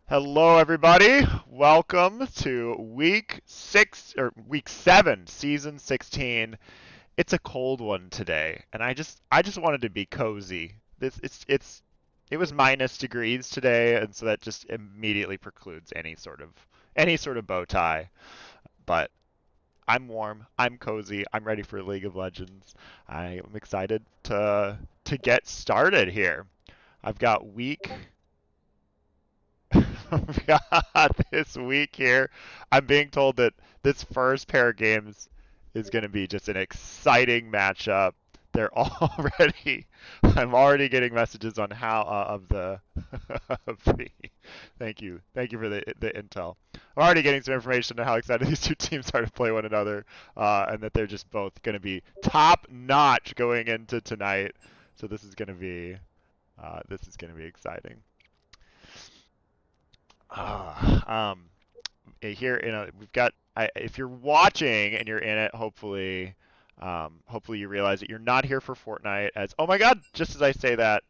Hello, everybody. Welcome to week 7, season 16. It's a cold one today, and I just wanted to be cozy. It was minus degrees today, and so that just immediately precludes any sort of bow tie. But I'm warm, I'm cozy, I'm ready for League of Legends. I am excited to get started here. I've got week God, this week here, I'm being told that this first pair of games is going to be just an exciting matchup. They're already, I'm already getting messages on how of the. Thank you for the intel. I'm already getting some information on how excited these two teams are to play one another, and that they're just both going to be top notch going into tonight. So this is going to be exciting. Um, here we've got if you're watching and you're in it, hopefully you realize that you're not here for Fortnite. As oh my god, just as I say that,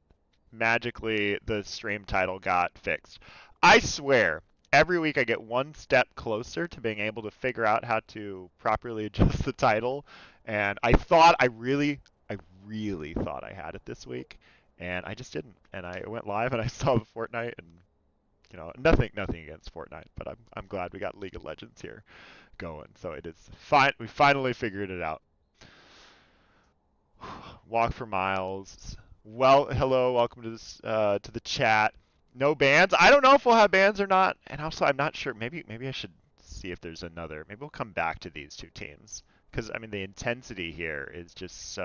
magically the stream title got fixed. I swear, every week I get one step closer to being able to figure out how to properly adjust the title, and I really thought I had it this week, and I just didn't. And I went live and I saw the Fortnite, and nothing against Fortnite, but I'm glad we got League of Legends here going. So it is fine. We finally figured it out. Walk for miles. Well, hello, welcome to this to the chat. No bans. I don't know if we'll have bans or not, and also I'm not sure. Maybe I should see if there's another. Maybe we'll come back to these two teams because I mean the intensity here is just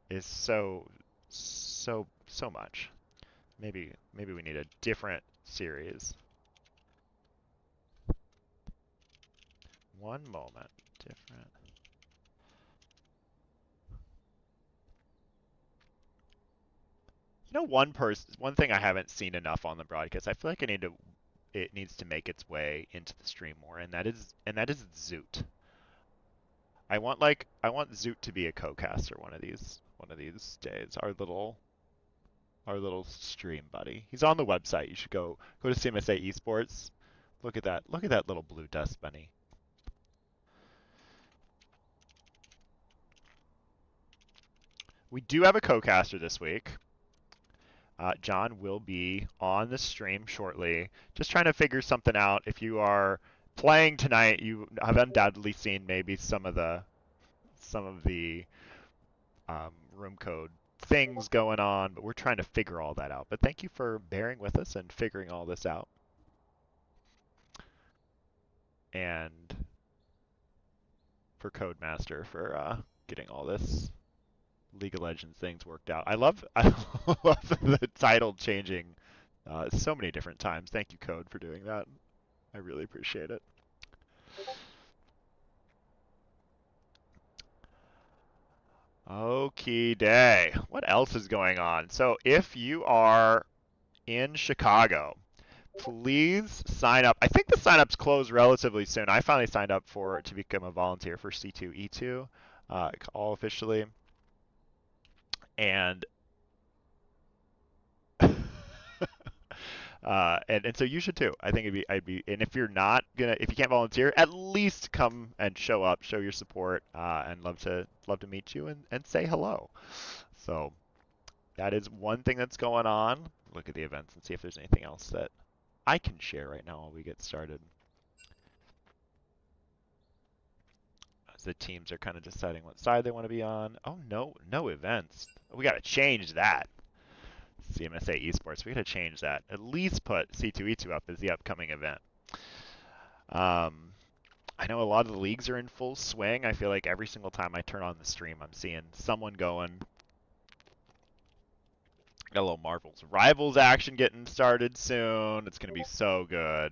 is so much. Maybe we need a different series. One moment. Different. One thing I haven't seen enough on the broadcast. I feel like it needs to make its way into the stream more, and that is Zoot. I want Zoot to be a co-caster one of these days. Our little stream buddy. He's on the website. You should go to CMSA Esports. Look at that. Look at that little blue dust bunny. We do have a co-caster this week. John will be on the stream shortly. Just trying to figure something out. If you are playing tonight, you have undoubtedly seen maybe some of the room code things going on, but we're trying to figure all that out. But thank you for bearing with us and figuring all this out. And for Codemaster for getting all this League of Legends things worked out. I love the title changing so many different times. Thank you, Code, for doing that. I really appreciate it. Okay, day. What else is going on? So if you are in Chicago, please sign up. I think the sign-ups close relatively soon. I finally signed up to become a volunteer for C2E2, all officially, and and so you should too. I think and if you're not gonna, if you can't volunteer, at least come and show up, show your support, and love to meet you and say hello. So that is one thing that's going on. Look at the events and see if there's anything else that I can share right now while we get started. As the teams are kind of deciding what side they want to be on. Oh, no events. We got to change that. CMSA Esports. We got to change that. At least put C2E2 up as the upcoming event. I know a lot of the leagues are in full swing. I feel like every single time I turn on the stream, I'm seeing someone going. Got a little Marvel's Rivals action getting started soon. It's going to be so good.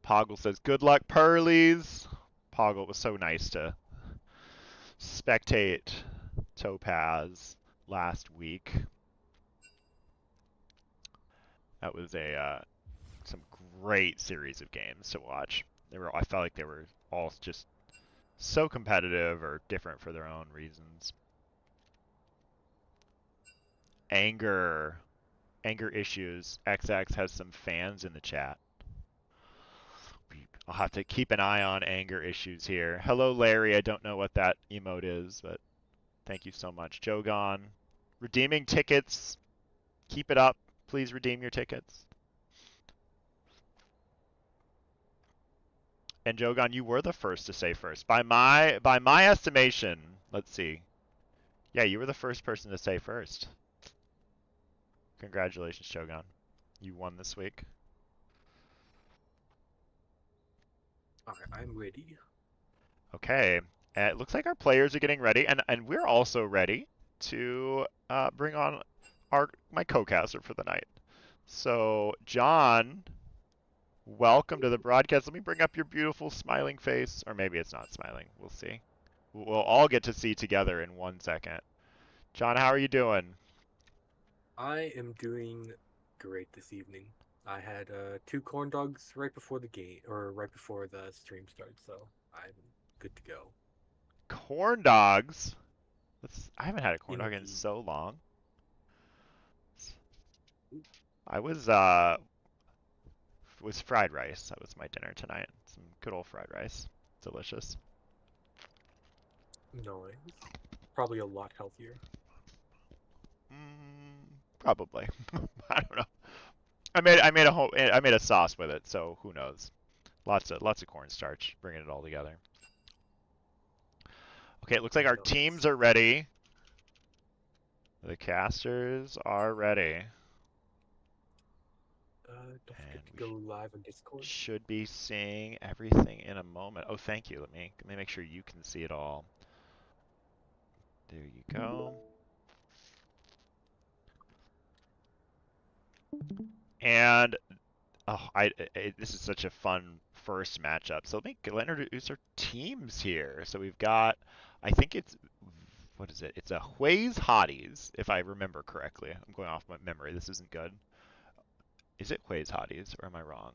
Poggle says, good luck, Pearlies. Poggle, was so nice to spectate Topaz last week. That was some great series of games to watch. I felt like they were all just so competitive or different for their own reasons. Anger. Anger issues. XX has some fans in the chat. I'll have to keep an eye on anger issues here. Hello, Larry. I don't know what that emote is, but thank you so much. Jogon, redeeming tickets. Keep it up. Please redeem your tickets. And Jogon, you were the first to say first. By my estimation, let's see. Yeah, you were the first person to say first. Congratulations, Shogun. You won this week. Okay, I'm ready. Okay. It looks like our players are getting ready, and we're also ready to bring on my co-caster for the night. So, John, welcome to the broadcast. Let me bring up your beautiful smiling face, or maybe it's not smiling. We'll see. We'll all get to see together in 1 second. John, how are you doing? I am doing great this evening. I had two corn dogs right before the game, or right before the stream starts, so I'm good to go. Corn dogs. I haven't had a corn dog in Indeed. so long. Ooh, I was fried rice. That was my dinner tonight. Some good old fried rice. Delicious. nice. Probably a lot healthier. Probably. I don't know. I made a sauce with it, so who knows? Lots of cornstarch, bringing it all together. Okay, it looks like our teams Nice. are ready. The casters are ready, Don't and forget to we go live on Discord. should be seeing everything in a moment. Oh, thank you. Let me make sure you can see it all. There you go. And oh, this is such a fun first matchup. So let's introduce our teams here. So we've got, I think it's, what is it? It's a Huay's Hotties, if I remember correctly. I'm going off my memory. This isn't good. Is it Huay's Hotties, or am I wrong?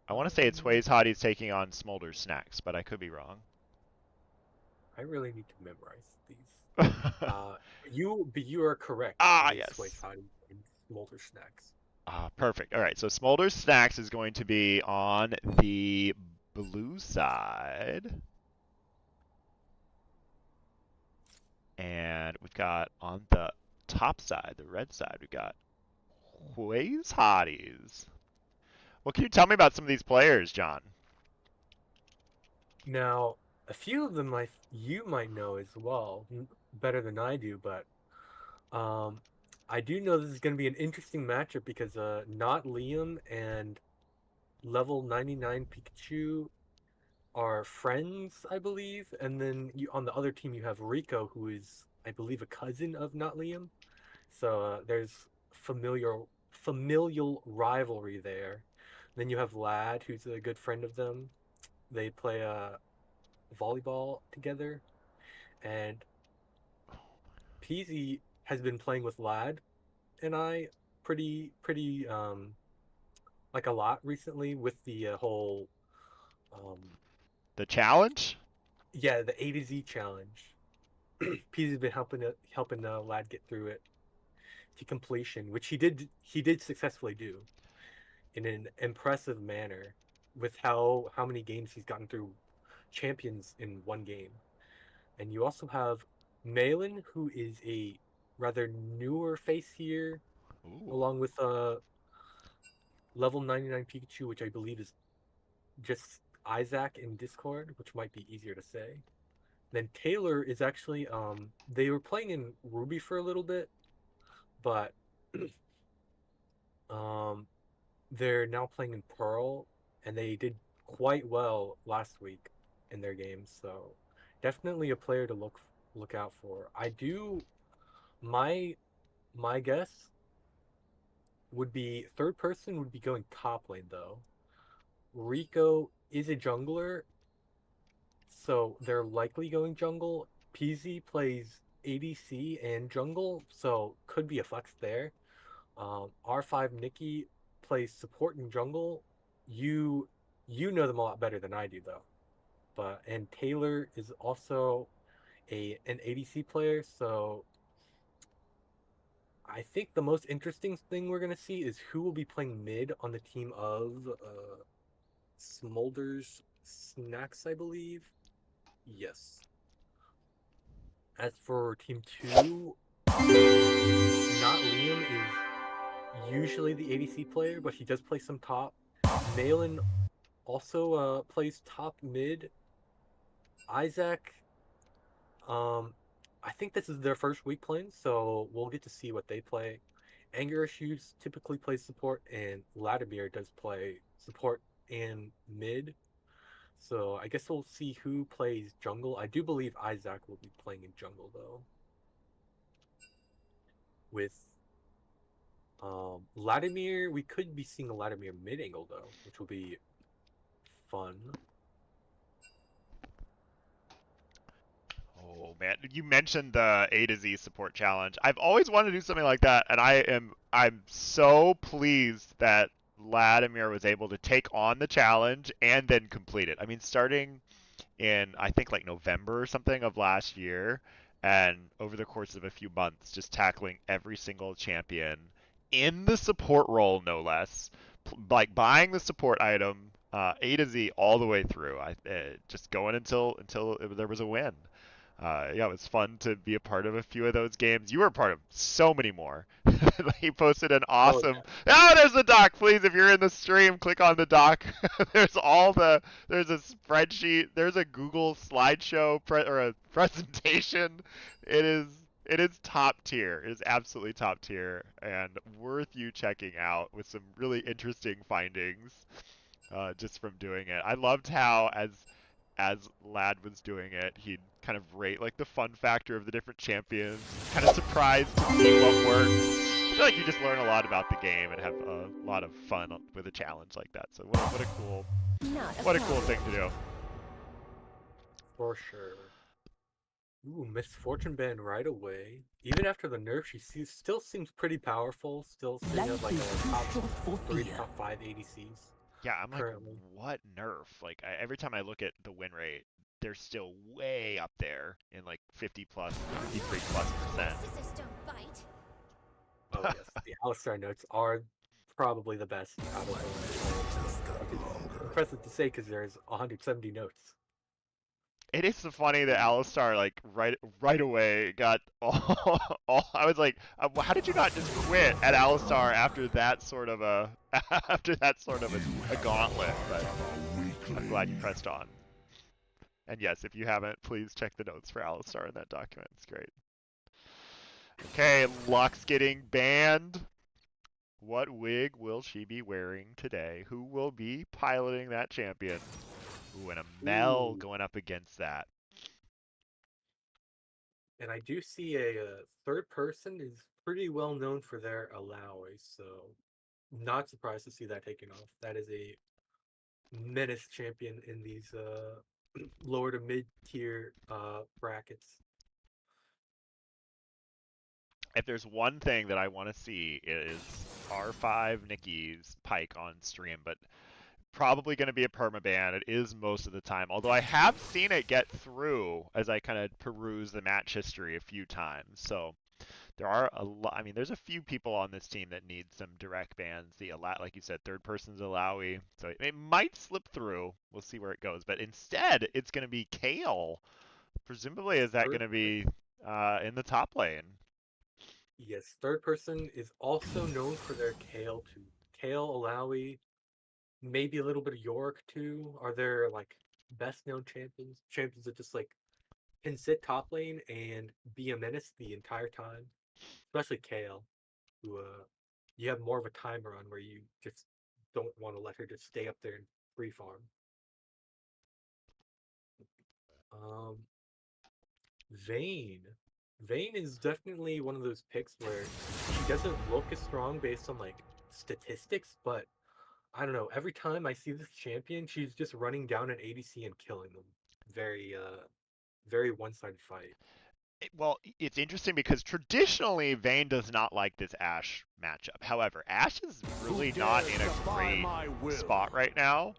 I want to say it's Um, Huay's Hotties taking on Smolder's Snacks, but I could be wrong. I really need to memorize these. You are correct. Ah, It is Swiss yes. Hottie and Smolder Snacks. Ah, perfect. All right, so Smolder's Snacks is going to be on the blue side. And we've got on the top side, the red side, we've got Huay's Hotties. What can you tell me about some of these players, John? Now, a few of them you might know as well, better than I do, but um, I do know this is going to be an interesting matchup because not Liam and level 99 Pikachu are friends, I believe, and then on the other team you have Rico, who is, I believe, a cousin of not Liam. So there's familial rivalry there. Then you have Lad, who's a good friend of them. They play volleyball together, and Peasy has been playing with Lad and I pretty like a lot recently with the whole um The challenge? yeah, the A to Z challenge. Peasy's been helping Lad get through it to completion, which he did successfully do in an impressive manner with how many games he's gotten through champions in one game. And you also have Malin, who is a rather newer face here, Ooh. along with level 99 Pikachu, which I believe is just Isaac in Discord, which might be easier to say. Then Taylor is actually they were playing in Ruby for a little bit, but um they're now playing in Pearl, and they did quite well last week in their games. So definitely a player to look out for. I do my my guess would be third person would be going top lane though. Rico is a jungler, so they're likely going jungle. PZ plays ADC and jungle, so could be a flex there. R5 Nikki plays support and jungle. You you know them a lot better than I do though. But and Taylor is also an ADC player, so I think the most interesting thing we're gonna see is who will be playing mid on the team of Smolder's Snacks, I believe. Yes. As for team two, not Liam is usually the ADC player, but he does play some top. Malin also plays top mid. Isaac, um, I think this is their first week playing, so we'll get to see what they play. Anger Issues typically plays support, and Vladimir does play support and mid. So I guess we'll see who plays jungle. I do believe Isaac will be playing in jungle though. With Vladimir, we could be seeing a Vladimir mid angle though, which will be fun. Oh man, you mentioned the A to Z support challenge. I've always wanted to do something like that, and I'm so pleased that Vladimir was able to take on the challenge and then complete it. I mean, starting in I think like November or something of last year, and over the course of a few months, just tackling every single champion in the support role, no less. Like buying the support item A to Z all the way through. Just going until there was a win. Yeah, it was fun to be a part of a few of those games. You were a part of so many more. He posted an Oh awesome. yeah. Oh, there's the doc. Please, if you're in the stream, click on the doc. There's all the. There's a spreadsheet. There's a Google slideshow or a presentation. It is. It is top tier. It is absolutely top tier and worth you checking out with some really interesting findings just from doing it. I loved how as Lad was doing it, he'd kind of rate like the fun factor of the different champions, kind of surprised to see what works. I feel like you just learn a lot about the game and have a lot of fun with a challenge like that. So what a cool Not a what a cool problem. thing to do. For sure. Ooh, Miss Fortune Band right away. Even after the nerf, still seems pretty powerful. Still sitting at Life like is a too top short for three, fear. top five ADCs Yeah, I'm like, currently. what nerf? Like every time I look at the win rate, they're still way up there in like 50 plus, 53 plus percent. Scissors don't bite. Oh yes, the Alistar notes are probably the best out of all of them, which is impressive to say because there's 170 notes. It is so funny that Alistar like right away got all I was like, how did you not just quit at Alistar after that sort of a after that sort of a gauntlet? But I'm glad you pressed on. And yes, if you haven't, please check the notes for Alistar in that document. It's great. Okay, Luck's getting banned. What wig will she be wearing today? Who will be piloting that champion? Ooh, and a Mel Ooh, going up against that. and I do see a third person is pretty well known for their alloys, so not surprised to see that taken off. That is a menace champion in these lower to mid tier brackets. If there's one thing that I want to see is R5 Nikki's Pike on stream, but probably going to be a permaban. It is most of the time, although I have seen it get through as I kind of peruse the match history a few times. So there are a lot. I mean, there's a few people on this team that need some direct bans. Like you said, third person's Alawi, so it might slip through. We'll see where it goes. But instead, it's going to be Kale. Presumably, is that going Third, to be in the top lane? yes, third person is also known for their Kale too. Kale, Alawi, maybe a little bit of Yorick too. Are there like best known champions? Champions that just like can sit top lane and be a menace the entire time. Especially Kale, who you have more of a timer on where you just don't want to let her just stay up there and free farm. Um, Vayne. Vayne is definitely one of those picks where she doesn't look as strong based on like statistics, but I don't know. Every time I see this champion, she's just running down an ADC and killing them. Very very one-sided fight. Well, it's interesting because traditionally Vayne does not like this Ashe matchup. However, Ashe is Who really not dares in a defy great my will? spot right now.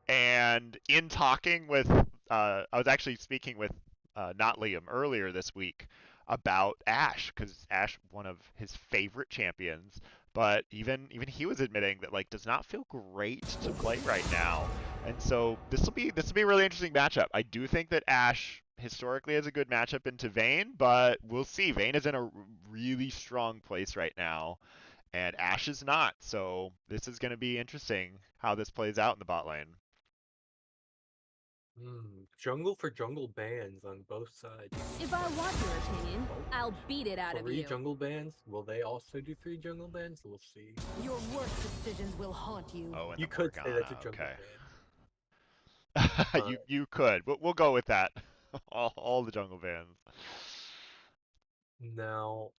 And in talking with, I was actually speaking with not Liam earlier this week. about Ash because Ash, one of his favorite champions, but even he was admitting that like does not feel great to play right now. And so this will be a really interesting matchup. I do think that Ash historically has a good matchup into Vayne, but we'll see. Vayne is in a really strong place right now, and Ash is not. So this is going to be interesting how this plays out in the bot lane. Jungle for jungle bans on both sides. If I want your opinion, Oh, I'll beat it out of three you. jungle bans. Will they also do three jungle bans? We'll see. Your worst decisions will haunt you. Oh, and the You could say that's a Morgana. jungle Okay. ban, but You could. We'll go with that. All the jungle bans. now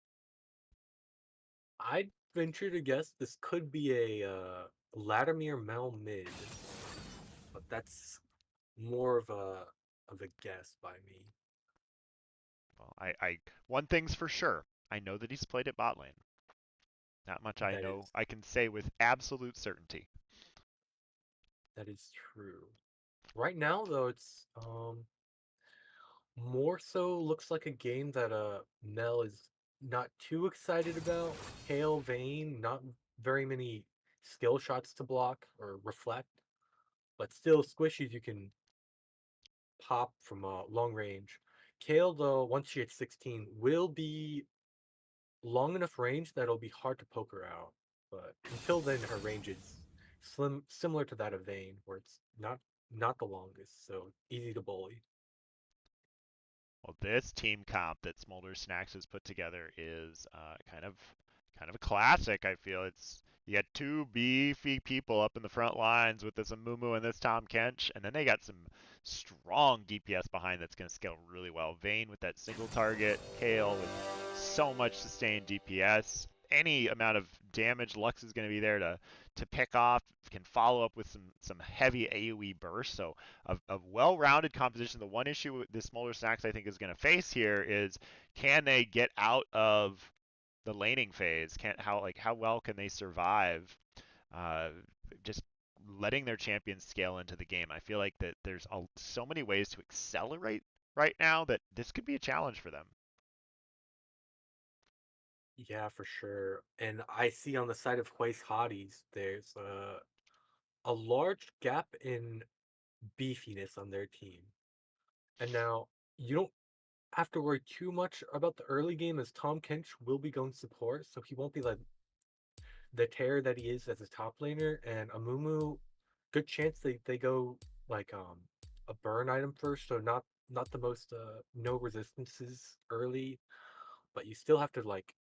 I'd venture to guess this could be a Latimer Mel mid, but that's more of a guess by me. Well, I one thing's for sure. I know that he's played at bot lane. That much I That know. is I can say with absolute certainty. that is true. Right now though, it's more so looks like a game that Mel is not too excited about. Hail Vane, not very many skill shots to block or reflect, but still squishies you can pop from long range. Kale, though, once she hits 16, will be long enough range that it'll be hard to poke her out. But until then, her range is similar to that of Vayne, where it's not the longest, so easy to bully. Well, this team comp that Smolder Snacks has put together is kind of a classic. I feel it's you got two beefy people up in the front lines with this Amumu and this Tom Kench, and then they got some strong DPS behind that's going to scale really well. Vayne with that single target, Kale with so much sustained DPS. Any amount of damage, Lux is going to be there to pick off. Can follow up with some heavy AOE burst. So a well-rounded composition. The one issue the smaller snacks I think is going to face here is can they get out of the laning phase? Can how well can they survive? Uh, just letting their champions scale into the game. I feel like that there's so many ways to accelerate right now that this could be a challenge for them. Yeah, for sure. And I see on the side of Huay's Hotties, there's a large gap in beefiness on their team. And now you don't have to worry too much about the early game as Tom Kench will be going support, so he won't be like the terror that he is as a top laner. And Amumu, good chance they go like a burn item first, so not the most no resistances early, but you still have to like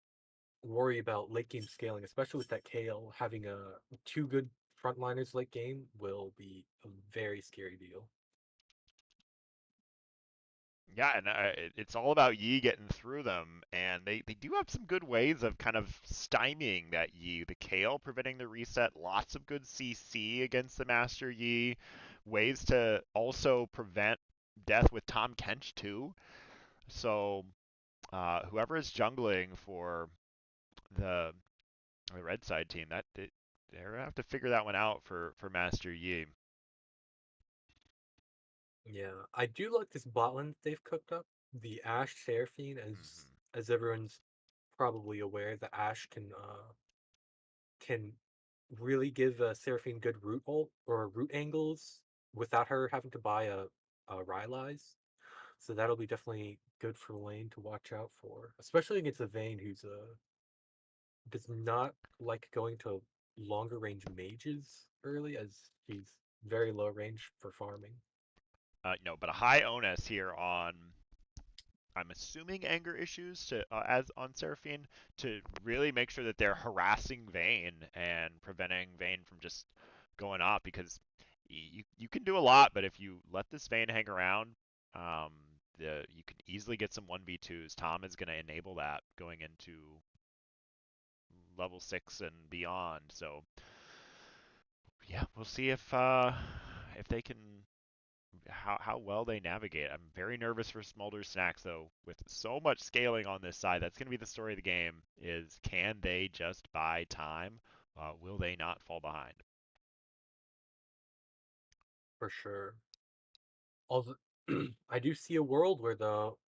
worry about late game scaling, especially with that Kale having a two good frontliners late game will be a very scary deal. Yeah, and it's all about Yi getting through them, and they do have some good ways of kind of stymieing that Yi. The Kale preventing the reset, lots of good CC against the Master Yi, ways to also prevent death with Tom Kench too. So whoever is jungling for the the red side team, they're gonna have to figure that one out for Master Yi. Yeah, I do like this bot lane that they've cooked up. The Ashe Seraphine, Hmm. as everyone's probably aware, the Ashe can really give Seraphine good root ult or root angles without her having to buy a Rylai's. So that'll be definitely good for lane to watch out for, especially against a Vayne who's does not like going to longer range mages early, as she's very low range for farming. No, but a high onus here on I'm assuming anger issues to as on Seraphine to really make sure that they're harassing Vayne and preventing Vayne from just going up because you can do a lot, but if you let this Vayne hang around, um, you can easily get some 1v2s. Tom is going to enable that going into level 6 and beyond. So yeah, we'll see if they can how well they navigate. I'm very nervous for Smolder Snacks though. With so much scaling on this side, that's going to be the story of the game. Is can they just buy time? Will they not fall behind? For sure. Although I do see a world where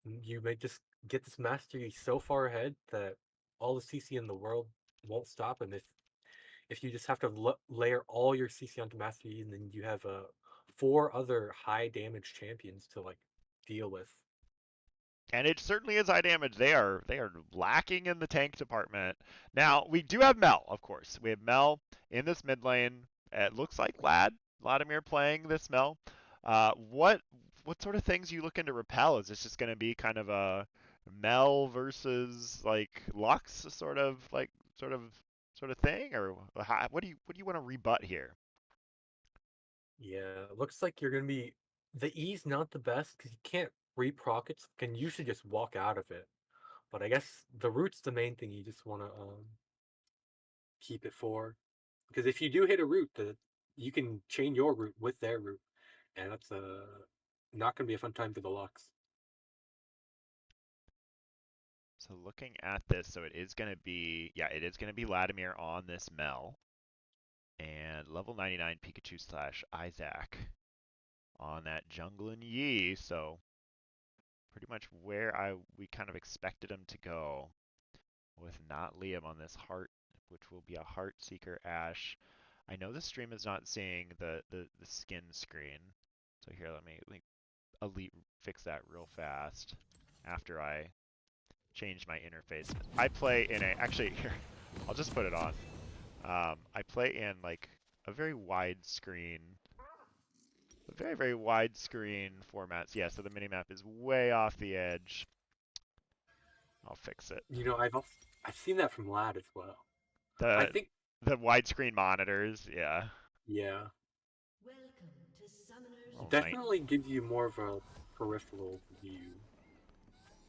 you may just get this mastery so far ahead that all the CC in the world won't stop him if you just have to layer all your CC onto mastery and then you have 4 other high damage champions to like deal with. And it certainly is high damage. They are lacking in the tank department. Now we do have Mel, of course. We have Mel in this mid lane. It looks like Vladimir playing this Mel. What sort of things you looking to repel? Is this just going to be kind of a Mel versus like Lux sort of thing, or what do you want to rebut here? Yeah, it looks like you're gonna be the E's not the best because you can't reproc it. So you can usually just walk out of it. But I guess the root's the main thing you just want to keep it for. Because if you do hit a root, you can chain your root with their root, and that's not going to be a fun time for the Lux. So looking at this, so it is going to be, yeah, it is going to be Vladimir on this Mel. And level 99 Pikachu slash Isaac on that Junglin Yi. So pretty much where we kind of expected him to go, with not Liam on this Heart, which will be a Heart Seeker Ash. I know the stream is not seeing the skin screen. So here, let me Elite fix that real fast after I change my interface. I play in actually here, I'll just put it on. I play in like a very widescreen, very, very widescreen formats. Yeah, so the minimap is way off the edge. I'll fix it. You know, I've seen that from Lad as well. I The think the widescreen monitors, yeah. yeah, Welcome to Summoner's Oh, definitely gives you more of a peripheral view.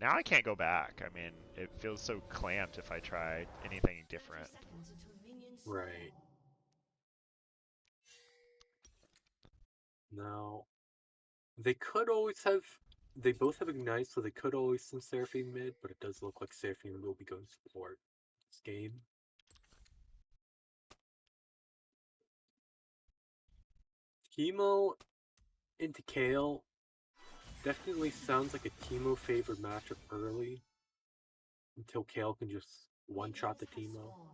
now I can't go back. I mean, it feels so clamped if I try anything different. seconds until minions Right. spawn. Now, they could always have. They both have Ignite, so they could always send Seraphine mid, but it does look like Seraphine will be going support this game. Teemo into Kale definitely sounds like a Teemo favored matchup early until Kale can just one-shot the Minions have Teemo. spawned.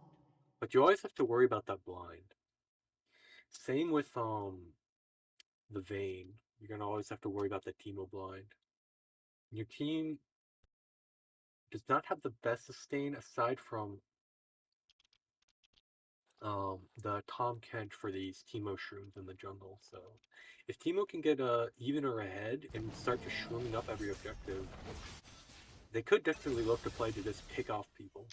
But you always have to worry about that blind. Same with the Vayne. You're gonna always have to worry about the Teemo blind. Your team does not have the best sustain aside from the Tom Kent for these Teemo shrooms in the jungle. So if Teemo can get even or ahead and start just shrooming up every objective, they could definitely look to play to just pick off people.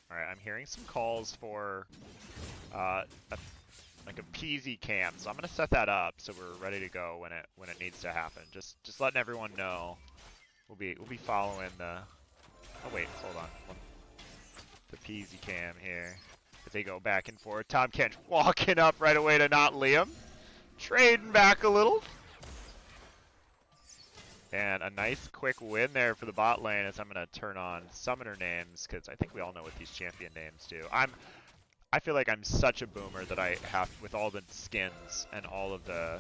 All right, I'm hearing some calls for like a PZ cam, so I'm gonna set that up so we're ready to go when it needs to happen. Just letting everyone know. We'll be following the. Oh wait, hold on. The PZ cam here. As they go back and forth. Tom Kent walking up right away to not Liam. Trading back a little. And a nice quick win there for the bot lane as I'm going to turn on summoner names because I think we all know what these champion names do. I feel like I'm such a boomer that I have, with all the skins and all of the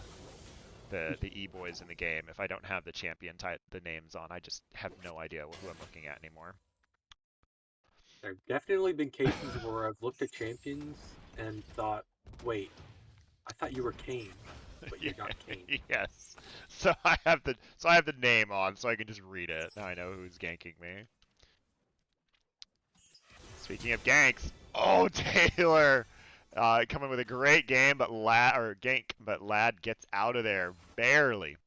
E-boys in the game, if I don't have the champion type, the names on, I just have no idea who I'm looking at anymore. There have definitely been cases where I've looked at champions and thought, wait, I thought you were Kane, but you're not Kane. Yes. So I have the name on so I can just read it. Now I know who's ganking me. Speaking of ganks, oh Taylor, coming with a great game, but Lad gets out of there barely.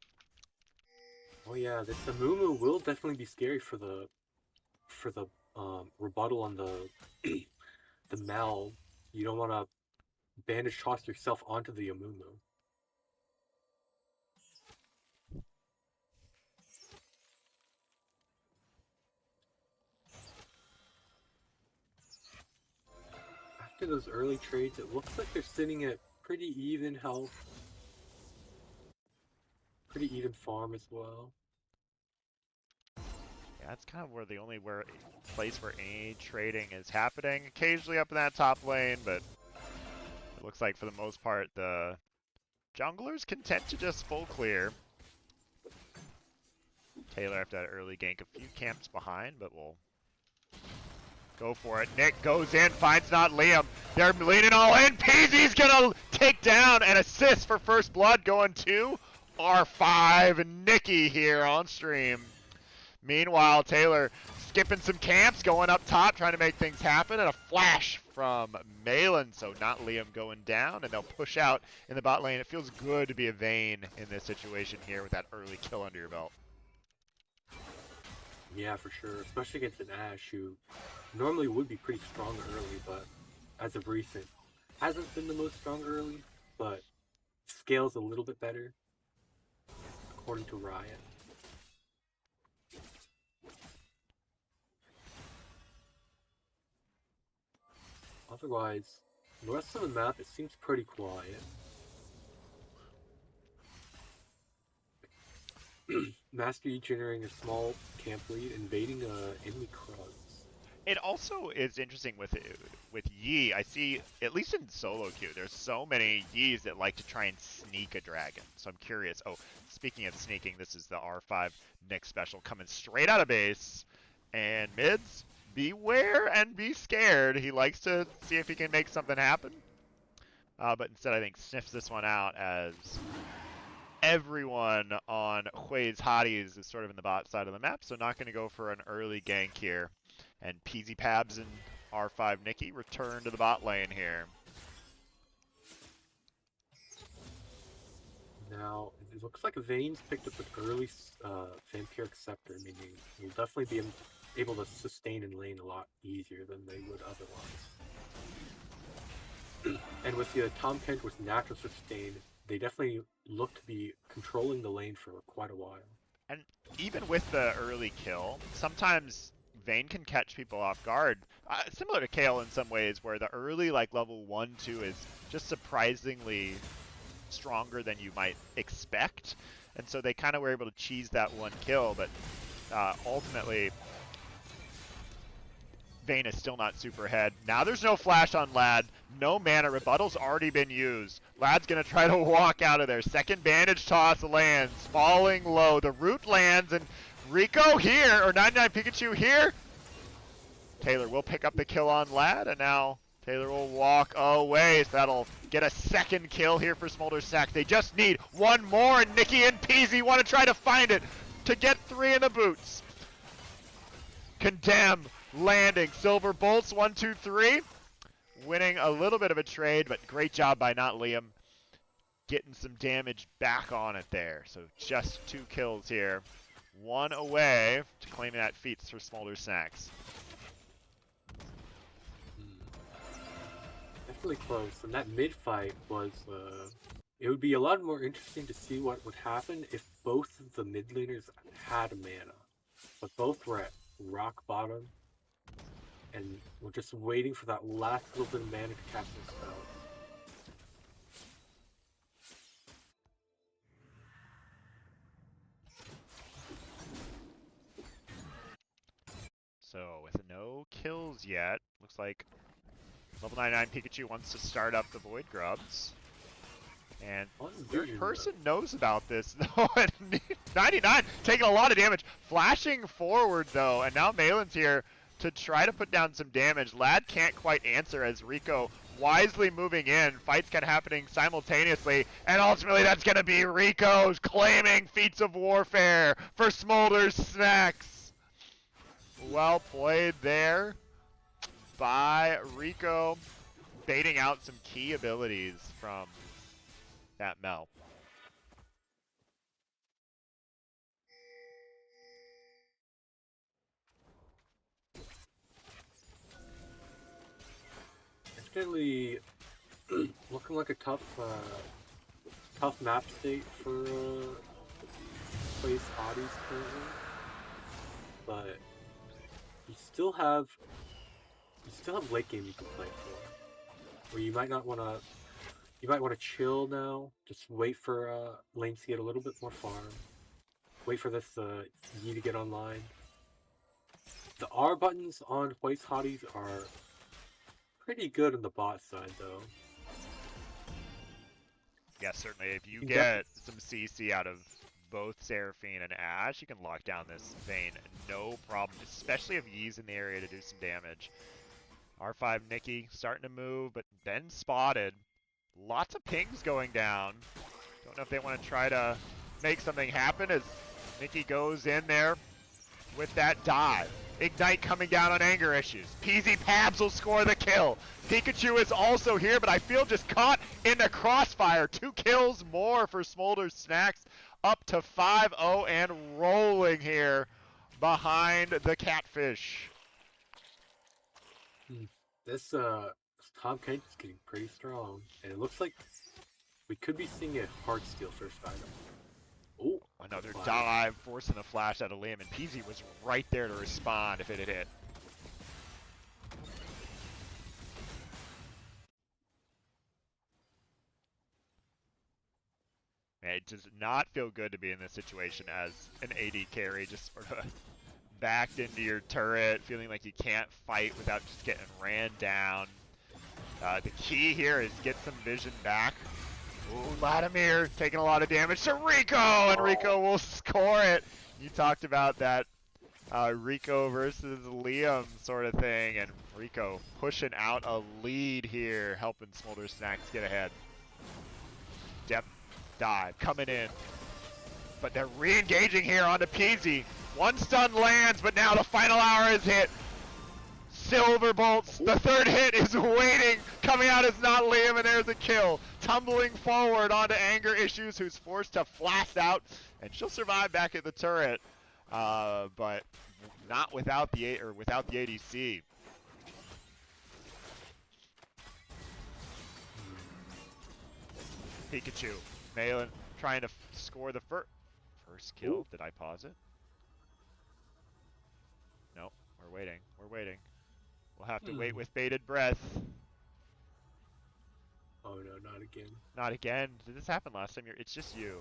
Oh yeah, this Amumu will definitely be scary for the rebuttal on the the Mel. You don't want to bandage toss yourself onto the Amumu. After those early trades, it looks like they're sitting at pretty even health, pretty even farm as well. Yeah, that's kind of the only place where any trading is happening. Occasionally up in that top lane, but it looks like for the most part the junglers content to just full clear. Taylor after that early gank, a few camps behind, but we'll go for it. Nick goes in, finds not Liam. They're leaning all in. Peasy's gonna take down and assist for first blood going to R5 and Nikki here on stream. Meanwhile, Taylor skipping some camps, going up top, trying to make things happen, and a flash from Malin, so not Liam going down, and they'll push out in the bot lane. It feels good to be a Vayne in this situation here with that early kill under your belt. Yeah, for sure. Especially against an Ashe who normally would be pretty strong early, but as of recent, hasn't been the most strong early, but scales a little bit better, according to Riot. Otherwise, the rest of the map, it seems pretty quiet. Master Yi generating a small camp lead, invading enemy Krugs. It also is interesting with Yi. I see, at least in solo queue, there's so many Yis that like to try and sneak a dragon. So I'm curious. Oh, speaking of sneaking, this is the R5 Nick special coming straight out of base. And mids, beware and be scared. He likes to see if he can make something happen. But instead, I think sniffs this one out as everyone on Hui's Hotties is sort of in the bot side of the map, so not going to go for an early gank here. And Peasy Pabs and R5 Nikki return to the bot lane here. Now, it looks like Vayne's picked up an early Vampiric Scepter, meaning he'll definitely be able to sustain in lane a lot easier than they would otherwise. And with the Tom Kent with natural sustain, they definitely look to be controlling the lane for quite a while. And even with the early kill, sometimes Vayne can catch people off guard. Similar to Kale in some ways, where the early like level 1, 2 is just surprisingly stronger than you might expect. And so they kind of were able to cheese that one kill, but ultimately Vayne is still not super ahead. Now there's no flash on Lad. No mana. Rebuttal's already been used. Lad's going to try to walk out of there. Second bandage toss lands. Falling low. The root lands, and Rico here, or 99 Pikachu here. Taylor will pick up the kill on Lad, and now Taylor will walk away. So that'll get a second kill here for Smolder Sack. They just need one more, and Nikki and Peasy want to try to find it to get 3 in the boots. Condemn landing. Silver Bolts, 1, 2, 3. Winning a little bit of a trade, but great job by not Liam getting some damage back on it there. So just 2 kills here. 1 away to claiming that feats for Smolder Snacks. Definitely close. And that mid fight was, it would be a lot more interesting to see what would happen if both of the mid laners had mana. But both were at rock bottom, and we're just waiting for that last little bit of mana to cast their spells. So with no kills yet, looks like level 99 Pikachu wants to start up the Void Grubs. And third person knows about this though. 99 taking a lot of damage. Flashing forward though, and now Malin's here to try to put down some damage. Lad can't quite answer as Rico wisely moving in. Fights kind of happening simultaneously, and ultimately that's going to be Rico's claiming feats of warfare for Smolder Snacks. Well played there by Rico, baiting out some key abilities from that Mel. It's definitely looking like a tough map state for place Oddies currently, but you still have late game you can play for, where you might not want to. You might want to chill now. Just wait for lanes to get a little bit more farm. Wait for this Yi to get online. The R buttons on Hui's Hotties are pretty good on the bot side, though. Yeah, certainly. If you get some CC out of both Seraphine and Ash, you can lock down this Vayne no problem, especially if Yee's in the area to do some damage. R5 Nikki starting to move, but Ben spotted. Lots of pings going down. Don't know if they want to try to make something happen as Nikki goes in there with that dive. Ignite coming down on anger issues. PZ Pabs will score the kill. Pikachu is also here, but I feel just caught in the crossfire. 2 kills more for Smolder Snacks, up to 5-0 and rolling here behind the Catfish. This Tom Kent is getting pretty strong, and it looks like we could be seeing a Heartsteel first item. Oh, Another dive, forcing the flash out of Liam, and PZ was right there to respond if it had hit. Man, it does not feel good to be in this situation as an AD carry, just sort of backed into your turret, feeling like you can't fight without just getting ran down. The key here is get some vision back. Ooh, Vladimir taking a lot of damage to Rico, and Rico will score it. You talked about that Rico versus Liam sort of thing, and Rico pushing out a lead here, helping Smolder Snacks get ahead. Depth dive coming in, but they're re-engaging here onto Peasy. One stun lands, but now the final hour is hit. Silver bolts, the third hit is waiting, coming out is not Liam, and there's a kill. Tumbling forward onto Anger Issues, who's forced to flash out, and she'll survive back at the turret, but not without the ADC. Pikachu, Malin trying to score the first kill. Ooh. Did I pause it? No, we're waiting. We'll have to wait with bated breath. Oh no, not again. Not again. Did this happen last time? It's just you.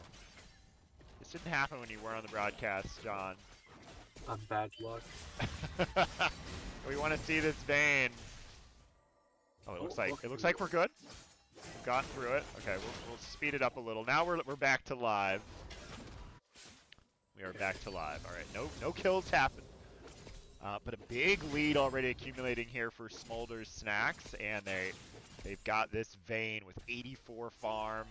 This didn't happen when you were on the broadcast, John. I'm bad luck. We want to see this Vayne. Oh, it looks like we're good. We've gotten through it. Okay, we'll speed it up a little. Now we're back to live. We are back to live. All right, no kills happened. But a big lead already accumulating here for Smolder Snacks, and they've got this Vayne with 84 farm.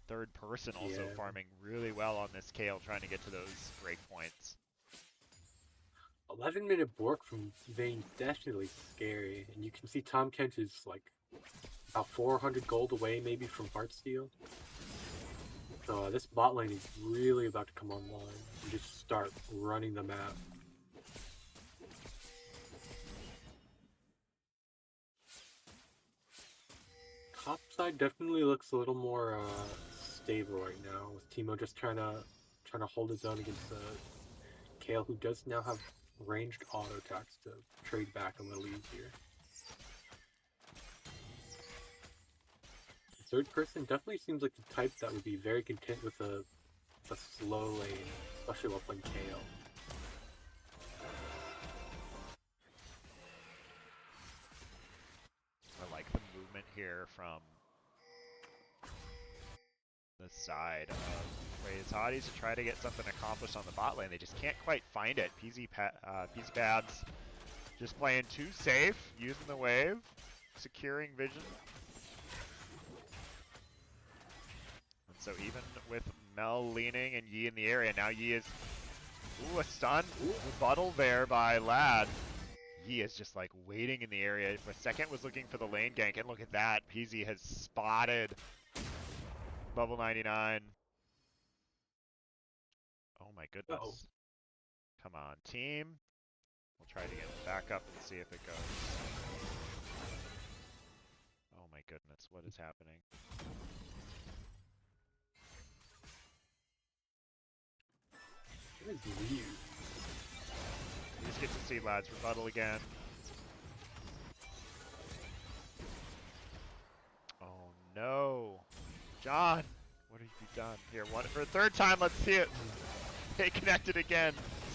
Third person also farming really well on this Kale, trying to get to those break points. 11-minute bork from Vayne, definitely scary, and you can see Tom Kent is like about 400 gold away maybe from Heartsteel. So this bot lane is really about to come online and just start running the map. Top side definitely looks a little more stable right now, with Teemo just trying to hold his own against Kale, who does now have ranged auto attacks to trade back a little easier. The third person definitely seems like the type that would be very content with a slow lane, especially while playing Kale. I like the movement here from the side of Raze Hotties to try to get something accomplished on the bot lane. They just can't quite find it. PZ Pads just playing too safe, using the wave, securing vision. And so even with Mel leaning and Yi in the area, now Yi is... Ooh, a stun. Rebuttal there by Lad. Yi is just like waiting in the area. For a second was looking for the lane gank, and look at that. PZ has spotted Bubble 99. Oh my goodness. Uh-oh. Come on, team. We'll try to get back up and see if it goes. Oh my goodness, what is happening? What is weird? You just get to see Lad's rebuttal again. Oh no. John, what have you done? Here, for a third time, let's see it. They connected again.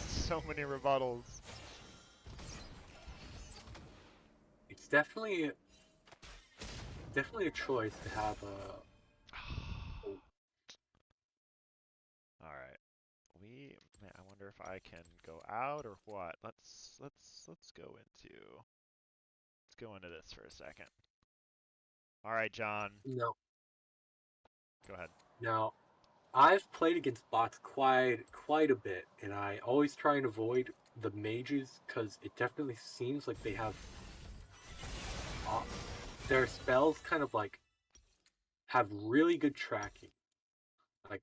So many rebuttals. It's definitely a choice to have a Man, I wonder if I can go out or what. Let's go into this for a second. All right, John, No. go ahead. Now, I've played against bots quite a bit, and I always try and avoid the mages because it definitely seems like they have uh, their spells kind of like have really good tracking, like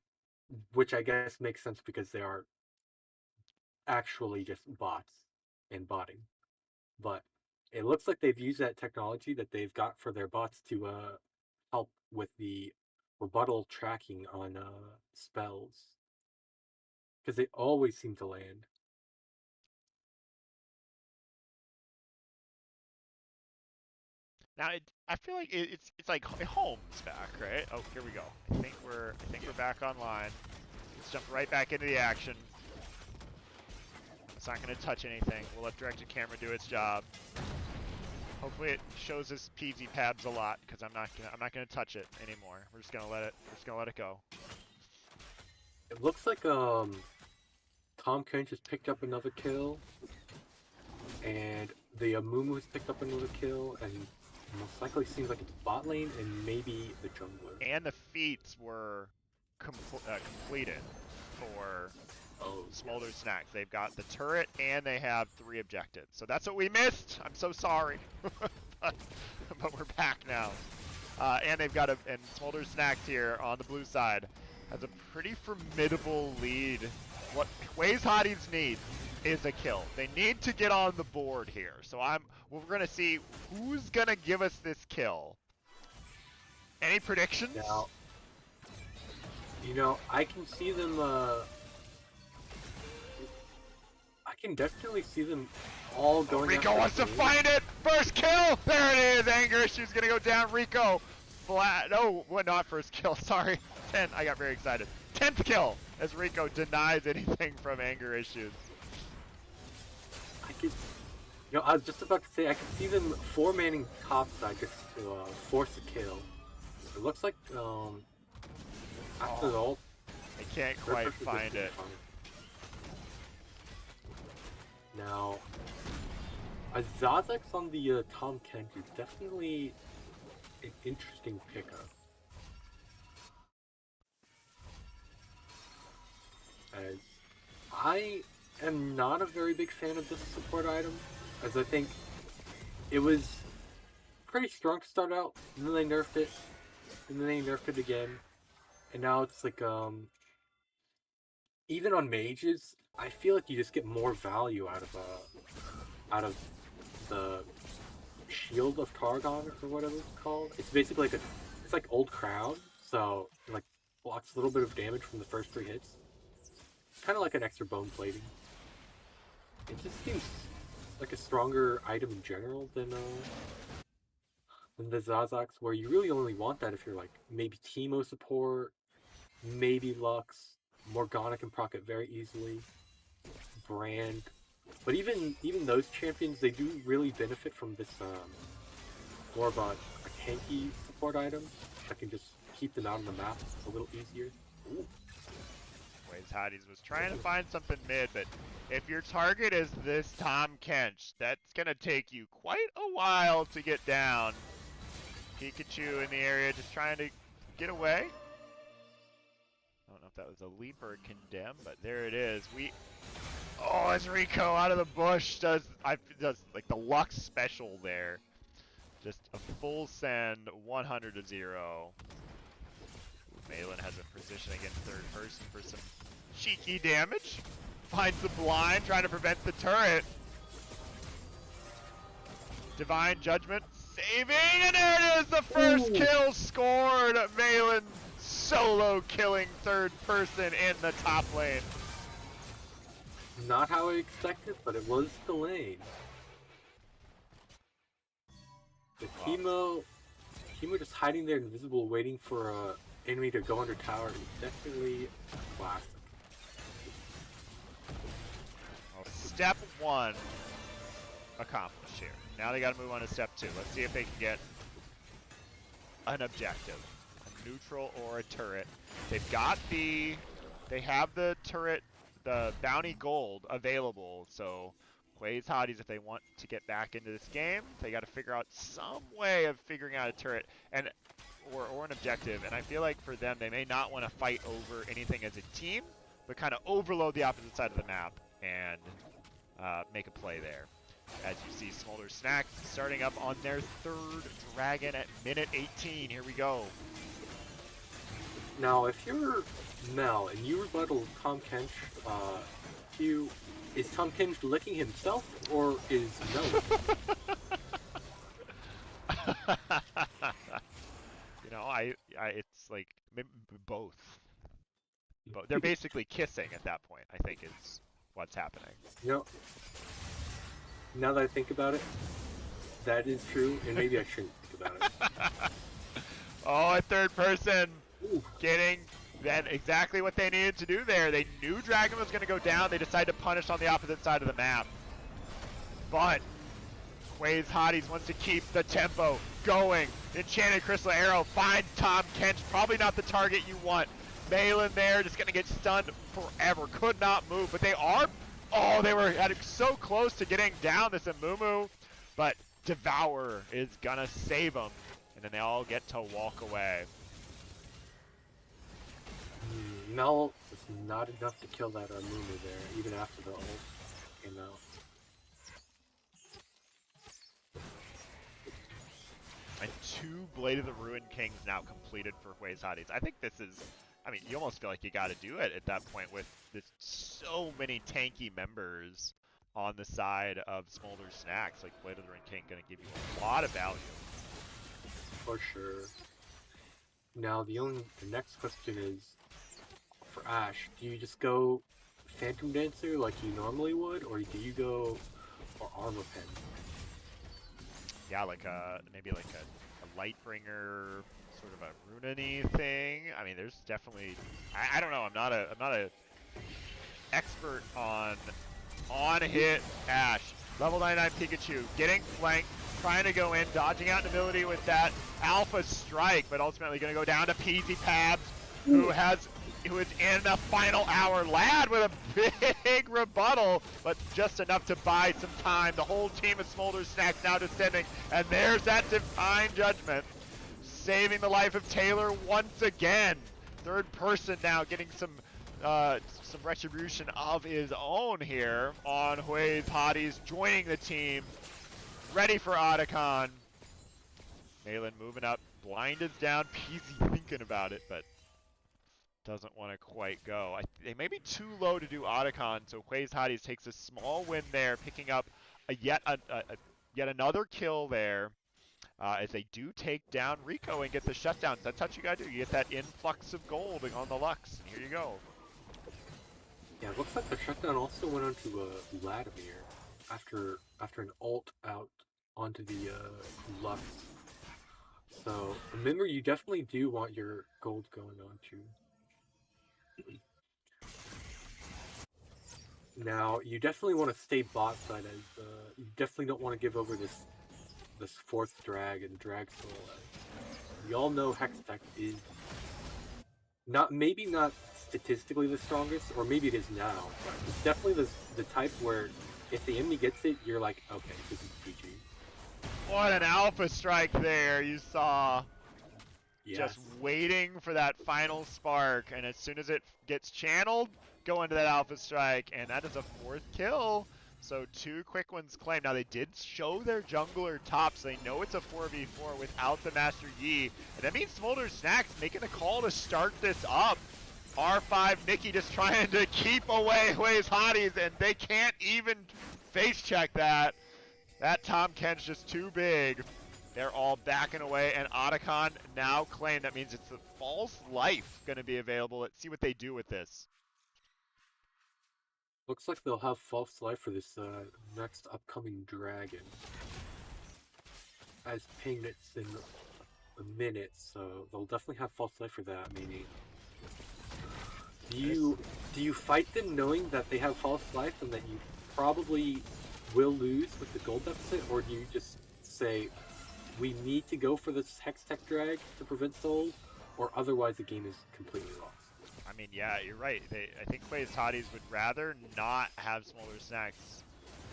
which I guess makes sense because they are actually just bots and botting. But it looks like they've used that technology that they've got for their bots to help with the rebuttal tracking on spells because they always seem to land. Now, I feel like it's like Holmes back, right? Oh, here we go. I think we're back online. Let's jump right back into the action. It's not going to touch anything. We'll let directed camera do its job. Hopefully it shows us PZ Pabs a lot because I'm not gonna touch it anymore. We're just gonna let it go. It looks like Tom Kent just picked up another kill, and the Amumu's picked up another kill, and most likely seems like it's bot lane and maybe the jungler. And the feats were completed for Smolder Snacks. They've got the turret and they have 3 objectives. So that's what we missed. I'm so sorry, but we're back now. And they've got and Smolder Snacks here on the blue side has a pretty formidable lead. What Waze Hotties need is a kill. They need to get on the board here. So we're gonna see who's gonna give us this kill. Any predictions? Now, I can see them. I can definitely see them all going. Rico wants to find it. First kill. There it is. Anger Issues gonna go down. Rico flat. No, well, not first kill. Sorry. 10. I got very excited. 10th kill as Rico denies anything from Anger Issues. I could. I was just about to say I could see them 4-manning topside just to force a kill. It looks like after the ult, I can't quite find it. Now, a Zazex on the Tom Kent is definitely an interesting pickup. As I am not a very big fan of this support item, as I think it was pretty strong to start out, and then they nerfed it, and then they nerfed it again, and now it's like even on mages, I feel like you just get more value out of the Shield of Targon or whatever it's called. It's basically like it's like Old Crown, so it like blocks a little bit of damage from the first 3 hits. Kind of like an extra bone plating. It just seems like a stronger item in general than the Zazax, where you really only want that if you're like maybe Teemo support, maybe Lux. Morgana can proc it very easily. Brand. But even those champions, they do really benefit from this more of a tanky support item that can just keep them out on the map a little easier. Ooh. Waze Hotties was trying to find something mid, but if your target is this Tom Kench, that's gonna take you quite a while to get down. Pikachu in the area just trying to get away. I don't know if that was a leap or a condemn, but there it is. Oh, as Rico out of the bush does like the Lux special there. Just a full send, 100 to 0. Malin has a position against third person for some cheeky damage. Finds the blind, trying to prevent the turret. Divine Judgment saving, and there it is, the first kill scored. Malin solo killing third person in the top lane. Not how I expected, but it was the lane. The Teemo just hiding there invisible, waiting for a enemy to go under tower is definitely classic. Well, step 1 accomplished here. Now they got to move on to step 2. Let's see if they can get an objective, a neutral or a turret. They have the turret the bounty gold available. So Quay's Hotties, if they want to get back into this game, they got to figure out some way of figuring out a turret and or an objective. And I feel like for them, they may not want to fight over anything as a team, but kind of overload the opposite side of the map and make a play there. As you see, Smolder Snacks starting up on their third dragon at minute 18. Here we go. Now, if you're Mel and you rebuttal Tom Kench, is Tom Kench licking himself or is Mel? You know, it's like both. They're basically kissing at that point, I think is what's happening. You know, now that I think about it, that is true, and maybe I shouldn't think about it. Oh, a third person Ooh. getting that exactly what they needed to do there. They knew Dragon was going to go down. They decided to punish on the opposite side of the map. But Quay's Hotties wants to keep the tempo going. Enchanted Crystal Arrow finds Tom Kench. Probably not the target you want. Malin there, just going to get stunned forever. Could not move, but they are... Oh, they were so close to getting down this Amumu. But Devour is going to save them. And then they all get to walk away. Mel was not enough to kill that Amumu there, even after the ult came out. And 2 Blade of the Ruin Kings now completed for Quay's Hotties. I think this is... I mean, you almost feel like you got to do it at that point with this, so many tanky members on the side of Smolder Snacks. Like, Blade of the Ruin King going to give you a lot of value. For sure. Now, the next question is, for Ashe, do you just go Phantom Dancer like you normally would, or do you go for Armor Pen? Yeah, like maybe like a Lightbringer, sort of a Runa-y thing. I mean, there's definitely... I don't know, I'm not a expert on hit Ashe. Level 99 Pikachu, getting flanked, trying to go in, dodging out an ability with that Alpha Strike, but ultimately going to go down to Peasy Pabs, who is in the final hour. Lad with a big rebuttal, but just enough to buy some time. The whole team of Smolder Snacks now descending, and there's that Divine Judgment, saving the life of Taylor once again. Third person now getting some retribution of his own here on Quay's Hotties, joining the team, ready for Otacon. Malin moving up, blind is down, Peasy thinking about it, but doesn't want to quite go. They may be too low to do Otacon, so Quay's Hotties takes a small win there, picking up yet another kill there. As they do take down Rico and get the shutdowns. That's what you gotta do. You get that influx of gold on the Lux. And here you go. Yeah, it looks like the shutdown also went onto Vladimir after an ult out onto the Lux. So remember, you definitely do want your gold going on to. Now, you definitely want to stay bot side, as you definitely don't want to give over this fourth drag and drag soul. We all know Hextech is maybe not statistically the strongest, or maybe it is now, but it's definitely the type where if the enemy gets it, you're like, okay, this is PG. What an Alpha Strike there, you saw. Yes. Just waiting for that final spark, and as soon as it gets channeled, go into that Alpha Strike, and that is a 4th kill. So 2 quick ones claimed. Now they did show their jungler top, so they know it's a 4v4 without the Master Yi. And that means Smolder Snacks making a call to start this up. R5 Nikki just trying to keep away Quay's Hotties, and they can't even face check that. That Tom Ken's just too big. They're all backing away, and Otacon now claimed. That means it's the false life going to be available. Let's see what they do with this. Looks like they'll have false life for this next upcoming dragon. As pinged it's in a minute, so they'll definitely have false life for that. Meaning, do you fight them knowing that they have false life and that you probably will lose with the gold deficit, or do you just say, we need to go for this Hextech drag to prevent souls, or otherwise the game is completely lost? I'm mean, yeah, you're right. I think Quay's Hotties would rather not have Smolder Snacks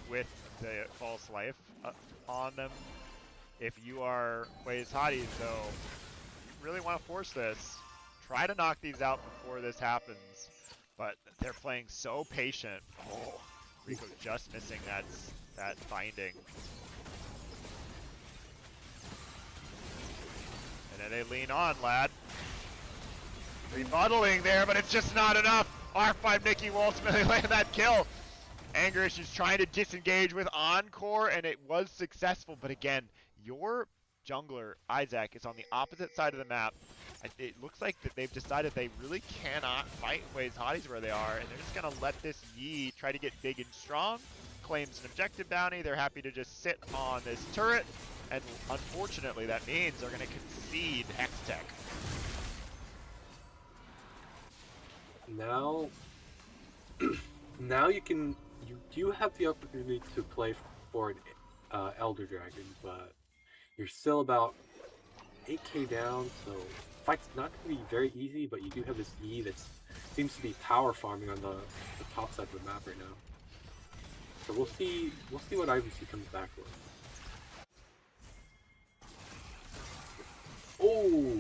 with the false life on them. If you are Quay's Hotties, though, you really want to force this. Try to knock these out before this happens. But they're playing so patient. Oh, Rico's just missing that binding. And then they lean on, lad. Remodeling there, but it's just not enough. R5 Nikki will ultimately land that kill. Anger Issues trying to disengage with Encore, and it was successful. But again, your jungler, Isaac, is on the opposite side of the map. It looks like that they've decided they really cannot fight Quay's Hotties where they are, and they're just going to let this Yi try to get big and strong. Claims an objective bounty. They're happy to just sit on this turret, and unfortunately that means they're going to concede Hextech. Now, now you do have the opportunity to play for an Elder Dragon, but you're still about 8k down, so fight's not going to be very easy, but you do have this E that seems to be power farming on the top side of the map right now. So we'll see what IVC comes back with. Oh!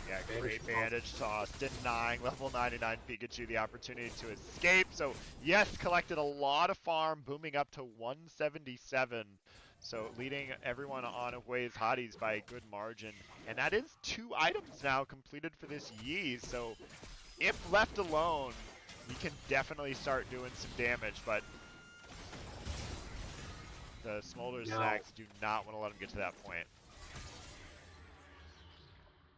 Yeah, great bandage toss, denying level 99 Pikachu the opportunity to escape. So yes, collected a lot of farm, booming up to 177. So leading everyone on Quay's Hotties by a good margin. And that is 2 items now completed for this Yi. So if left alone, he can definitely start doing some damage, but the Smolder Snacks do not want to let him get to that point.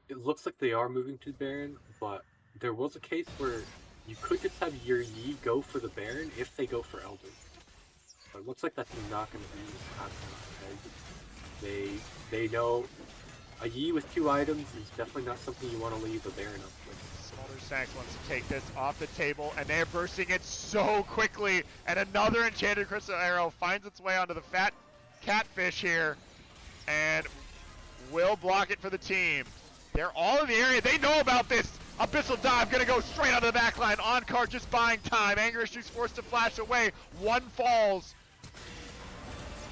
It looks like they are moving to Baron, but there was a case where you could just have your Yi go for the Baron if they go for Elder. But it looks like that's not going to be happening. They know a Yi with 2 items is definitely not something you want to leave a Baron up with. Smolder Snacks wants to take this off the table, and they're bursting it so quickly, and another Enchanted Crystal Arrow finds its way onto the fat catfish here, and will block it for the team. They're all in the area. They know about this. Abyssal Dive gonna go straight onto the back line. Encore just buying time. Anger Issues forced to flash away. One falls.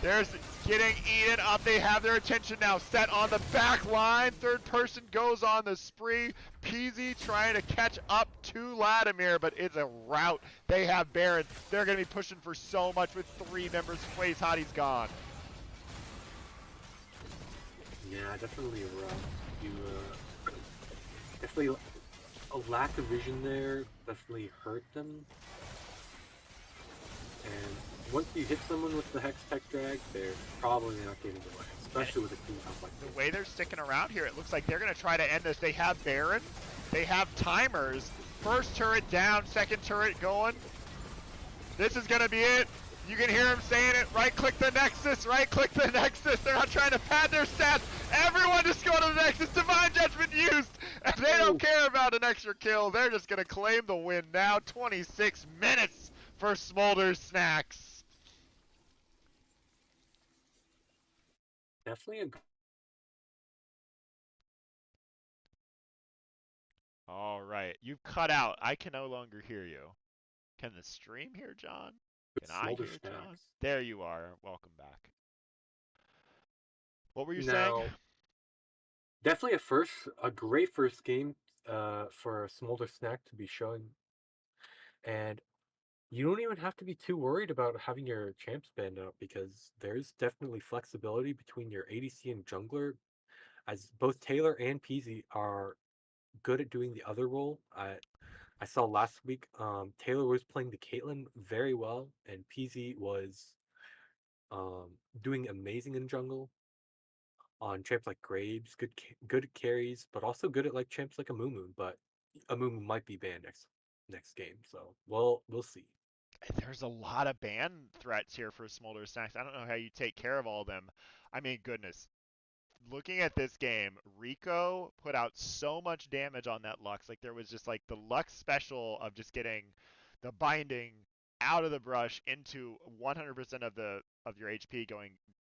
There's getting eaten up. They have their attention now set on the back line. Third person goes on the spree. Peasy trying to catch up to Vladimir, but it's a rout. They have Baron. They're gonna be pushing for so much with 3 members. Quay's Hotties gone. Yeah, definitely rough. You definitely a lack of vision there definitely hurt them. And once you hit someone with the Hextech drag, they're probably not getting away, especially with a team comp like this. The way they're sticking around here, it looks like they're going to try to end this. They have Baron. They have timers. First turret down, second turret going. This is going to be it. You can hear him saying it. Right-click the Nexus. Right-click the Nexus. They're not trying to pad their stats. Everyone just go to the Nexus. Divine Judgment used. And they don't care about an extra kill. They're just going to claim the win now. 26 minutes for Smolder Snacks. Definitely a All right. You've cut out. I can no longer hear you. Can the stream hear John? Can I Smolder hear John? Snacks. There you are. Welcome back. What were you Now, saying? definitely a great first game for a Smolder Snack to be showing. And you don't even have to be too worried about having your champs banned up because there's definitely flexibility between your ADC and jungler, as both Taylor and Peasy are good at doing the other role. I saw last week Taylor was playing the Caitlyn very well, and Peasy was doing amazing in jungle on champs like Graves, good at carries, but also good at like champs like Amumu. But Amumu might be banned next game, so we'll see. There's a lot of ban threats here for Smolder Snacks. I don't know how you take care of all of them. I mean, goodness. Looking at this game, Rico put out so much damage on that Lux. Like there was just like the Lux special of just getting the binding out of the brush into 100% of your HP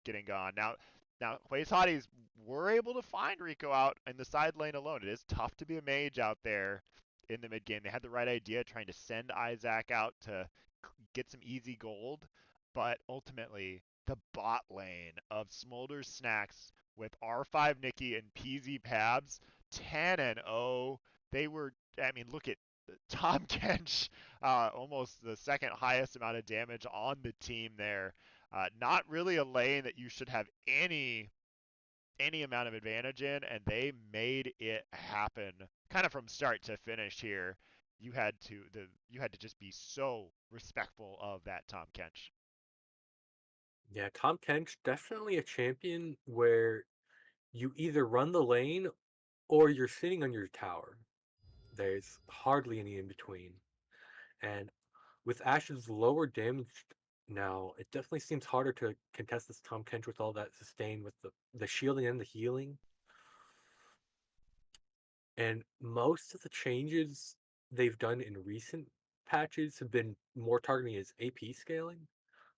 getting gone. Now, Now, Huey's Hotties were able to find Rico out in the side lane alone. It is tough to be a mage out there in the mid game. They had the right idea, trying to send Isaac out to get some easy gold, but ultimately the bot lane of Smolder's Snacks with R5 Nikki and PZ Pabs 10 and 0. They were, I mean, look at Tom Kench, almost the second highest amount of damage on the team there. Not really a lane that you should have any amount of advantage in, and they made it happen kind of from start to finish here. You had to just be so respectful of that Tom Kench. Yeah, Tom Kench definitely a champion where you either run the lane or you're sitting on your tower. There's hardly any in between. And with Ash's lower damage now, it definitely seems harder to contest this Tom Kench with all that sustain with the shielding and the healing. And most of the changes they've done in recent patches have been more targeting his AP scaling.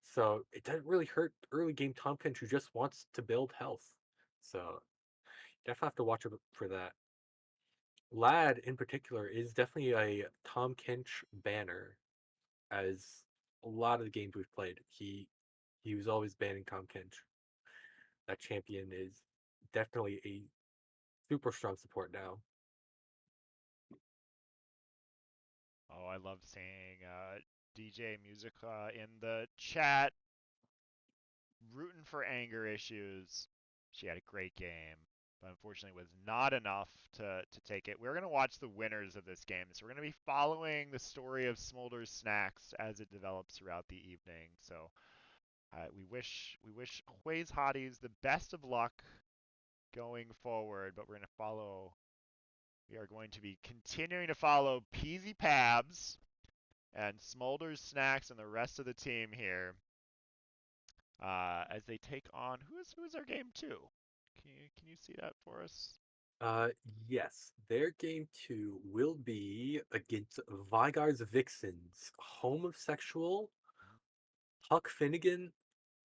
So it doesn't really hurt early game Tom Kench who just wants to build health. So definitely have to watch out for that. Lad in particular is definitely a Tom Kench banner, as a lot of the games we've played, he was always banning Tom Kench. That champion is definitely a super strong support now. Oh, I love seeing DJ Music in the chat rooting for anger issues. She had a great game, but unfortunately was not enough to take it. We're going to watch the winners of this game. So we're going to be following the story of Smolder's Snacks as it develops throughout the evening. So we wish Huey's Hotties the best of luck going forward, but we're going to follow. We are going to be continuing to follow Peasy Pabs and Smolder's Snacks and the rest of the team here as they take on who's their game two? Can you see that for us? Uh, yes, their game two will be against Vygar's Vixens, Homosexual, Huck Finnegan,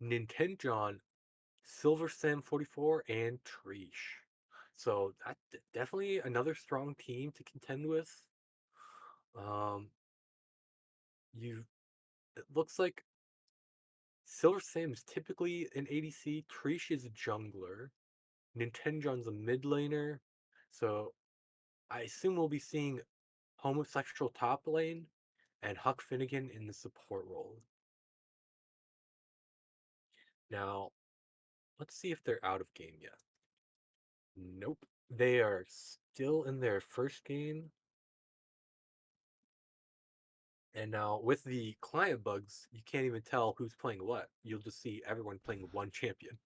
Nintenjon, Silver Sam 44, and Treesh. So definitely another strong team to contend with. Um, you It looks like Silver Sam's typically an ADC, Treesh is a jungler, Nintenjon's a mid laner, so I assume we'll be seeing Homosexual top lane and Huck Finnegan in the support role. Now, let's see if they're out of game yet. Nope. They are still in their first game. And now with the client bugs, you can't even tell who's playing what. You'll just see everyone playing one champion.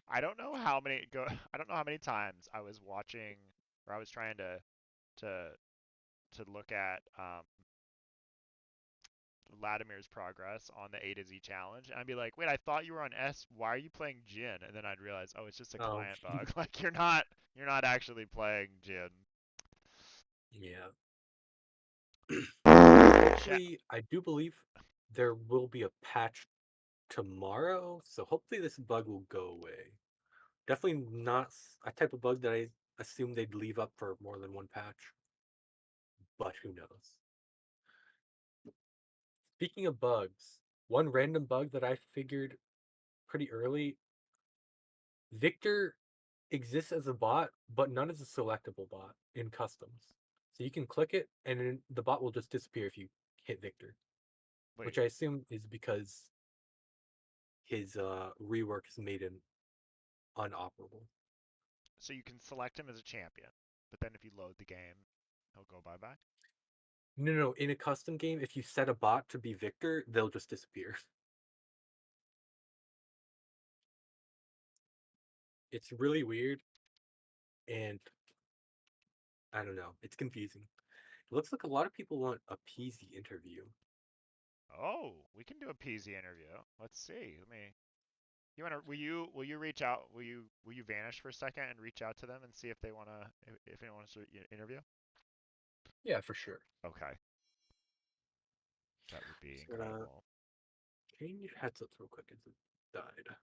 I don't know how many go. I don't know how many times I was watching or I was trying to to look at Latimer's progress on the A to Z challenge, and I'd be like, "Wait, I thought you were on S. Why are you playing Jin?" And then I'd realize, "Oh, it's just a Oh, client bug. Like you're not actually playing Jin." yeah. Chat. Hopefully, I do believe there will be a patch tomorrow, so hopefully this bug will go away. Definitely not a type of bug that I assume they'd leave up for more than one patch, but who knows. Speaking of bugs, one random bug that I figured pretty early, Victor exists as a bot, but not as a selectable bot in customs. So you can click it, and then the bot will just disappear if you hit Victor, Wait, which I assume is because his rework has made him unoperable. so you can select him as a champion, but then if you load the game, he'll go bye bye. No, no, in a custom game, if you set a bot to be Victor, they'll just disappear. It's really weird, and I don't know. It's confusing. It looks like a lot of people want a Peasy interview. Oh, we can do a PZ interview. Let's see. Let me. You wanna? Will you reach out? Will you vanish for a second and reach out to them and see if they wanna if anyone wants to interview? Yeah, for sure. Okay, that would be Just gonna incredible. change headsets real quick as it died.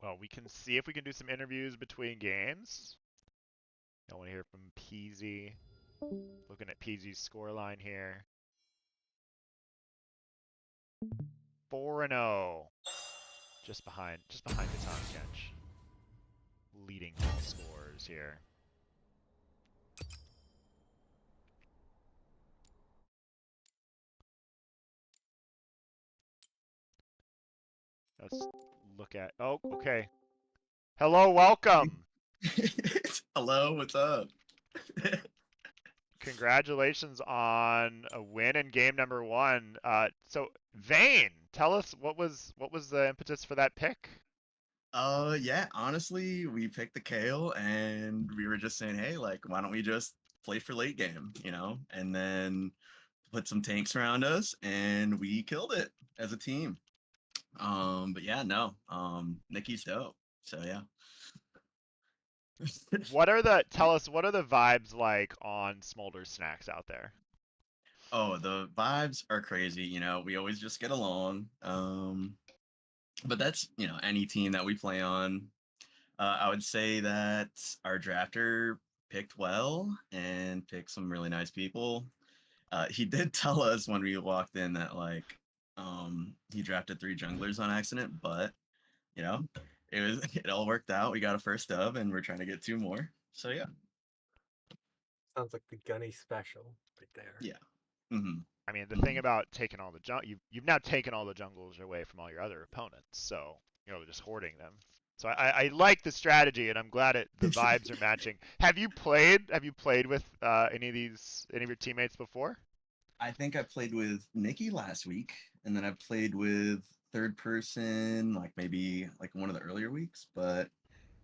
Well, we can see if we can do some interviews between games. I want to hear from Peasy. Looking at Peasy's scoreline here. 4-0. Just behind Katankench. Leading all scorers here. Let's look at. Oh, okay. Hello, welcome. Hello, what's up? Congratulations on a win in game number 1. So Vane, tell us what was the impetus for that pick? Yeah, honestly, we picked the Kale and we were just saying, hey, like, why don't we just play for late game, you know? And then put some tanks around us and we killed it as a team. But yeah, no, Nikki's dope. So yeah. Tell us what are the vibes like on Smolder Snacks out there? Oh, the vibes are crazy, you know, we always just get along. But that's, you know, any team that we play on. I would say that our drafter picked well and picked some really nice people. He did tell us when we walked in that like he drafted 3 junglers on accident, but you know, it all worked out. We got a first dub and we're trying to get 2 more. So yeah. Sounds like the Gunny special right there. Yeah. hmm I mean, the thing hmm about taking all the you've now taken all the jungles away from all your other opponents, so just hoarding them. So I like the strategy, and I'm glad the vibes are matching. Have you played with any of your teammates before? I think I played with Nikki last week, and then I played with third person like maybe like one of the earlier weeks, but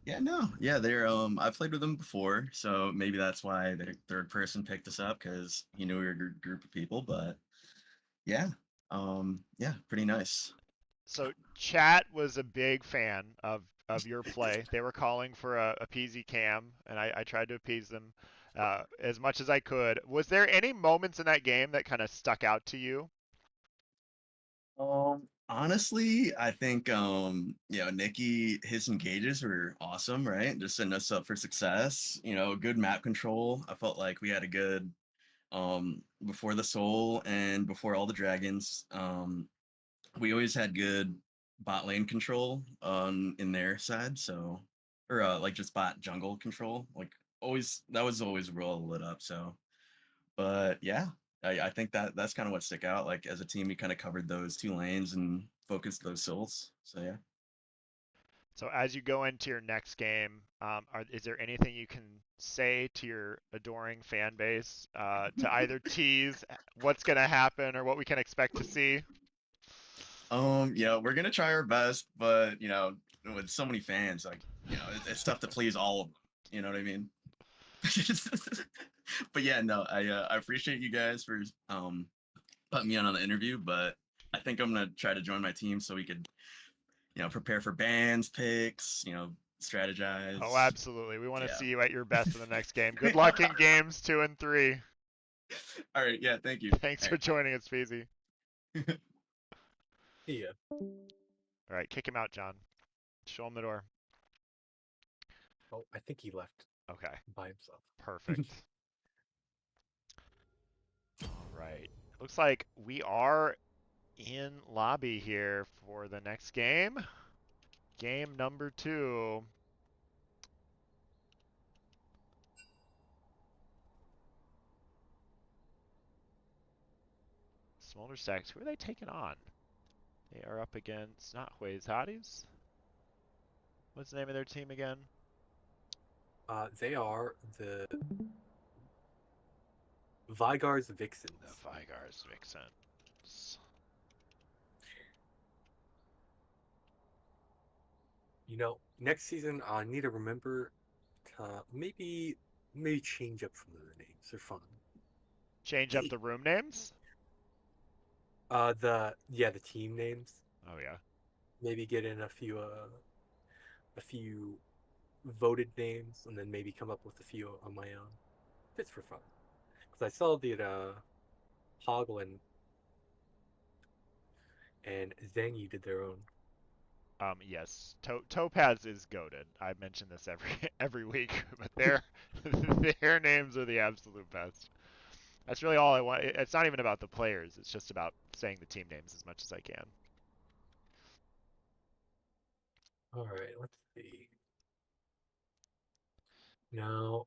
yeah, no, yeah, they're I played with them before, so maybe that's why the third person picked us up because he knew we were a group of people. But yeah, yeah, pretty nice. So chat was a big fan of your play. They were calling for a PZ cam, and I tried to appease them as much as I could. Was there any moments in that game that kind of stuck out to you? Honestly, I think you know, Nikki, his engages were awesome, right? Just setting us up for success. You know, good map control. I felt like we had a good before the soul and before all the dragons. We always had good bot lane control on in their side, so or like just bot jungle control. Like always that was always real lit up. So but yeah, I think that that's kind of what stick out. Like as a team, we kind of covered those 2 lanes and focused those souls. So yeah. So as you go into your next game, is there anything you can say to your adoring fan base to either tease what's going to happen or what we can expect to see? You know, we're gonna try our best, but you know, with so many fans, like you know, it's tough to please all of them. You know what I mean? But yeah, no, I appreciate you guys for putting me on the interview, but I think I'm gonna try to join my team so we could, you know, prepare for bands picks, you know, Oh, strategize. absolutely. We want to Yeah. see you at your best in the next game. Good luck in games 2 and 3. All right. Yeah. Thank you. Thanks All for joining us, Feezy. right. Yeah. All right, kick him out, John. Show him the door. Oh, I think he left Okay, by himself. perfect. All right. Looks like we are in lobby here for the next game. Game number 2. Smolder Stacks. Who are they taking on? They are up against not Huey's Hotties. What's the name of their team again? They are the Vygar's The Vixens. Vigars Vixens. You know, next season I need to remember to maybe change up some of the names. They're fun. Change up the room names? The team names. Oh yeah. Maybe get in a few voted names, and then maybe come up with a few on my own. Just for fun. Because I saw that Hoglan and Zangy did their own. Yes, Topaz is goaded. I mention this every every week, but their names are the absolute best. That's really all I want. It's not even about the players. It's just about saying the team names as much as I can. All right, let's see. Now,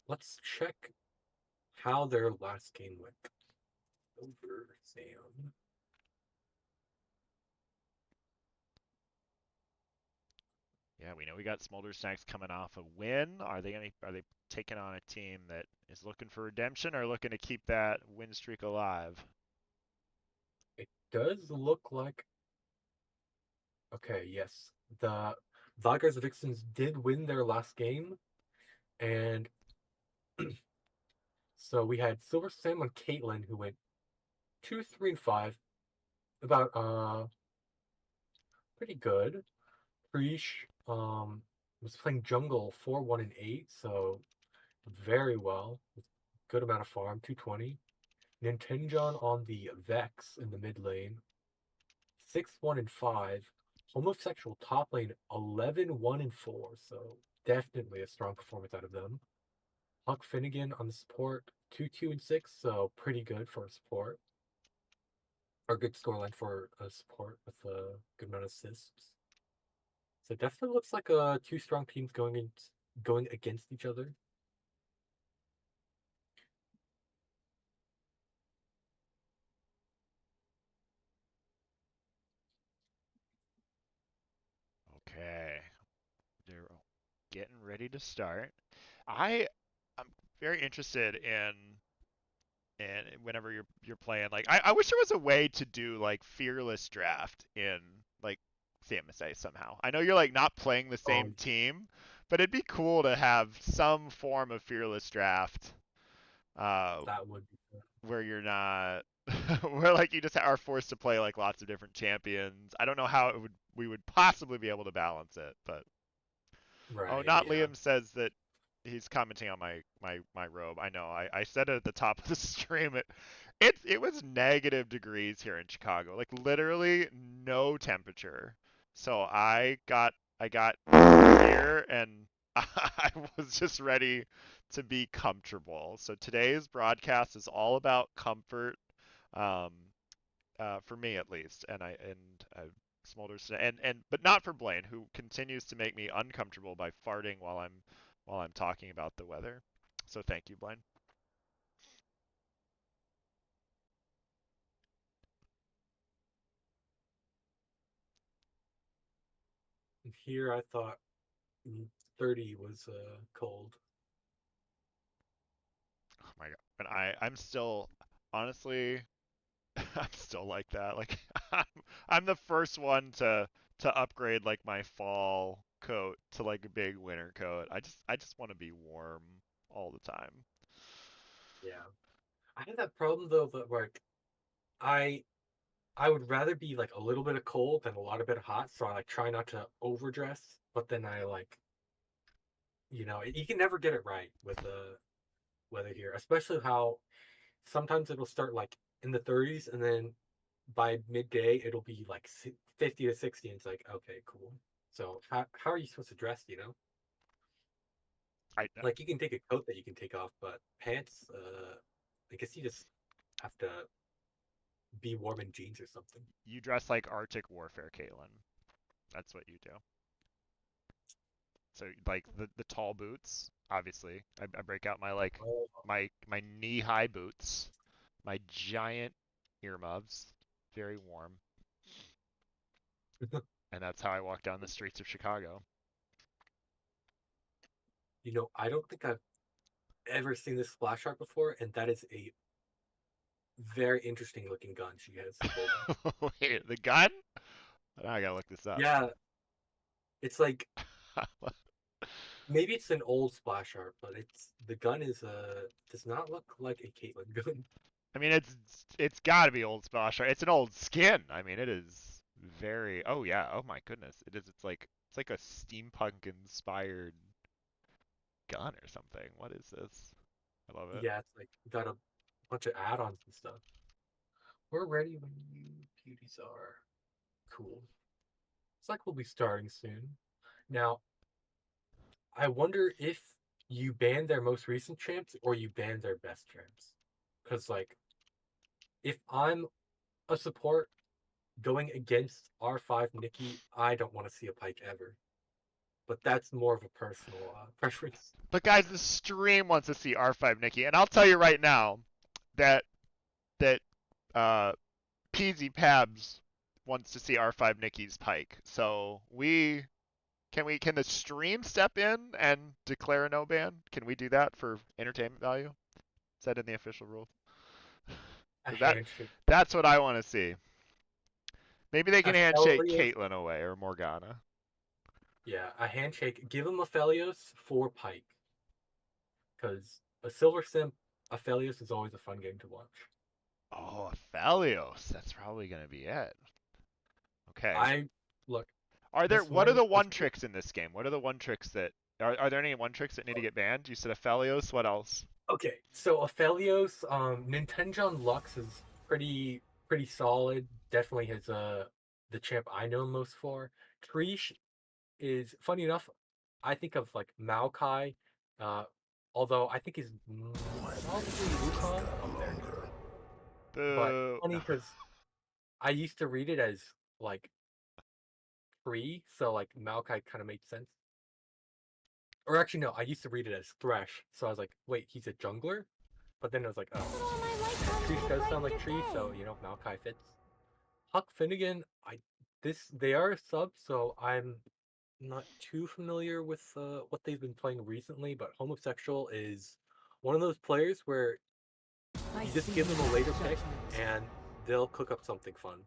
let's check how their last game went. Over Sam. Yeah, we know we got Smolder Snacks coming off a win. Are they taking on a team that is looking for redemption or looking to keep that win streak alive? It does look like okay, yes. The Tigers Vixens did win their last game, and so we had Silver Sam on Caitlyn who went 2, 3, and 5. About pretty good. Preach was playing jungle 4, 1, and 8, so very well. Good amount of farm, 220. Nintenjon on the Vex in the mid lane, 6, 1, and 5. Homosexual top lane, 11, 1, and 4. So definitely a strong performance out of them. Huck Finnegan on the support, 2, 2, and 6. So pretty good for a support. Or good scoreline for a support with a good amount of assists. So definitely looks like two strong teams going against each other. Okay, they're getting ready to start. I'm very interested in whenever you're playing. Like I wish there was a way to do like fearless draft in like CMSA somehow. I know you're like not playing the same Um, team, but it'd be cool to have some form of fearless draft uh, that would be fun. where you're not where like you just are forced to play like lots of different champions. I don't know how it would we would possibly be able to balance it, but oh, Right, not yeah. Liam says that he's commenting on my robe. I know. I said it at the top of the stream. It was negative degrees here in Chicago. Like literally no temperature. So I got here and I was just ready to be comfortable. So today's broadcast is all about comfort. Um, for me at least, and Smolders and but not for Blaine, who continues to make me uncomfortable by farting while I'm talking about the weather. So thank you, Blaine. Here I thought 30 was cold. Oh my god. And I'm still honestly I'm still like that. Like I'm, I'm the first one to upgrade like my fall coat to like a big winter coat. I just want to be warm all the time. Yeah. I had that problem though that like I I would rather be like a little bit of cold than a lot of bit of hot, so I like try not to overdress, but then I like you can never get it right with the weather here, especially how sometimes it'll start like in the 30s and then by midday it'll be like 50 to 60 and it's like okay, cool. So how are you supposed to dress, you know? I Like you can take a coat that you can take off, but pants I guess you just have to be warm in jeans or something. You dress like Arctic Warfare, Caitlin. That's what you do. So like the tall boots, obviously. I break out my like Oh, my knee high boots, my giant earmuffs, very warm, and that's how I walk down the streets of Chicago. I don't think I've ever seen this splash art before, and that is a very interesting looking gun she has holding. Wait, the gun? Now I gotta look this up. Yeah, it's like maybe it's an old splash art, but the gun is does not look like a Caitlyn gun. I mean, it's got to be old Splash. It's an old skin. I mean, it is very. Oh yeah. Oh my goodness. It is. It's like a steampunk inspired gun or something. What is this? I love it. Yeah, it's like got a bunch of add-ons and stuff. We're ready when you beauties are. Cool. Cycle will be starting soon. Now, I wonder if you ban their most recent champs or you ban their best champs. Because, like, if I'm a support going against R5 Nikki, I don't want to see a Pike ever. But that's more of a personal preference. But guys, the stream wants to see R5 Nikki, and I'll tell you right now that that uh, Peasy Pabs wants to see R5 Nikki's Pike. So can the stream step in and declare a no ban? Can we do that for entertainment value? Is that in the official rules? A Because handshake. that's what I want to see. Maybe they can handshake Aphelios, Caitlyn away or Morgana. yeah, a handshake. Give him Aphelios for Pike. Because a Silver Simp, Aphelios is always a fun game to watch. Oh, Aphelios. That's probably gonna be it. Okay. I look, this What are one the was one tricks in this game? What are the one tricks that are there any one tricks that need to get banned? You said Aphelios. What else? okay. So Aphelios, Nintenjon Lux is pretty solid. Definitely his the champ I know him most for. Trish is funny enough. I think of like Maokai, uh, although I think he's probably Wukong. But Boo. funny because I used to read it as like free, so like Maokai kind of made sense. Or actually, no, I used to read it as Thresh, so I was like, wait, he's a jungler? But then I was like, oh, Tree does sound like Tree, so you know, Maokai fits. Huck Finnegan, they are a sub, so I'm not too familiar with what they've been playing recently. But Homosexual is one of those players where you just give them a later pick and they'll cook up something fun.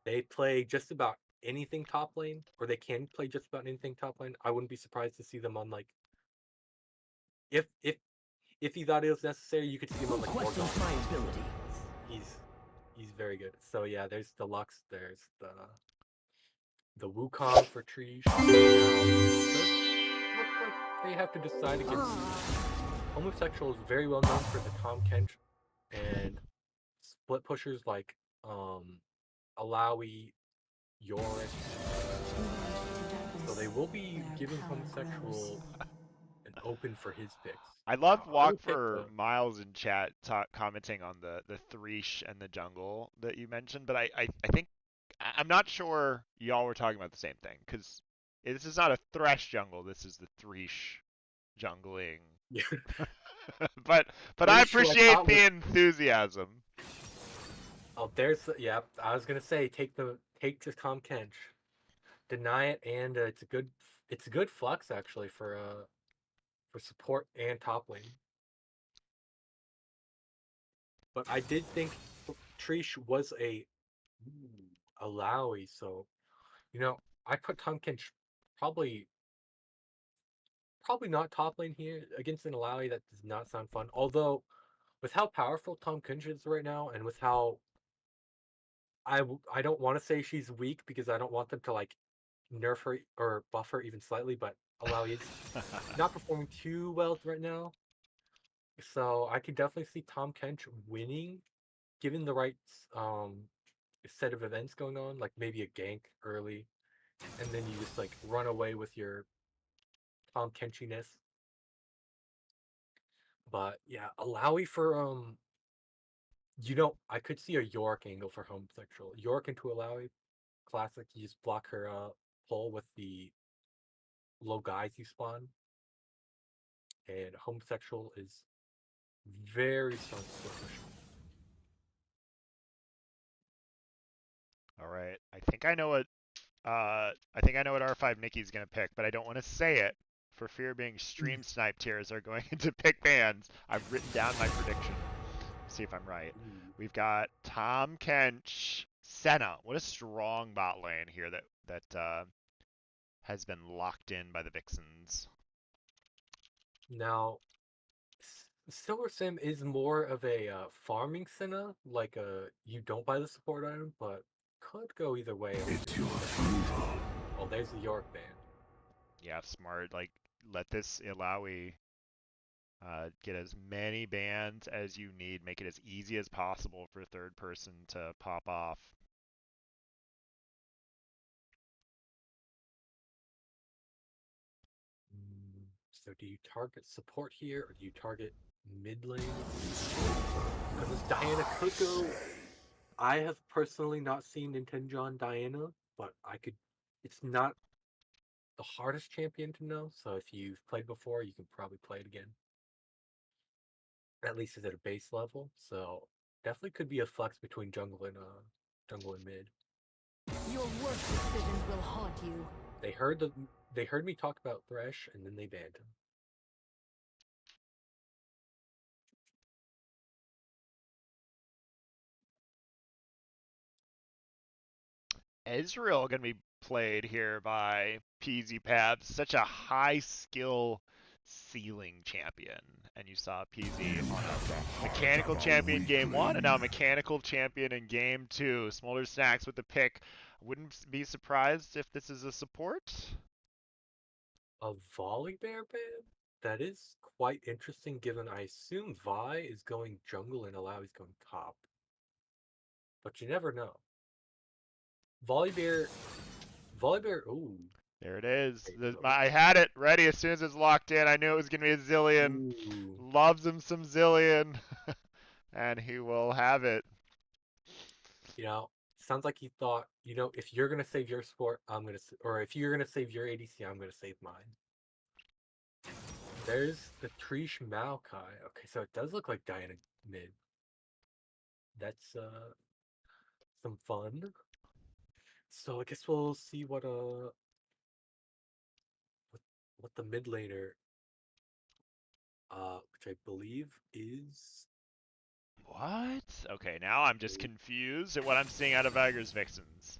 They play just about anything top lane, or they can play just about anything top lane. I wouldn't be surprised to see them on like if if if you thought it was necessary, you could see him on like Morgana. He's he's very good. So yeah, there's the Lux, there's the Wukong for Tree. Look like they have to decide against Homosexual is very well known for the Tom Kench and split pushers like Alawi, Yorick. So they will be giving Homosexual an open for his picks. I Now love I Walk would pick for the Miles in chat commenting on the Thresh and the jungle that you mentioned, but I think I'm not sure y'all were talking about the same thing because this is not a Thresh jungle. This is the Thresh jungling. yeah. But I Thresh, who I appreciate thought was the enthusiasm. oh yeah. I was gonna say take the Tom Kench, deny it, and it's a good flex actually for support and top lane. But I did think Trish was a Lowy, so you know I put Tom Kench probably not top lane here against an Alawi. That does not sound fun. Although with how powerful Tom Kench is right now, and with how I don't want to say she's weak because I don't want them to like nerf her or buff her even slightly, but Alawi is not performing too well right now. So I could definitely see Tom Kench winning, given the right um set of events going on, like maybe a gank early, and then you just like run away with your Tom Kenchiness. But yeah, Alawi for I could see a York angle for homosexual. York into Alawi, classic. You just block her pull with the low guys you spawn, and homosexual is very strong split push. All right, I think I know what R5 Nikki's gonna pick, but I don't want to say it for fear of being stream sniped here as they're going to pick bans. I've written down my prediction. See if I'm right. Ooh. We've got Tom Kench, Senna. What a strong bot lane here that has been locked in by the Vixens. Now, Silver Sim is more of a farming Senna, like you don't buy the support item, but could go either way. It's your funeral. Oh, there's the York band. Yeah, smart. Like, let this Ilaoi get as many bans as you need. Make it as easy as possible for third person to pop off. So do you target support here or do you target mid lane? Because this Diana could go. I have personally not seen Nintendo on Diana, but I could. It's not the hardest champion to know, so if you've played before, you can probably play it again. At least it's at a base level, so definitely could be a flex between jungle and mid. Your worst decisions will haunt you. They heard me talk about Thresh and then they banned him. Ezreal going to be played here by Peasy Pabs. Such a high skill ceiling champion. And you saw Peasy on a mechanical champion game one, and now a mechanical champion in game two. Smolder Snacks with the pick. Wouldn't be surprised if this is a support. A Volibear ban? That is quite interesting given I assume Vi is going jungle and Alawi's going top. But you never know. Volibear ooh. There it is. Okay, so I had it ready as soon as it's locked in. I knew it was going to be a Zillion. ooh. Loves him some Zillion. And he will have it. Sounds like he thought, if you're gonna save your sport, or if you're gonna save your ADC, I'm gonna save mine. There's the Trish Maokai. Okay, so it does look like Diana mid. That's some fun. So I guess we'll see what the mid laner, which I believe is. What? Okay, now I'm just confused at what I'm seeing out of Viger's Vixens.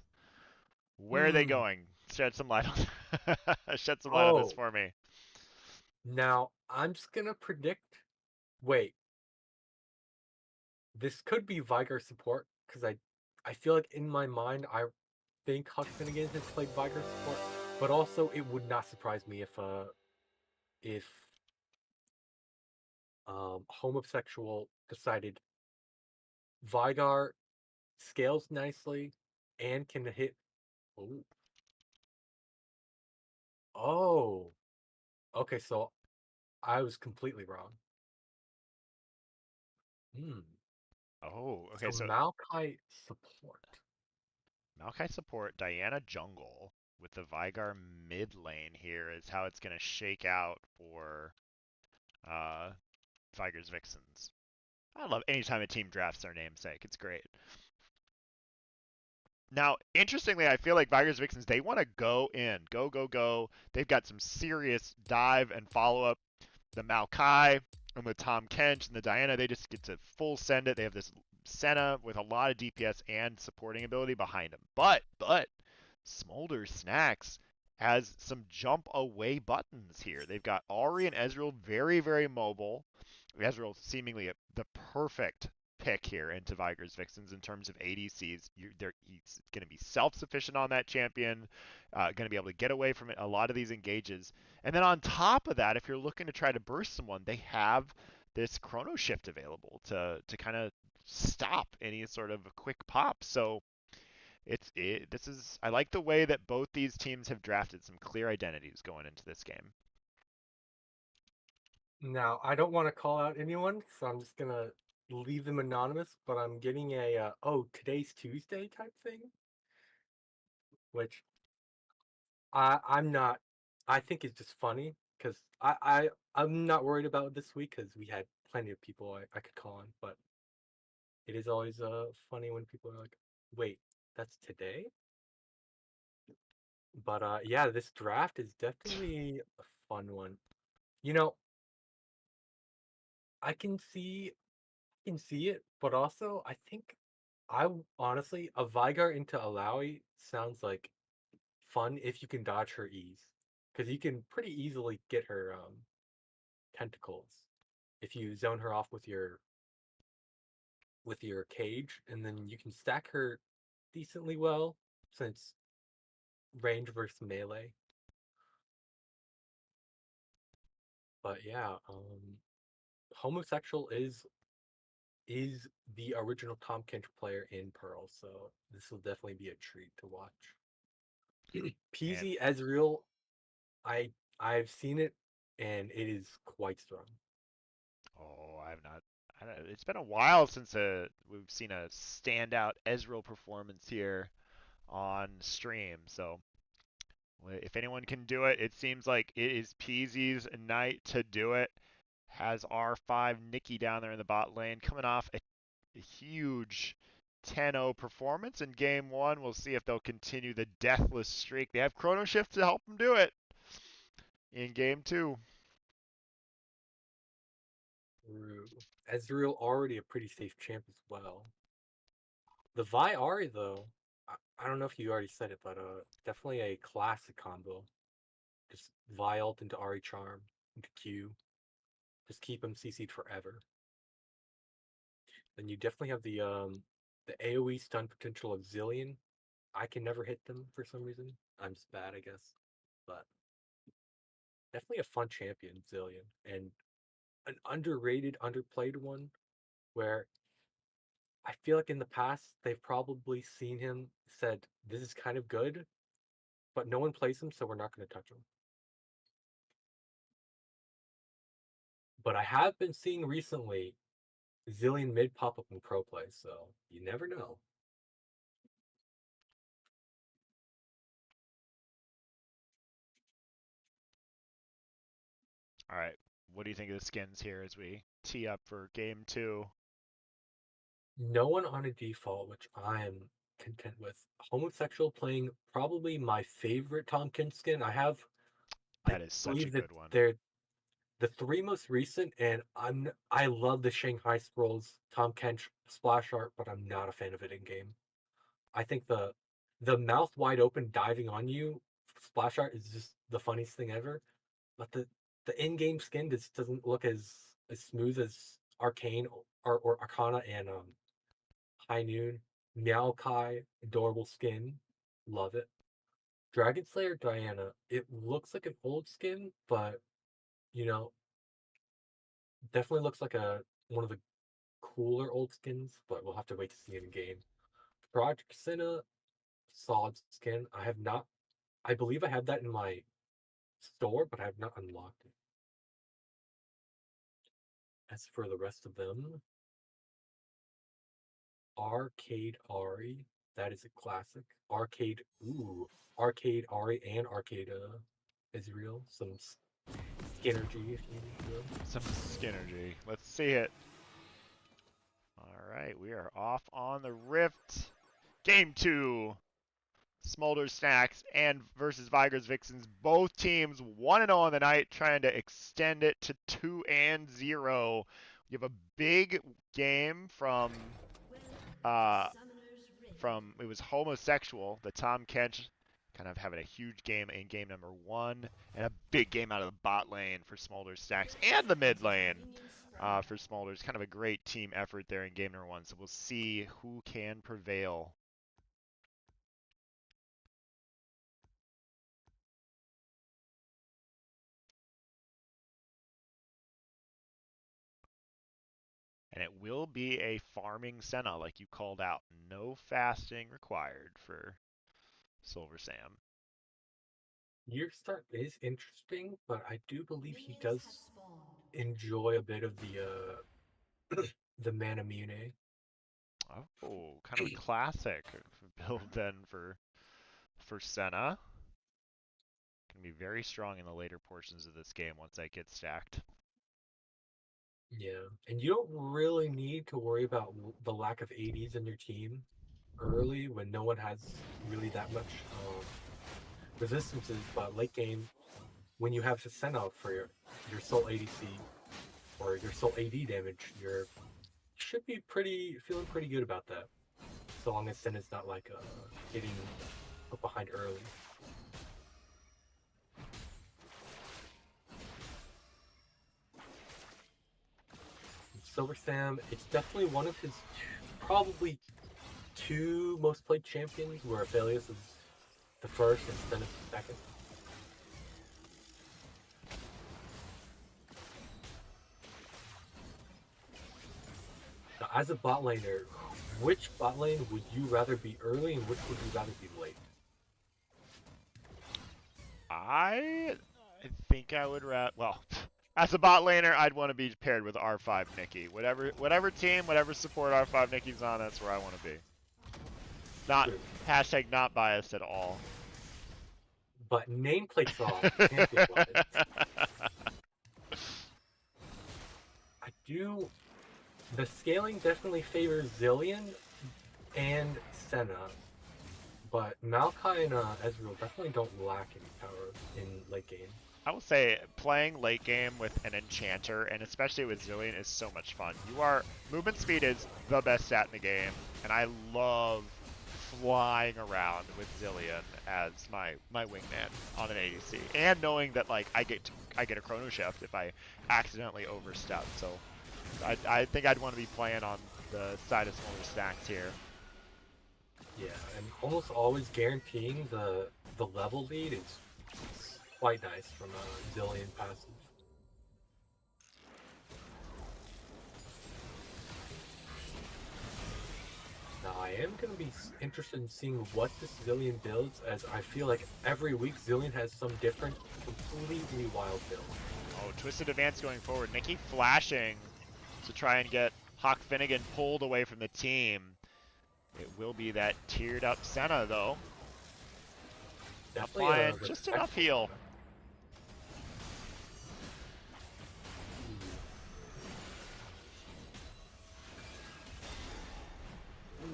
Where are they Hmm. going? Shed some light on shed some light on this Oh, for me. now I'm just gonna predict. Wait, this could be Viger support because I feel like in my mind I think Huck Finnegan has played Viger support, but also it would not surprise me if homosexual decided Vigar scales nicely and can hit. Oh, oh, okay. So I was completely wrong. Hmm. Oh, okay, So so Maokai support. Maokai support, Diana jungle with the Vigar mid lane here is how it's going to shake out for uh, Viger's Vixens. I love anytime a team drafts their namesake. It's great. Now, interestingly, I feel like Viger's Vixens, they want to go in. Go, go, go. They've got some serious dive and follow up. The Maokai and the Tom Kench and the Diana, they just get to full send it. They have this Senna with a lot of DPS and supporting ability behind them. But, Smolder Snacks has some jump away buttons here. They've got Ari and Ezreal very, very mobile. Ezreal seemingly the perfect pick here into Viger's Vixens in terms of ADCs. He's going to be self-sufficient on that champion, going to be able to get away from it, a lot of these engages. And then on top of that, if you're looking to try to burst someone, they have this chrono shift available to kind of stop any sort of quick pop. So this is I like the way that both these teams have drafted some clear identities going into this game. Now I don't want to call out anyone, so I'm just gonna leave them anonymous. But I'm getting a oh today's Tuesday type thing, which I'm not. I think it's just funny because I'm not worried about this week because we had plenty of people I could call on. But it is always funny when people are like, "Wait, that's today?" But yeah, this draft is definitely a fun one. You know, I can see it, but also I think honestly a Vigar into Alawi sounds like fun if you can dodge her ease, because you can pretty easily get her tentacles if you zone her off with your cage, and then you can stack her decently well since range versus melee. But yeah, homosexual is the original Tom Kench player in Pearl, so this will definitely be a treat to watch. And PZ Ezreal, I I've seen it and it is quite strong. Oh, I have not. I don't, it's been a while since we've seen a standout Ezreal performance here on stream. So if anyone can do it, it seems like it is Peasy's night to do it. Has R5 Nikki down there in the bot lane coming off a huge 10-0 performance in game one. We'll see if they'll continue the deathless streak. They have Chrono Shift to help them do it in game two. True. Ezreal already a pretty safe champ as well. The Vi Ari though, I don't know if you already said it, but definitely a classic combo. Just Vi ult into Ari charm into Q. Just keep him CC'd forever. Then you definitely have the AoE stun potential of Zillion. I can never hit them for some reason. I'm just bad, I guess. But definitely a fun champion, Zillion, and an underrated, underplayed one where I feel like in the past they've probably seen him, said this is kind of good, but no one plays him, so we're not going to touch him. But I have been seeing recently Zillion mid pop up in pro play, so you never know. All right. What do you think of the skins here as we tee up for game two? No one on a default, which I am content with. Homosexual playing probably my favorite Tom Kin skin. I That is such a believe that good one. they're the three most recent, and I love the Shanghai Scrolls Tom Kench splash art, but I'm not a fan of it in game. I think the mouth wide open diving on you splash art is just the funniest thing ever. But the in game skin just doesn't look as smooth as Arcane or Arcana and High Noon. Maokai, adorable skin, love it. Dragon Slayer Diana, it looks like an old skin, but you know, definitely looks like a one of the cooler old skins, but we'll have to wait to see it in game. Project Senna, solid skin. I believe I have that in my store, but I have not unlocked it. As for the rest of them, Arcade Ari, that is a classic. Arcade Ari and Arcade Israel. Some Skinnergy, if you will. Some Skinnergy. Let's see it. All right, we are off on the Rift. Game two. Smolder Snacks and versus Vigors Vixens. Both teams 1-0 on the night, trying to extend it to 2-0. You have a big game from it was homosexual, the Tom Kench kind of having a huge game in game number one, and a big game out of the bot lane for Smolder Stacks and the mid lane for Smolders. Kind of a great team effort there in game number one. So we'll see who can prevail. And it will be a farming Senna, like you called out. No fasting required for Silver Sam. Year start is interesting, but I do believe he Minions does have spawned. enjoy a bit of the Manamune. Oh, kind of a classic build then for Senna. Can be very strong in the later portions of this game once that gets stacked. Yeah, and you don't really need to worry about the lack of ADs in your team early when no one has really that much resistances. But late game, when you have to send out for your soul ADC or your soul AD damage, you should be feeling pretty good about that. So long as Sen is not like getting put behind early. Silver Sam, it's definitely one of his probably two most played champions, where Aphelios is the first and Sen is the second. Now, as a bot laner, which bot lane would you rather be early and which would you rather be late? I think think I would well, as a bot laner, I'd want to be paired with R5 Nikki. Whatever team, whatever support R5 Nikki's on, that's where I want to be. Not hashtag not biased at all. But nameplates off, champion-wise. I do. The scaling definitely favors Zillion and Senna, but Maokai and Ezreal definitely don't lack any power in late game. I will say, playing late game with an enchanter, and especially with Zillion, is so much fun. Movement speed is the best stat in the game, and I love flying around with Zillion as my wingman on an ADC, and knowing that like I get a chrono shift if I accidentally overstep. So I think I'd want to be playing on the side of smaller stacks here. Yeah, and almost always guaranteeing the level lead is quite nice from a Zillion passive. Now I am going to be interested in seeing what this Zillion builds, as I feel like every week Zillion has some different, completely wild build. Oh, Twisted Advance going forward. Nikki flashing to try and get Hawk Finnegan pulled away from the team. It will be that tiered up Senna though. Definitely Applying just enough heal.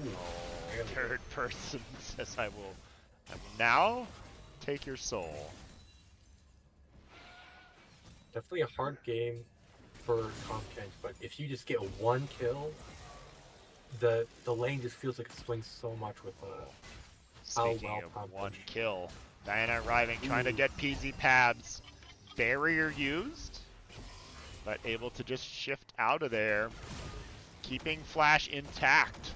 Oh, third person says I will now take your soul. Definitely a hard game for content, but if you just get one kill, the lane just feels like it swings so much with Speaking well of one punched. kill, Diana arriving, trying to get PZ pads. Barrier used, but able to just shift out of there, keeping Flash intact.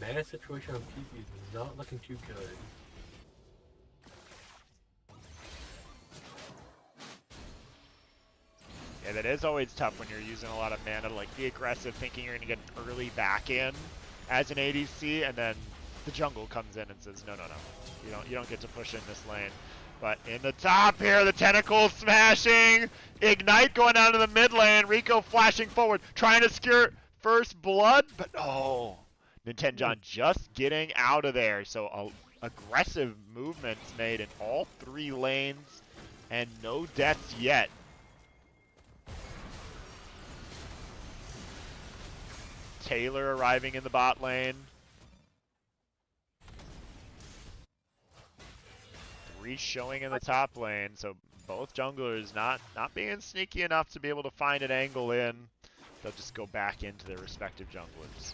Mana situation on PP is not looking too good. Yeah, that is always tough when you're using a lot of mana to like be aggressive, thinking you're gonna get an early back in as an ADC, and then the jungle comes in and says, no, you don't get to push in this lane. But in the top here, the tentacles smashing, Ignite going down to the mid lane, Rico flashing forward, trying to secure first blood, but oh, Nintenjon just getting out of there. So aggressive movements made in all three lanes, and no deaths yet. Taylor arriving in the bot lane. 3 showing in the top lane, so both junglers not being sneaky enough to be able to find an angle in. They'll just go back into their respective junglers.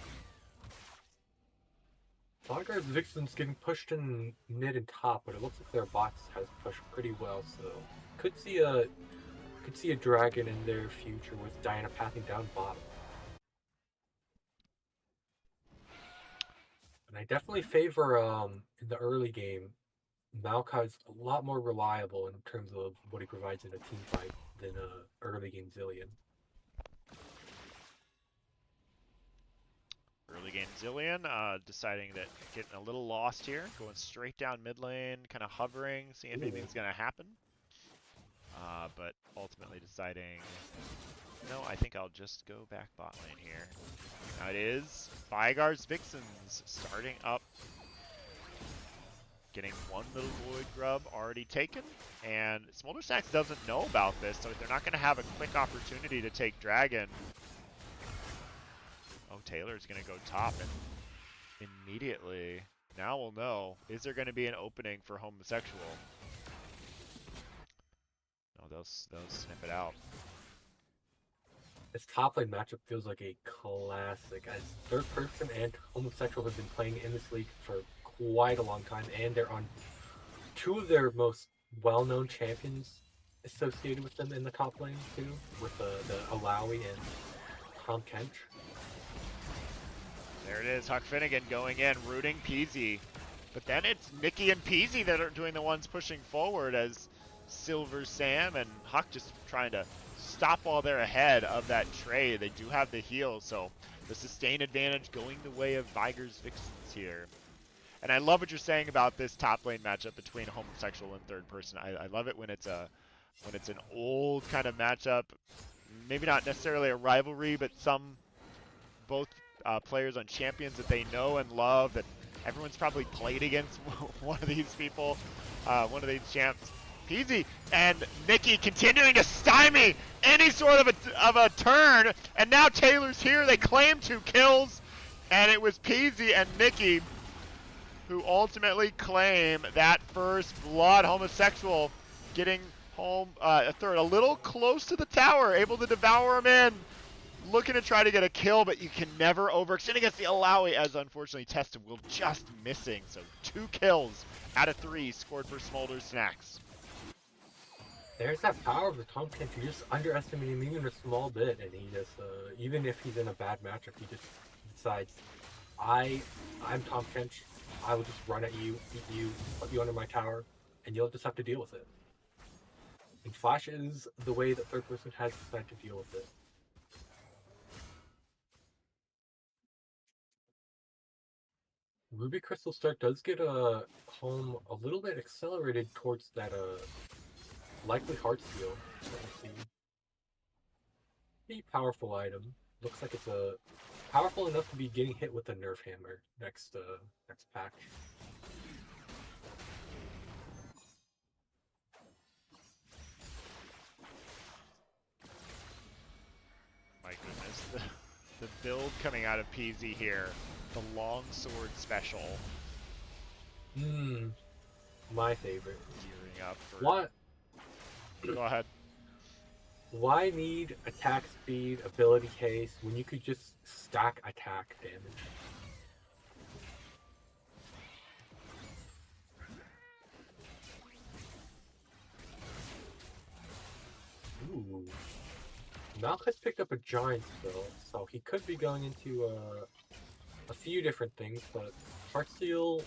Bodyguard's Vixen's getting pushed in mid and top, but it looks like their bots has pushed pretty well, so could see a dragon in their future with Diana pathing down bottom. And I definitely favor in the early game, Maokai's a lot more reliable in terms of what he provides in a team fight than early game Zillion. Early game Zillion deciding that getting a little lost here, going straight down mid lane, kind of hovering, seeing if anything's going to happen. But ultimately deciding, no, I think I'll just go back bot lane here. Now it is Vygar's Vixens starting up. Getting one little Void Grub already taken, and Smolder Stacks doesn't know about this, so they're not going to have a quick opportunity to take Dragon. Oh, Taylor's going to go top, and immediately, now we'll know, is there going to be an opening for Homosexual? No, they'll snip it out. This top lane matchup feels like a classic, as third person and Homosexual have been playing in this league for quite a long time, and they're on 2 of their most well-known champions associated with them in the top lane too, with the Alawi and Tom Kench. There it is, Huck Finnegan going in, rooting Peasy. But then it's Nikki and Peasy that are doing the ones pushing forward, as Silver Sam and Huck just trying to stop while they're ahead of that trade. They do have the heal, so the sustain advantage going the way of Vygar's Vixens here. And I love what you're saying about this top lane matchup between homosexual and third person. I love it when it's an old kind of matchup, maybe not necessarily a rivalry, but both players on champions that they know and love, that everyone's probably played against one of these people, one of these champs. Peasy and Nikki continuing to stymie any sort of a turn, and now Taylor's here. They claim 2 kills, and it was Peasy and Nikki who ultimately claim that first blood. Homosexual getting home a third, a little close to the tower, able to devour him in. Looking to try to get a kill, but you can never overextend against the Alawi, as unfortunately Tested will just missing. So 2 kills out of 3 scored for Smolder Snacks. There's that power of the Tom Kent. You just underestimate him even a small bit, and he just, even if he's in a bad matchup, he just decides, I'm Tom Kent. I will just run at you, eat you, put you under my tower, and you'll just have to deal with it. And Flash is the way that third person has decided to deal with it. Ruby Crystal Start does get home a little bit accelerated towards that likely heart steal that we see. Pretty powerful item. Looks like it's powerful enough to be getting hit with a nerf hammer next patch. My goodness, the build coming out of PZ here, the longsword special. My favorite. Gearing up for... What? Go ahead. Why need attack speed, ability haste, when you could just stack attack damage? Ooh. Malk has picked up a giant spell, so he could be going into a few different things, but Heartsteel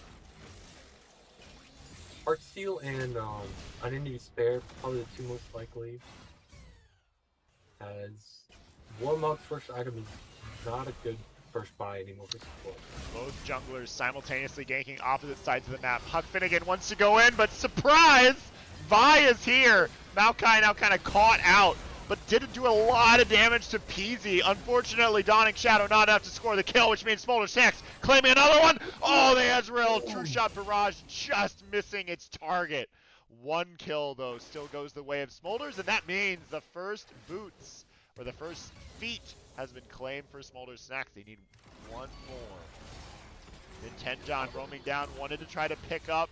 and Unending Despair, probably the 2 most likely. As Warmog's first item is not a good first buy anymore for support. Both junglers simultaneously ganking opposite sides of the map. Huck Finnegan wants to go in, but surprise! Vi is here! Maokai now kind of caught out, but didn't do a lot of damage to Peasy. Unfortunately, Dawning Shadow not enough to score the kill, which means Smolder Snacks claiming another one. Oh, the Ezreal True Shot Barrage just missing its target. 1 kill, though, still goes the way of Smolders, and that means the first boots, or the first feet, has been claimed for Smolder Snacks. They need 1 more. Then Tenjon roaming down, wanted to try to pick up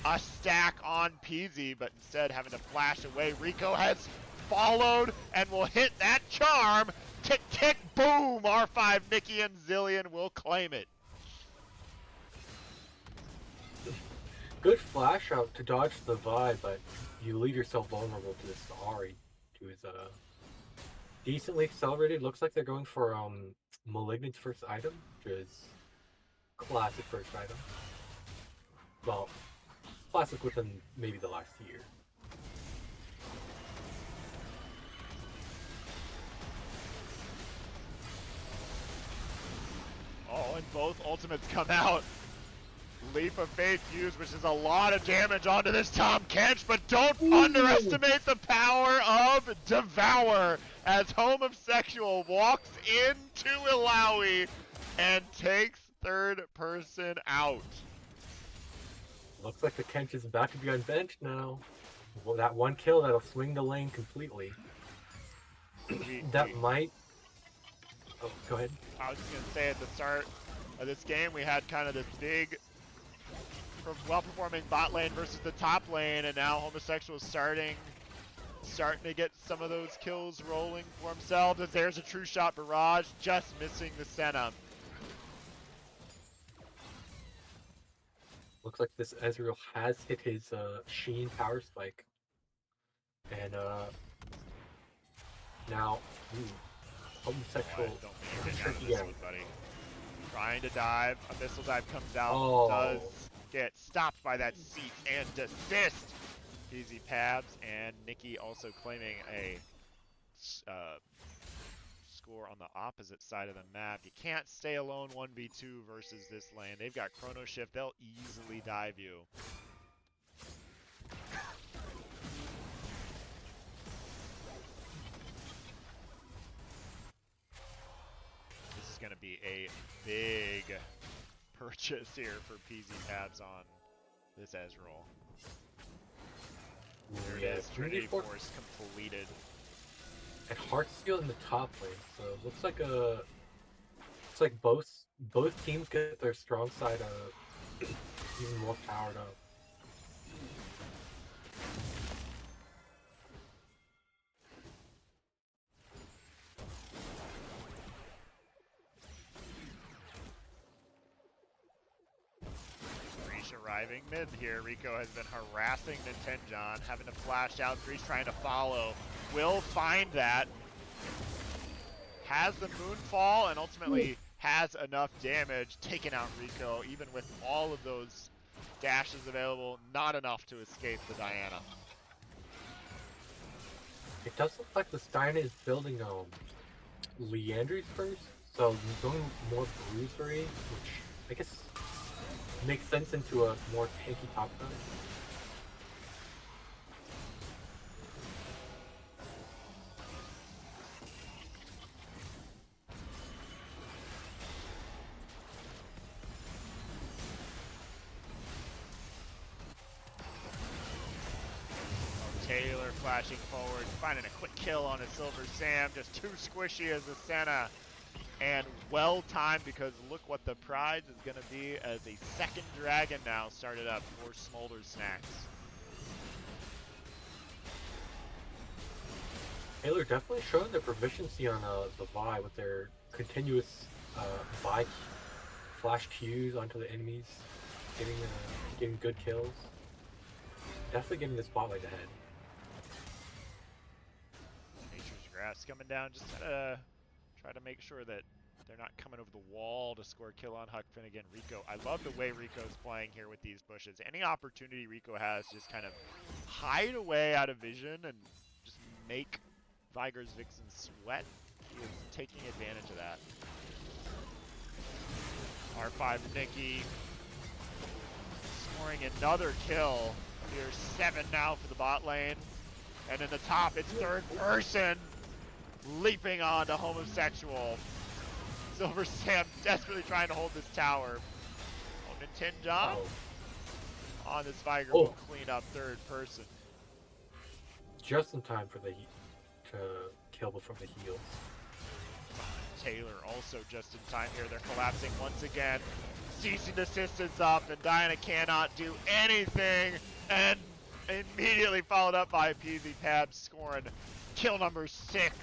a stack on Peasy, but instead having to flash away. Rico has followed and will hit that charm. Tick, tick, boom! R5, Nikki, and Zillion will claim it. Good flash out to dodge the Vi, but you leave yourself vulnerable to this Ahri, who is decently accelerated. Looks like they're going for Malignant's first item, which is classic first item. Well, classic within maybe the last year. Oh, and both ultimates come out. Leap of Faith used, which is a lot of damage onto this Tom Kench, but don't underestimate the power of Devour as Homosexual walks into Ilawi and takes third person out. Looks like the Kench is about to be unbenched now. Well, that 1 kill that'll swing the lane completely. That might... Oh, go ahead. I was just going to say at the start of this game, we had kind of this big, well-performing bot lane versus the top lane, and now Homosexual is starting to get some of those kills rolling for himself. As there's a True Shot Barrage, just missing the Senna. Looks like this Ezreal has hit his Sheen power spike. And now, Homosexual. Don't be getting out of this one, buddy. Trying to dive, a missile dive comes out, does get stopped by that seat and desist. Easy Pabs, and Nikki also claiming a score on the opposite side of the map. You can't stay alone 1v2 versus this lane. They've got Chrono Shift. They'll easily dive you. This is going to be a big purchase here for PZ Tabs on this Ezreal. There it is, Trinity Force completed. And Heartsteel in the top lane, so it looks like both teams get their strong side even more powered up. Arriving mid here. Rico has been harassing Nintenjon, having to flash out. Breach trying to follow. Will find that. Has the Moonfall and ultimately has enough damage, taking out Rico, even with all of those dashes available. Not enough to escape the Diana. It does look like the Stein is building Leandry's first, so going more bruisery, which I guess makes sense into a more tanky top gun. Taylor flashing forward, finding a quick kill on a Silver Sam, just too squishy as a Senna. And well timed, because look what the prize is going to be as a second dragon now started up for Smolder Snacks. Taylor definitely showing their proficiency on the Vi with their continuous Vi flash Qs onto the enemies, getting good kills. Definitely getting the spotlight ahead. Nature's Grass coming down, just gotta try to make sure that they're not coming over the wall to score a kill on Huck Finnegan. Rico, I love the way Rico's playing here with these bushes. Any opportunity Rico has, just kind of hide away out of vision and just make Viger's Vixen sweat. He is taking advantage of that. R5 Nikki scoring another kill. Here's 7 now for the bot lane. And in the top, it's third person. Leaping on to homosexual. Silver Sam desperately trying to hold this tower. Oh, Nintenjon on this Viger will clean up third person. Just in time for the to kill before the heals. Taylor also just in time here. They're collapsing once again. Ceasing assistance up, and Diana cannot do anything. And immediately followed up by PZ Tabs scoring kill number 6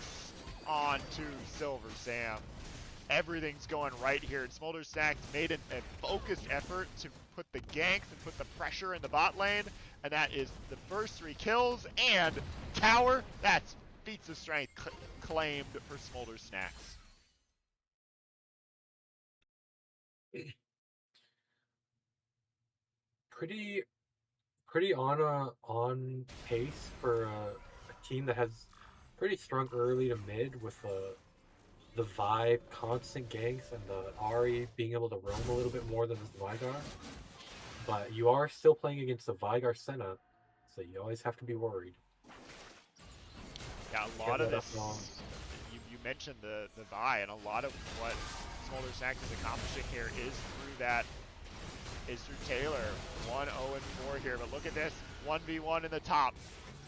on to Silver Sam. Everything's going right here. And Smolder Snacks made a focused effort to put the ganks and put the pressure in the bot lane. And that is the first 3 kills. And tower, that's feats of strength claimed for Smolder Snacks. Pretty on pace for a team that has pretty strong early to mid with the Vi constant ganks and the Ahri being able to roam a little bit more than this Vigar. But you are still playing against the Vigar Senna, so you always have to be worried. Yeah, a lot of this, you mentioned the Vi, and a lot of what Smolder Snacks is accomplishing here is through Taylor. 1-0-4 here, but look at this, 1v1 in the top.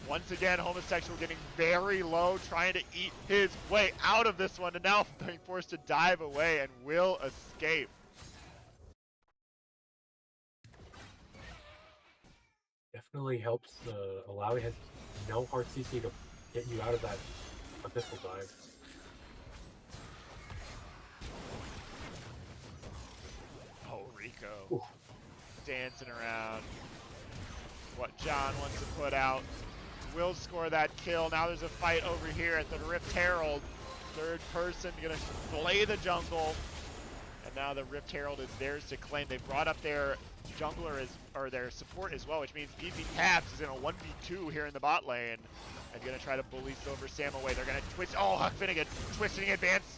Once again, homosexual getting very low, trying to eat his way out of this one, and now being forced to dive away and will escape. Definitely helps. Alawi has no hard CC to get you out of that abyssal dive. Oh, Rico. Ooh. Dancing around. What John wants to put out. Will score that kill. Now there's a fight over here at the Rift Herald. Third person gonna play the jungle. And now the Rift Herald is theirs to claim. They brought up their jungler is, or their support as well, which means PZ Tabs is in a 1v2 here in the bot lane and gonna try to bully Silver Sam away. They're gonna twist. Oh, Huck Finnegan twisting advance,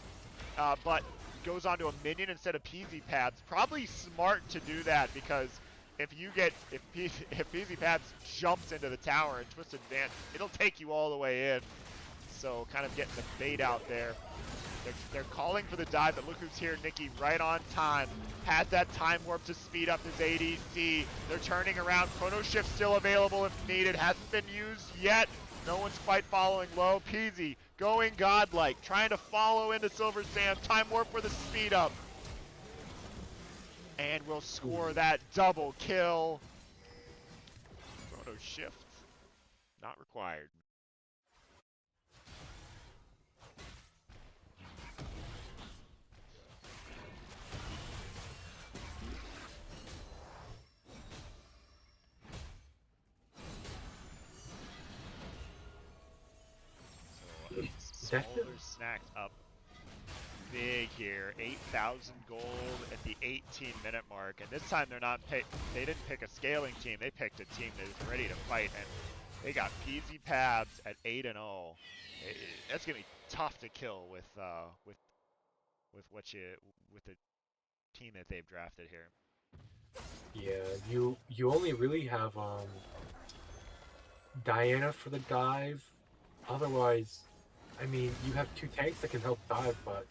but goes onto a minion instead of PZ Pads. Probably smart to do that because if PZ Pads jumps into the tower and twists advance, it'll take you all the way in. So kind of getting the bait out there. They're calling for the dive, but look who's here. Nikki right on time. Has that time warp to speed up his ADC. They're turning around. Chrono Shift still available if needed. Hasn't been used yet. No one's quite following low. Peasy going godlike, trying to follow into Silver Sam. Time warp for the speed up. And we'll score that double kill. Chrono Shift not required. Smolder snacked up big here. 8,000 gold at the 18-minute mark, and this time they didn't pick a scaling team. They picked a team that is ready to fight, and they got PZ Pabs at 8-0. That's gonna be tough to kill with the team that they've drafted here. Yeah, you only really have Diana for the dive. Otherwise, I mean, you have two tanks that can help dive, but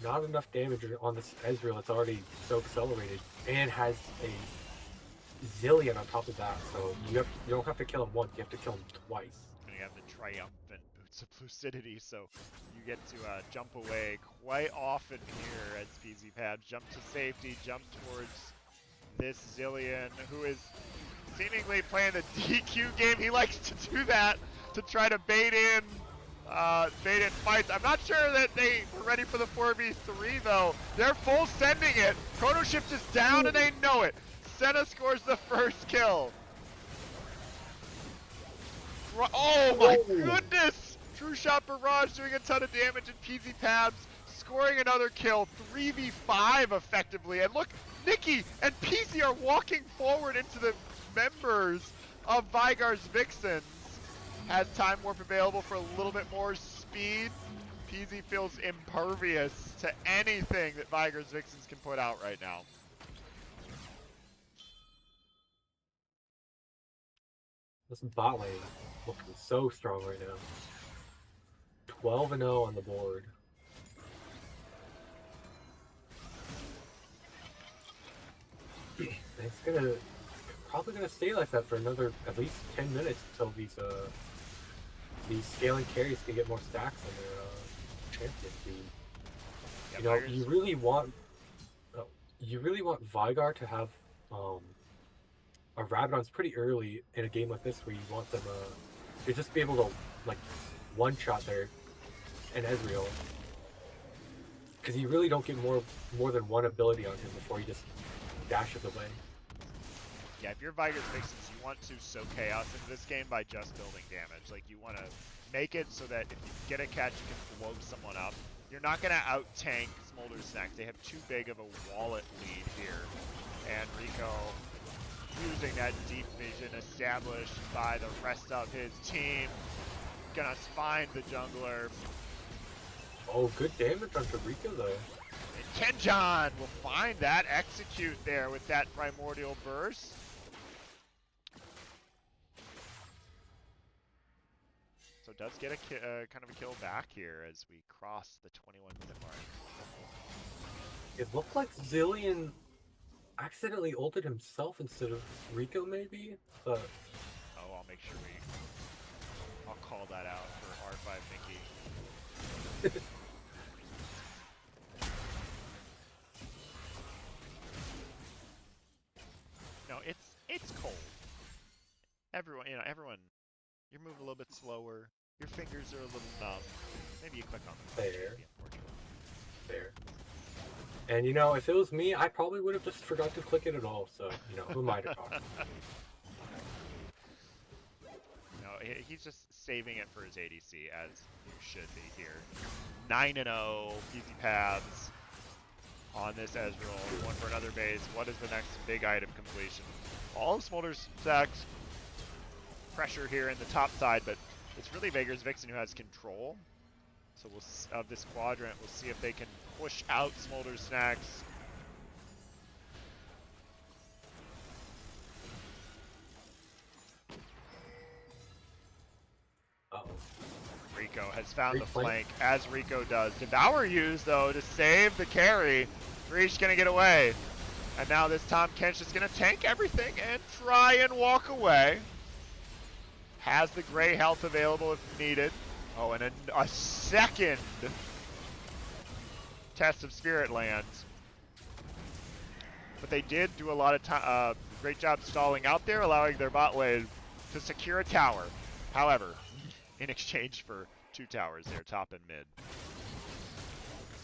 not enough damage on this Ezreal that's already so accelerated and has a Zillion on top of that. So you don't have to kill him once; you have to kill him twice. And you have the triumphant boots of lucidity, so you get to jump away quite often here as PZ Pabs jump to safety, jump towards this Zillion, who is seemingly playing the DQ game. He likes to do that to try to bait in fights. I'm not sure that they were ready for the 4v3 though. They're full sending it. Chrono Shift is down and they know it. Senna scores the first kill. Oh my goodness! True Shot Barrage doing a ton of damage, and PZ Pabs scoring another kill. 3v5 effectively. And look, Nikki and PZ are walking forward into the members of Vygar's Vixens. Has Time Warp available for a little bit more speed. PZ feels impervious to anything that Vygar's Vixens can put out right now. This bot lane looking so strong right now. 12-0 on the board. It's probably gonna stay like that for another at least 10 minutes until these scaling carries can get more stacks on their champion feed. Yeah, you know, you really want Vygar to have a Rabadon's pretty early in a game like this where you want them to just be able to like one-shot there and Ezreal. Because you really don't get more than one ability on him before he just dashes away. Yeah, if you're Vygar's Vixens, you want to sow chaos into this game by just building damage. Like, you want to make it so that if you get a catch, you can blow someone up. You're not going to out-tank Smolder Snacks. They have too big of a wallet lead here. And Rico using that deep vision established by the rest of his team. Gonna find the jungler. Oh, good damage on Rico though. And Kenjon will find that execute there with that primordial burst. So does get a kind of a kill back here as we cross the 21-minute mark. It looked like Zillion accidentally ulted himself instead of Rico maybe, but... Oh, I'll make sure I'll call that out for R5 Mickey. No, it's cold. Everyone, you move a little bit slower. Your fingers are a little numb. Maybe you click on the Fair. Fair. And you know, if it was me, I probably would have just forgot to click it at all. So you know, who am I to talk? No, he's just saving it for his ADC, as you should be here. 9-0, PZ Pabs. on this Ezreal. One for another base. What is the next big item completion? All of Smolder's stacks pressure here in the top side, but it's really Vager's Vixen who has control. So of this quadrant, we'll see if they can push out Smolder's snacks. Uh-oh. Rico has found the Flank. flank, as Rico does. Devour used, though, to save the carry. Threesh gonna get away. And now this Tahm Kench is gonna tank everything and try and walk away. Has the gray health available if needed. Oh, and a second test of Spirit lands. But they did do a lot of great job stalling out there, allowing their bot lane to secure a tower. However, in exchange for 2 towers there, top and mid.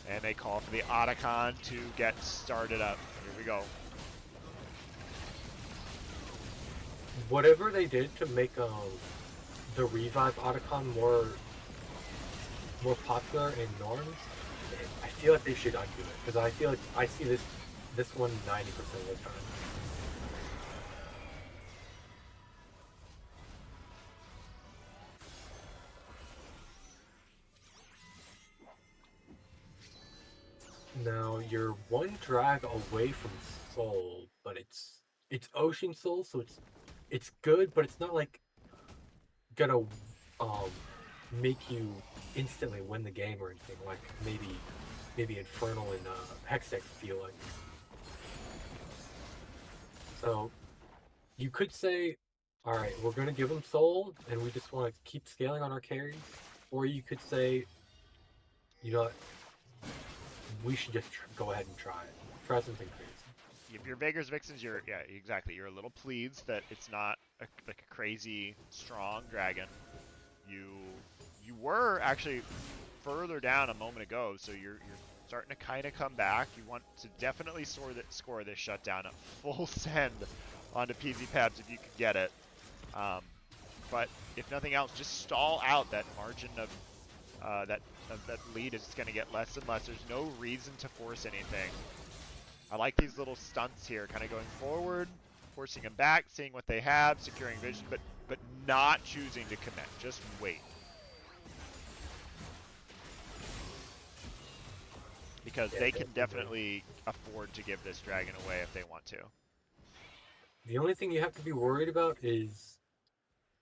And they call for the Otacon to get started up. Here we go. Whatever they did to make the revive Otacon more popular in norms, I feel like they should undo it, because I feel like I see this one 90% of the time. Now you're one drag away from Soul, but it's Ocean Soul, so it's good, but it's not like gonna make you instantly win the game or anything like maybe Infernal and Hextech feel like. So you could say, all right, we're gonna give them Soul, and we just want to keep scaling on our carries, or you could say, you know what, we should just go ahead and try something crazy. If you're Vager's Vixens, you're exactly. You're a little pleased that it's not like a crazy strong dragon. You were actually further down a moment ago, so you're starting to kind of come back. You want to definitely score this shutdown at full send onto PZ Pads if you could get it. But if nothing else, just stall out that margin of that lead is going to get less and less. There's no reason to force anything. I like these little stunts here, kind of going forward, forcing them back, seeing what they have, securing vision, but not choosing to commit. Just wait. Because they can definitely afford to give this dragon away if they want to. The only thing you have to be worried about is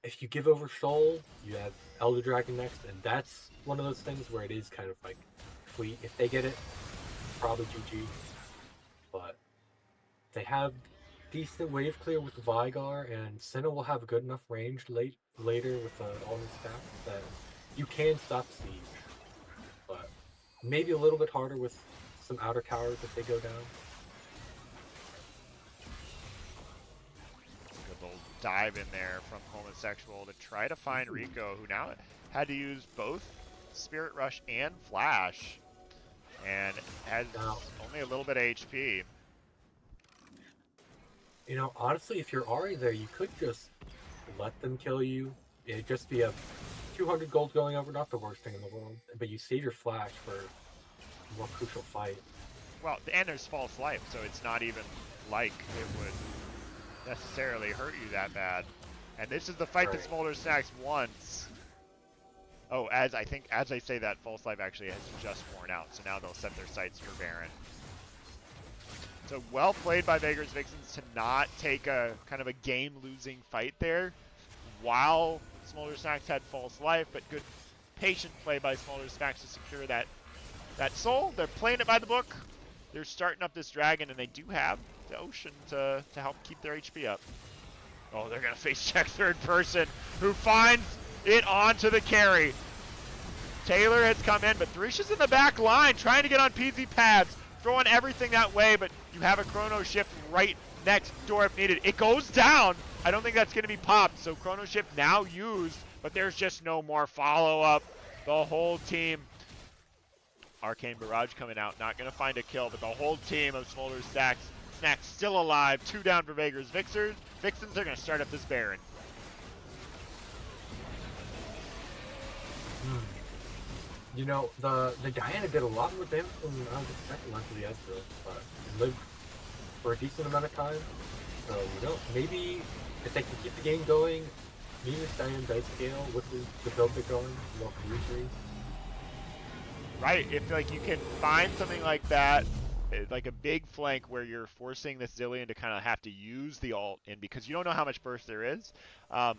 if you give over Soul, you have Elder Dragon next, and that's one of those things where it is kind of like, if they get it, probably GG. But they have decent wave clear with Vigar, and Senna will have good enough range later with all his staff that you can stop Siege. But maybe a little bit harder with some outer towers if they go down. Good little dive in there from Homosexual to try to find Rico, who now had to use both Spirit Rush and Flash, and has only a little bit of HP. You know, honestly, if you're Ari there, you could just let them kill you. It'd just be a 200 gold going over, not the worst thing in the world. But you save your Flash for a more crucial fight. Well, and there's false life, so it's not even like it would necessarily hurt you that bad. And this is the fight that Smolder Snacks wants. Oh, as I say that, false life actually has just worn out, so now they'll set their sights for Baron. So well played by Vager's Vixens to not take a kind of a game-losing fight there, while Smolder Snacks had false life, but good patient play by Smolder Snacks to secure that soul. They're playing it by the book. They're starting up this dragon, and they do have the Ocean to help keep their HP up. Oh, they're gonna face check third person, who finds it onto the carry. Taylor has come in, but Thresh is in the back line trying to get on PZ pads, throwing everything that way, but you have a Chrono Shift right next door if needed. It goes down. I don't think that's going to be popped, so Chrono Shift now used, but there's just no more follow-up. The whole team, Arcane Barrage coming out, not going to find a kill, but the whole team of Smolder Snacks still alive. 2 down for Vager's Vixens. They're going to start up this Baron. You know, the Diana did a lot more damage than I was expecting onto the Ezreal, but it lived for a decent amount of time. So, maybe if they can keep the game going, maybe this Diana does scale with the build they're going, more usually. Right, if like you can find something like that, like a big flank where you're forcing this Zillion to kind of have to use the ult in because you don't know how much burst there is.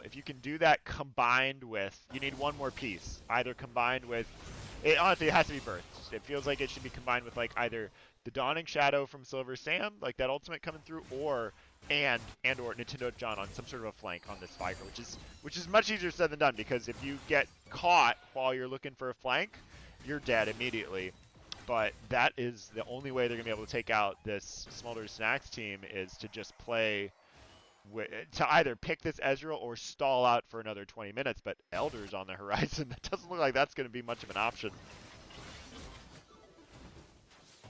If you can do that combined with, you need one more piece, either combined with, honestly it has to be burst. It feels like it should be combined with like either the Dawning Shadow from Silver Sam, like that ultimate coming through, or or Nintendo John on some sort of a flank on this Viper, which is much easier said than done because if you get caught while you're looking for a flank, you're dead immediately. But that is the only way they're going to be able to take out this Smolder Snacks team is to just play, to either pick this Ezreal or stall out for another 20 minutes. But Elder's on the horizon. That doesn't look like that's going to be much of an option.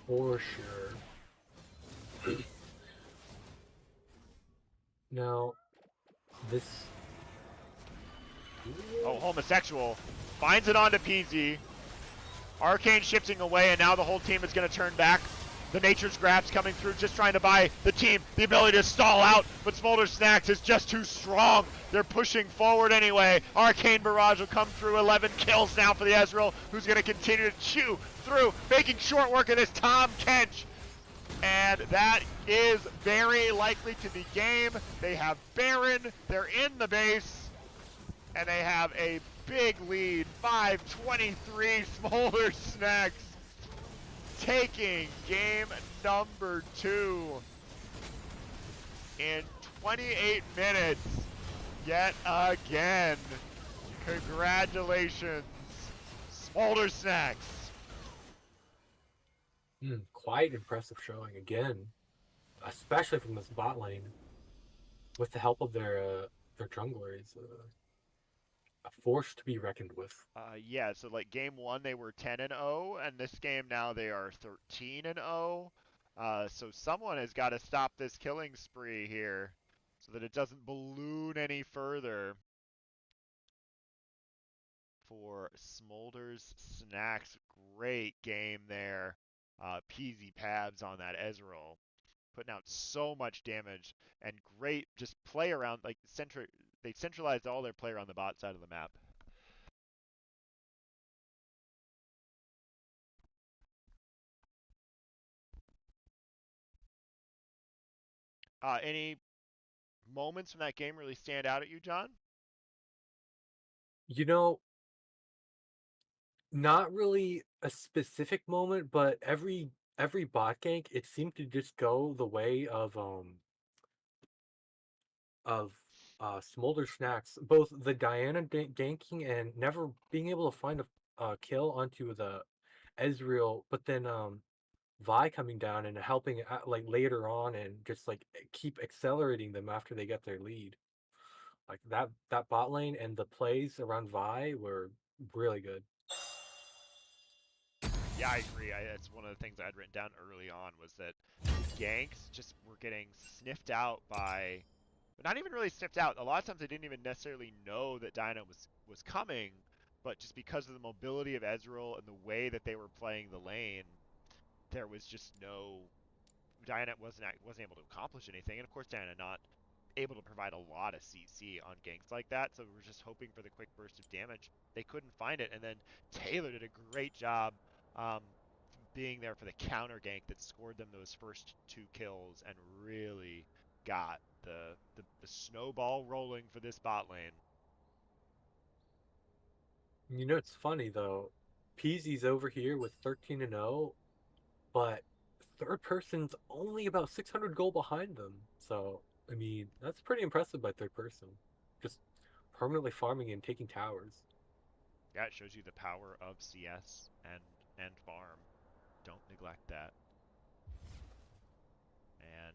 For sure. Now, this. Oh, homosexual finds it onto PZ. Arcane shifting away, and now the whole team is going to turn back. The Nature's Grab's coming through, just trying to buy the team the ability to stall out, but Smolder Snacks is just too strong. They're pushing forward anyway. Arcane Barrage will come through. 11 kills now for the Ezreal, who's going to continue to chew through, making short work of this Tom Kench. And that is very likely to be game. They have Baron, they're in the base, and they have a big lead. 5-23 Smolder Snacks taking game number 2 in 28 minutes yet again. Congratulations, Smolder Snacks. Quite impressive showing again, especially from this bot lane, with the help of their junglers. A force to be reckoned with. Yeah, so like game 1 they were 10-0, and this game now they are 13-0. So someone has got to stop this killing spree here so that it doesn't balloon any further for Smolder's Snacks. Great game there. Peasy Pabs on that Ezreal, putting out so much damage, and great just play around, like they centralized all their play around the bot side of the map. Any moments from that game really stand out at you, John? You know, not really a specific moment, but every bot gank, it seemed to just go the way of Smolder Snacks. Both the Diana ganking and never being able to find a kill onto the Ezreal, but then Vi coming down and helping like later on and just like keep accelerating them after they get their lead. Like that bot lane and the plays around Vi were really good. Yeah, I agree. That's one of the things I had written down early on was that these ganks just were getting sniffed out by, not even really sniffed out. A lot of times they didn't even necessarily know that Dyna was coming, but just because of the mobility of Ezreal and the way that they were playing the lane, there was just no, Diana wasn't able to accomplish anything, and of course Diana not able to provide a lot of CC on ganks like that, so we were just hoping for the quick burst of damage. They couldn't find it, and then Taylor did a great job um, being there for the counter gank that scored them those first 2 kills and really got the snowball rolling for this bot lane. You know, it's funny though. Peasy's over here with 13-0, but third person's only about 600 gold behind them. So, I mean, that's pretty impressive by third person. Just permanently farming and taking towers. Yeah, it shows you the power of CS and farm. Don't neglect that. And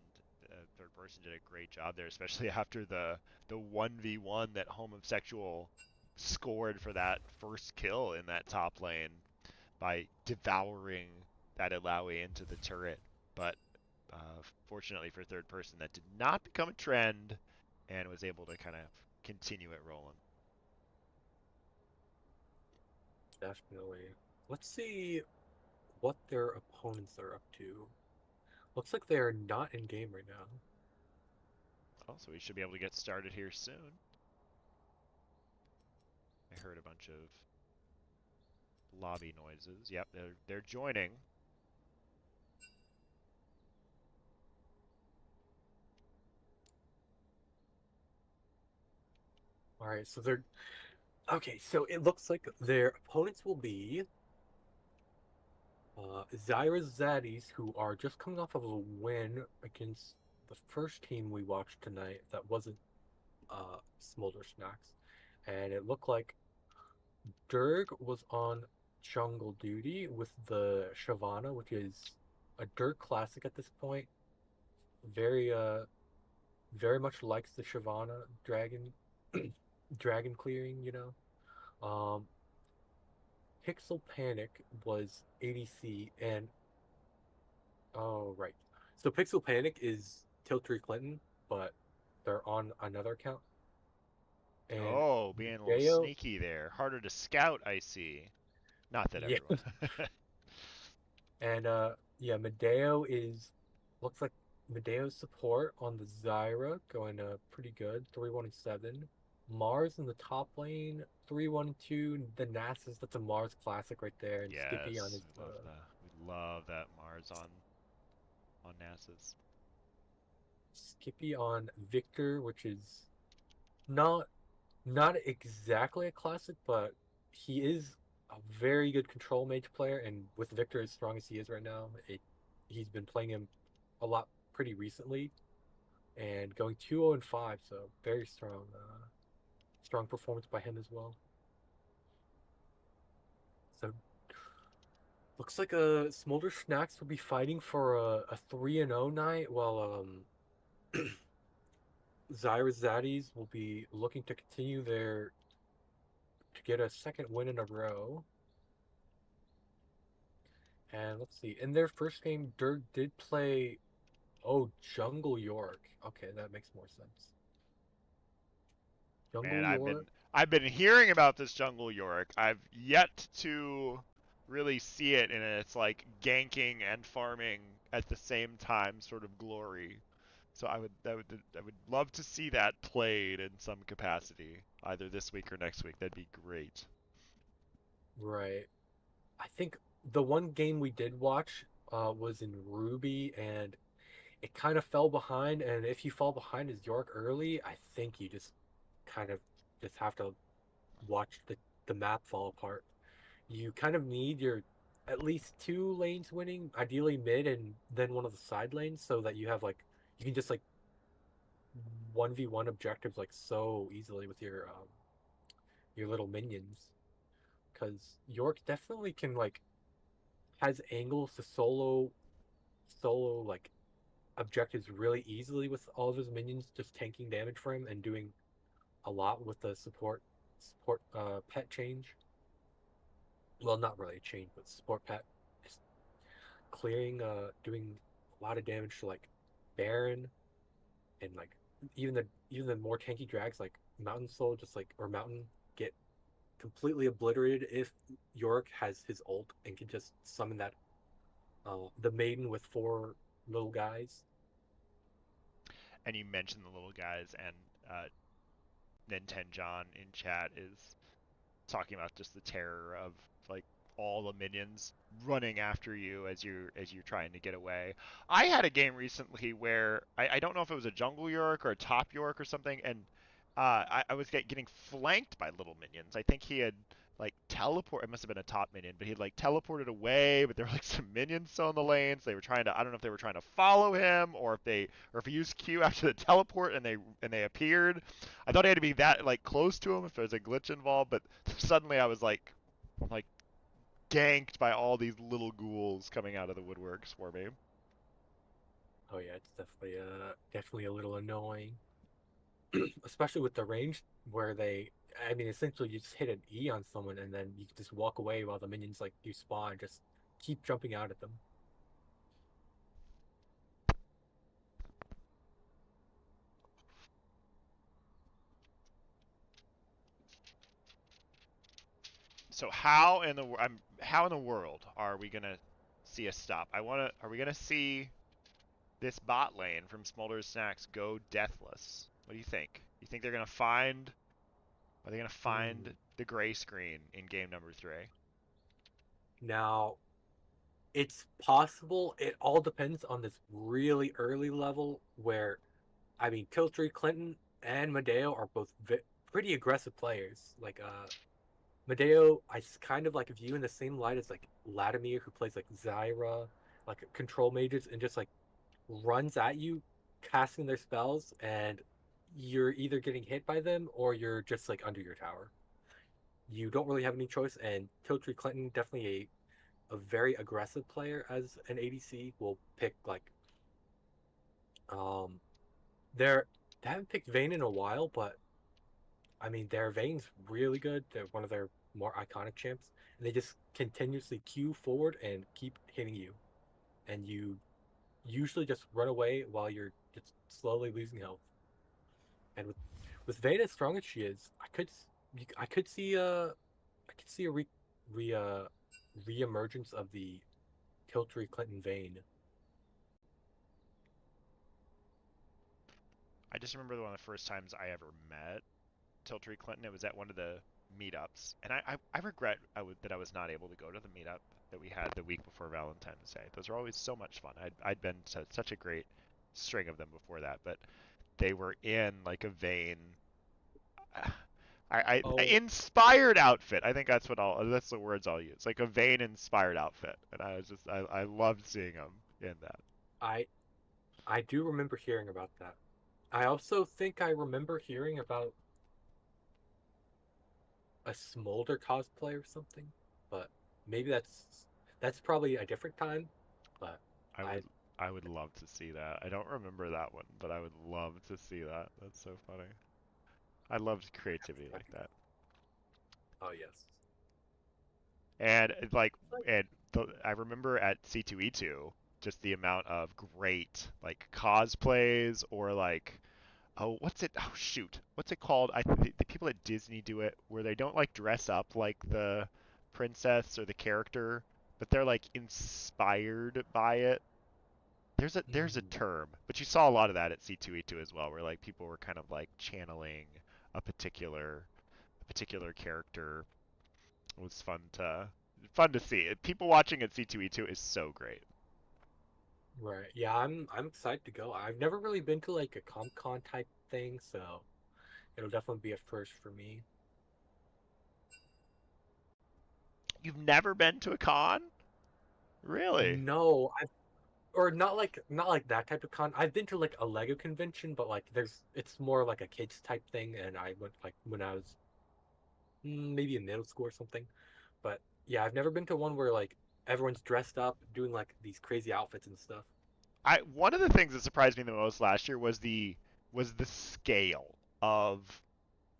third person did a great job there, especially after the 1v1 that Homosexual scored for that first kill in that top lane by devouring that Illaoi into the turret. But fortunately for third person, that did not become a trend and was able to kind of continue it rolling. Definitely. Let's see what their opponents are up to. Looks like they are not in game right now. Oh, so we should be able to get started here soon. I heard a bunch of lobby noises. Yep, they're joining. All right, so they're okay. So it looks like their opponents will be Zyra Zaddies, who are just coming off of a win against the first team we watched tonight. That wasn't Smolder Snacks, and it looked like Dirg was on jungle duty with the Shyvana, which is a Dirg classic at this point. Very very much likes the Shyvana dragon dragon clearing, you know. Pixel Panic was ADC, and oh right. So Pixel Panic is Tiltree Clinton, but they're on another account. And Oh, being a little Deo, sneaky there. Harder to scout, I see. Not that yeah, everyone. and yeah, Medeo is looks like Medeo's support on the Zyra going pretty good, 3-1-7. Mars in the top lane, 3-1-2. The Nasus, that's a Mars classic right there, and Skippy on Yes, his we love that Mars on NASA's. Skippy on Victor, which is not not exactly a classic, but he is a very good control mage player, and with Victor as strong as he is right now, he's been playing him a lot pretty recently, and going 2-0-5, so very strong, strong performance by him as well. So looks like Smolder Snacks will be fighting for a 3-0 night, while Zyra Zaddies will be looking to continue their to get a second win in a row. And let's see. In their first game, Dirk did play. Oh, Jungle York. Okay, that makes more sense. Man, Jungle York. I've been hearing about this jungle Yorick. I've yet to really see it in its like ganking and farming at the same time sort of glory. So I would love to see that played in some capacity, either this week or next week. That'd be great. Right. I think the one game we did watch was in Ruby, and it kind of fell behind. And if you fall behind as York early, I think you just kind of just have to watch the map fall apart. You kind of need your at least two lanes winning, ideally mid and then one of the side lanes, so that you have like you can just like 1v1 objectives like so easily with your little minions. Because York definitely can like has angles to solo like objectives really easily with all of his minions just tanking damage for him and doing a lot with the support pet change. Well, not really a change, but support pet just clearing doing a lot of damage to like Baron and like even the more tanky drags like Mountain Soul just like or Mountain get completely obliterated if Yorick has his ult and can just summon that the maiden with four little guys. And you mentioned the little guys, and Nintenjon in chat is talking about just the terror of like all the minions running after you as you're trying to get away. I had a game recently where I don't know if it was a jungle York or a top York or something, and I was getting flanked by little minions. I think he had like teleport. It must have been a top minion, but he had like teleported away. But there were like some minions still in the lanes. They were trying to. I don't know if they were trying to follow him or if he used Q after the teleport and they appeared. I thought he had to be that like close to him if there was a glitch involved, but suddenly I'm like ganked by all these little ghouls coming out of the woodworks for me. Oh yeah, it's definitely a little annoying, especially with the range where they. I mean, essentially you just hit an E on someone and then you can just walk away while the minions like you spawn, just keep jumping out at them. So how in the world are we gonna see a stop? Are we gonna see this bot lane from Smolder's Snacks go deathless? What do you think? You think they're gonna find? Are they gonna Hmm. find the gray screen in game number 3? Now, it's possible. It all depends on this really early level where, I mean, Tiltree, Clinton, and Medeo are both pretty aggressive players. Like, Medeo, kind of like view in the same light as like Latimer, who plays like Zyra, like control mages, and just like runs at you, casting their spells, and you're either getting hit by them or you're just like under your tower. You don't really have any choice, and Tiltree Clinton definitely a very aggressive player as an ADC will pick like um they're they haven't picked Vayne in a while, but I mean their Vayne's really good. They're one of their more iconic champs, and they just continuously queue forward and keep hitting you, and you usually just run away while you're just slowly losing health. And with Vayne as strong as she is, I could see a re re-emergence of the Tiltree Clinton Vayne. I just remember one of the first times I ever met Tiltree Clinton. It was at one of the meetups, and I regret that I was not able to go to the meetup that we had the week before Valentine's Day. Those were always so much fun. I'd been to such a great string of them before that, but they were in like a Vayne, Oh, inspired outfit. I think that's the words I'll use. Like a Vayne inspired outfit, and I loved seeing them in that. I I do remember hearing about that. I also think I remember hearing about a Smolder cosplay or something, but maybe that's probably a different time. But I I would I would love to see that. I don't remember that one, but I would love to see that. That's so funny. I loved creativity like that. oh yes, And I remember at C2E2 just the amount of great like cosplays or like oh what's it oh shoot what's it called the people at Disney do it where they don't like dress up like the princess or the character but they're like inspired by it. There's a mm, term, but you saw a lot of that at C2E2 as well, where like people were kind of like channeling a particular character. It was fun to see. People watching at C2E2 is so great. right. Yeah, I'm excited to go. I've never really been to like a Comic Con type thing, so it'll definitely be a first for me. You've never been to a con? Really? No, or not like that type of con. I've been to like a Lego convention, but like it's more like a kids type thing, and I went like when I was maybe in middle school or something. But yeah, I've never been to one where like everyone's dressed up doing like these crazy outfits and stuff. I One of the things that surprised me the most last year was the scale of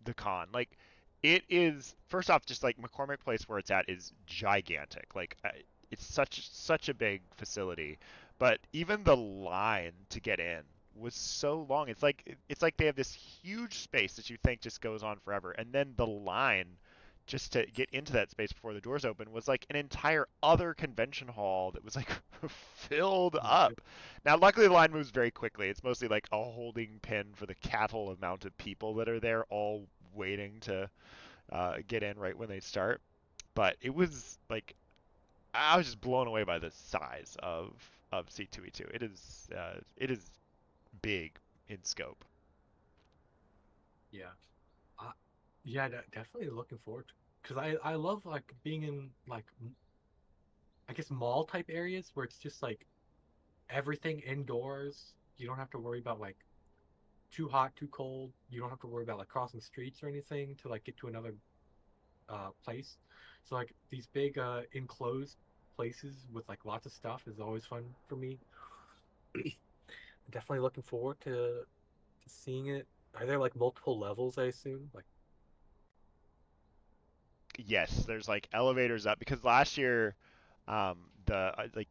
the con. Like, it is first off just like McCormick Place where it's at is gigantic. Like, it's such a big facility, but even the line to get in was so long. It's like they have this huge space that you think just goes on forever, and then the line just to get into that space before the doors open was like an entire other convention hall that was like filled Yep. up. Now, luckily, the line moves very quickly. It's mostly like a holding pin for the cattle amount of people that are there, all waiting to get in right when they start. But it was like I was just blown away by the size of C2E2. It is big in scope. Yeah. Uh, yeah, definitely looking forward to because I love like being in like I guess mall type areas where it's just like everything indoors. You don't have to worry about like too hot, too cold. You don't have to worry about like crossing streets or anything to like get to another place. So like these big enclosed places with like lots of stuff is always fun for me. Definitely looking forward to seeing it. Are there like multiple levels, I assume? Like Yes, there's like elevators up because last year, the like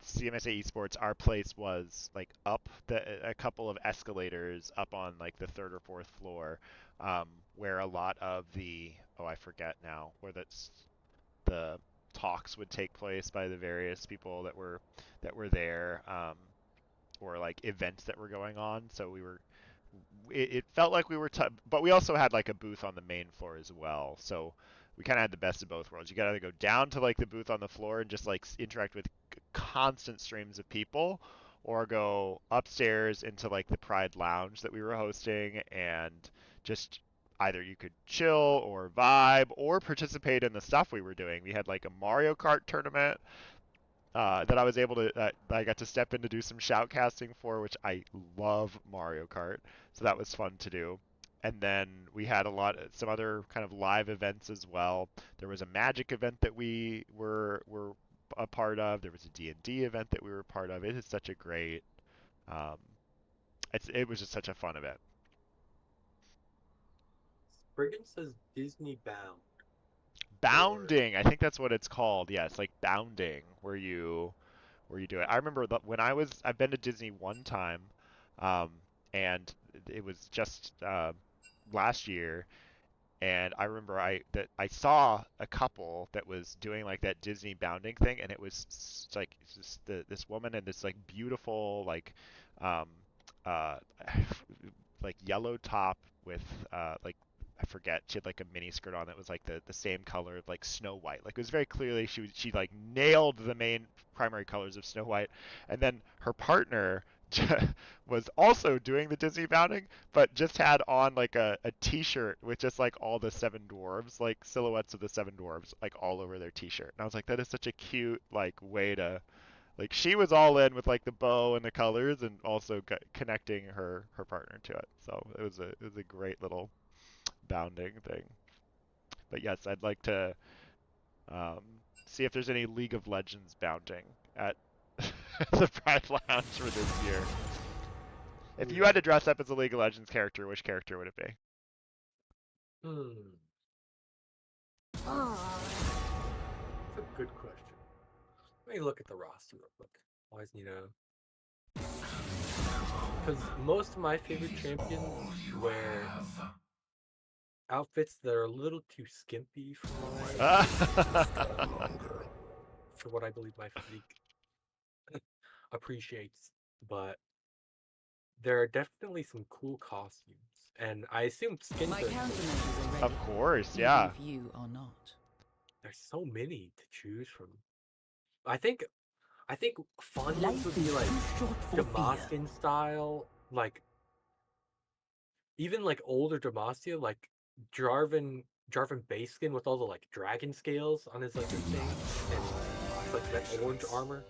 CMSA Esports, our place was like up a couple of escalators up on like the third or fourth floor, where a lot of the oh I forget now where that's. the talks would take place by the various people that were there, or like events that were going on. So it felt like we were, but we also had like a booth on the main floor as well. So we kind of had the best of both worlds. You got to go down to like the booth on the floor and just like interact with constant streams of people, or go upstairs into like the Pride Lounge that we were hosting and just either you could chill or vibe or participate in the stuff we were doing. We had like a Mario Kart tournament that I was able to I got to step in to do some shoutcasting for, which I love Mario Kart, so that was fun to do. And then we had some other kind of live events as well. There was a Magic event that we were a part of. There was a D&D event that we were a part of. It is such a great um, it was just such a fun event. Spriggan says Disney Bound or Bounding, I think that's what it's called. Yeah, it's like bounding where you do it. I remember when I've been to Disney one time, um, and it was just last year, and I remember I saw a couple that was doing like that Disney bounding thing, and it was like it's just this woman and this like beautiful um, uh, like yellow top with like I forget she had like a mini skirt on that was like the same color of like Snow White. Like it was very clearly she like nailed the main primary colors of Snow White, and then her partner was also doing the Disney bounding, but just had on like a t-shirt with just like all the seven dwarves, like silhouettes of the seven dwarves, like all over their t-shirt. And I was like, that is such a cute like way to like she was all in with like the bow and the colors, and also connecting her partner to it. So it was a great little bounding thing. But yes, I'd like to um, see if there's any League of Legends bounding at the Pride Lounge for this year. If you had hmm, to dress up as a League of Legends character, which character would it be? hmm. That's a good question. Let me look at the roster real quick. Wise, because most of my favorite champions wear outfits that are a little too skimpy for what I believe my physique appreciates. But there are definitely some cool costumes, and I assume skins My are included. countermeasures are Of ready, course, even yeah. if you are not. There's so many to choose from. I think I think fun ones would Life be is like too short for fear. Damascus style, like even like older Demacia, like Jarvan base skin with all the like dragon scales on his like thing, and it's like that orange armor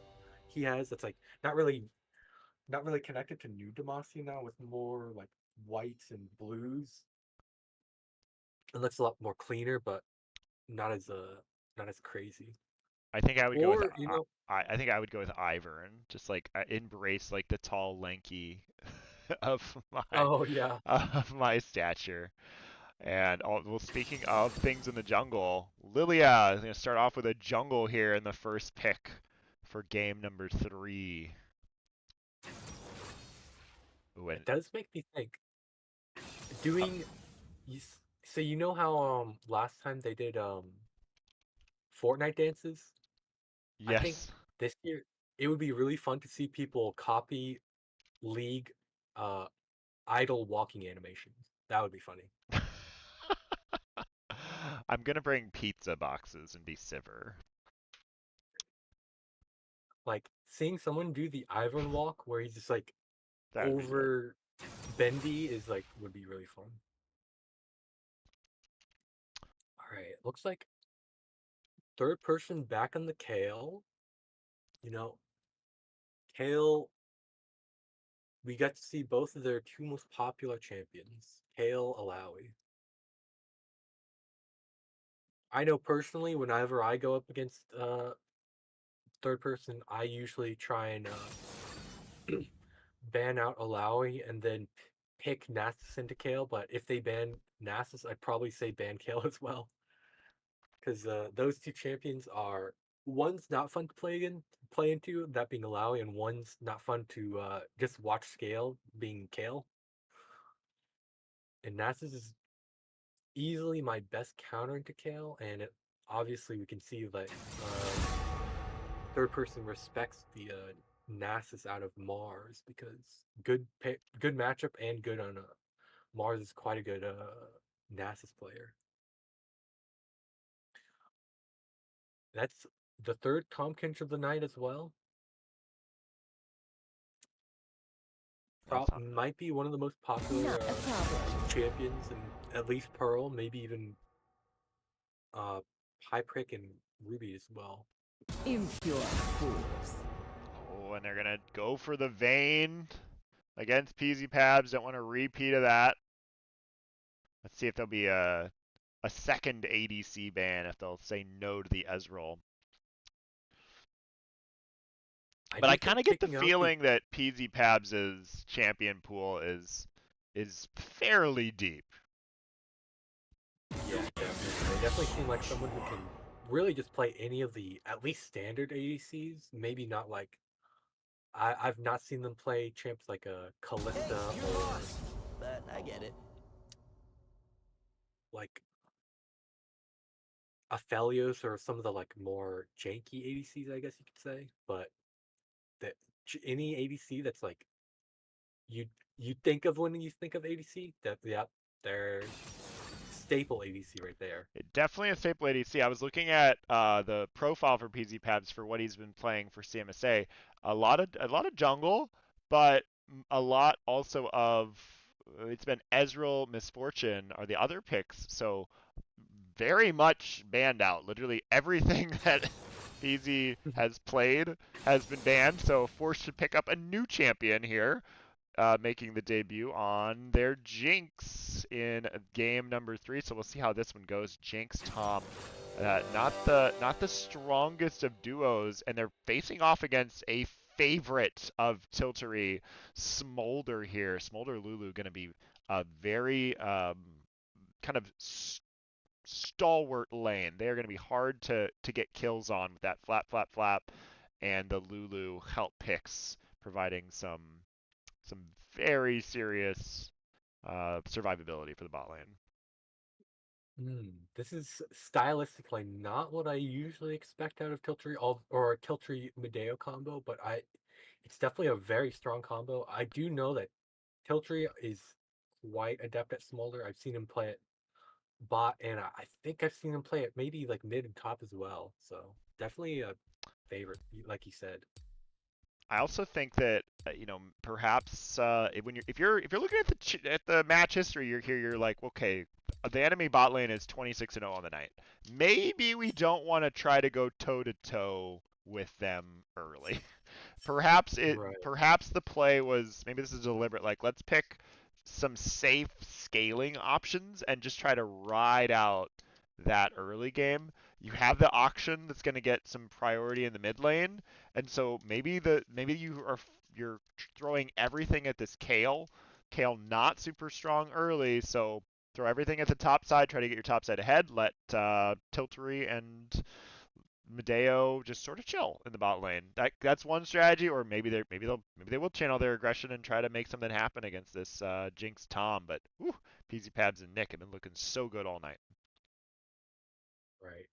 he has. That's like not really connected to new Demacia now, with more like whites and blues. It looks a lot more cleaner, but not as not as crazy. I think I would go with Or I think I would go with Ivern. Just like embrace like the tall, lanky of my oh yeah, of my stature. And well, speaking of things in the jungle, Lilia is going to start off with a jungle here in the first pick for game number 3. Ooh, it and does make me think. uh, Doing so you know how last time they did Fortnite dances? I think yes. this year it would be really fun to see people copy League uh idle walking animations. That would be funny. I'm going to bring pizza boxes and be Sivir. Like seeing someone do the Ivan walk where he's just like That would be good. over bendy is like would be really fun. All right, looks like third person back on the Kale. You know, Kale, we got to see both of their two most popular champions, Kale Alawi. I know personally, whenever I go up against third person, I usually try and ban out Alawi and then pick Nasus into Kale. But if they ban Nasus, I'd probably say ban Kale as well, because those two champions are one's not fun to play into, that being Alawi, and one's not fun to just watch scale, being Kale. And Nasus is easily my best counter into Kale, and obviously we can see that third person respects the Nasus out of Mars because good matchup and good on Mars is quite a good Nasus player. That's the third Tomkinch of the night as well. Love Tom. Might be one of the most popular Not a problem. champions, and at least Pearl, maybe even High Prick and Ruby as well. Impure fools. Oh, and they're gonna go for the Vayne against Peasy Pabs. Don't want a repeat of that. Let's see if there'll be a second ADC ban if they'll say no to the Ezreal. I But do I kind think of get the kicking out the feeling that Peasy Pabs' champion pool is fairly deep. yeah, definitely. They definitely seem like someone who can really just play any of the at least standard ADCs. Maybe not like I've not seen them play champs like a Callista Hey, you're the or boss. But I get it. like Aphelios or some of the like more janky ADCs, I guess you could say. But that any ADC that's like you you think of when you think of ADC, that yep, they're staple ADC right there. Definitely a staple ADC. I was looking at the profile for PZ Pabs for what he's been playing for CMSA. A lot of jungle, but a lot also of it's been Ezreal, Misfortune are the other picks. So very much banned out. Literally everything that PZ has played has been banned. So forced to pick up a new champion here, making the debut on their Jinx in game number 3. So we'll see how this one goes. Jinx, Tom, not the strongest of duos, and they're facing off against a favorite of Tiltery, Smolder here. Smolder Lulu going to be a very kind of stalwart lane. They are going to be hard to get kills on with that flap, flap, flap, and the Lulu help picks providing some very serious survivability for the bot lane. This is stylistically not what I usually expect out of Tiltry or Tiltry Medeo combo, but it's definitely a very strong combo. I do know that Tiltry is quite adept at Smolder. I've seen him play it bot, and I think I've seen him play it maybe like mid and top as well. So definitely a favorite, like you said. I also think that perhaps if you're looking at the match history, you're like, okay, the enemy bot lane is 26-0 on the night. Maybe we don't want to try to go toe to toe with them early. Right. Perhaps the play was, maybe this is deliberate, like let's pick some safe scaling options and just try to ride out that early game. You have the auction that's going to get some priority in the mid lane, and so maybe you're throwing everything at this Kale. Kale not super strong early, so throw everything at the top side, try to get your top side ahead, let Tiltery and Medeo just sort of chill in the bot lane. That's one strategy, or maybe they will channel their aggression and try to make something happen against this Jinx Tom. But whew, Peasy Pabs and Nick have been looking so good all night. Right.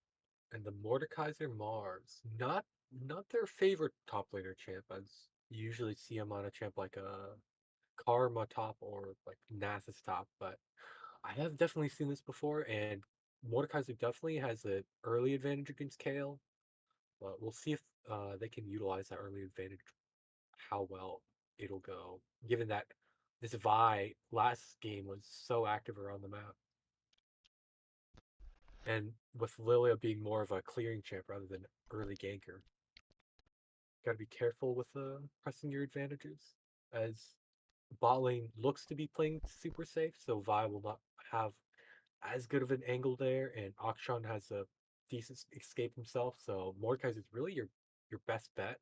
And the Mordekaiser Mars, not their favorite top laner champ, as you usually see him on a champ like a Karma top or like Nasus top, but I have definitely seen this before, and Mordekaiser definitely has an early advantage against Kale, but we'll see if they can utilize that early advantage, how well it'll go, given that this Vi last game was so active around the map. And with Lilia being more of a clearing champ rather than early ganker. Got to be careful with pressing your advantages, as bot lane looks to be playing super safe, so Vi will not have as good of an angle there, and Akshan has a decent escape himself, so Mordekaiser is really your best bet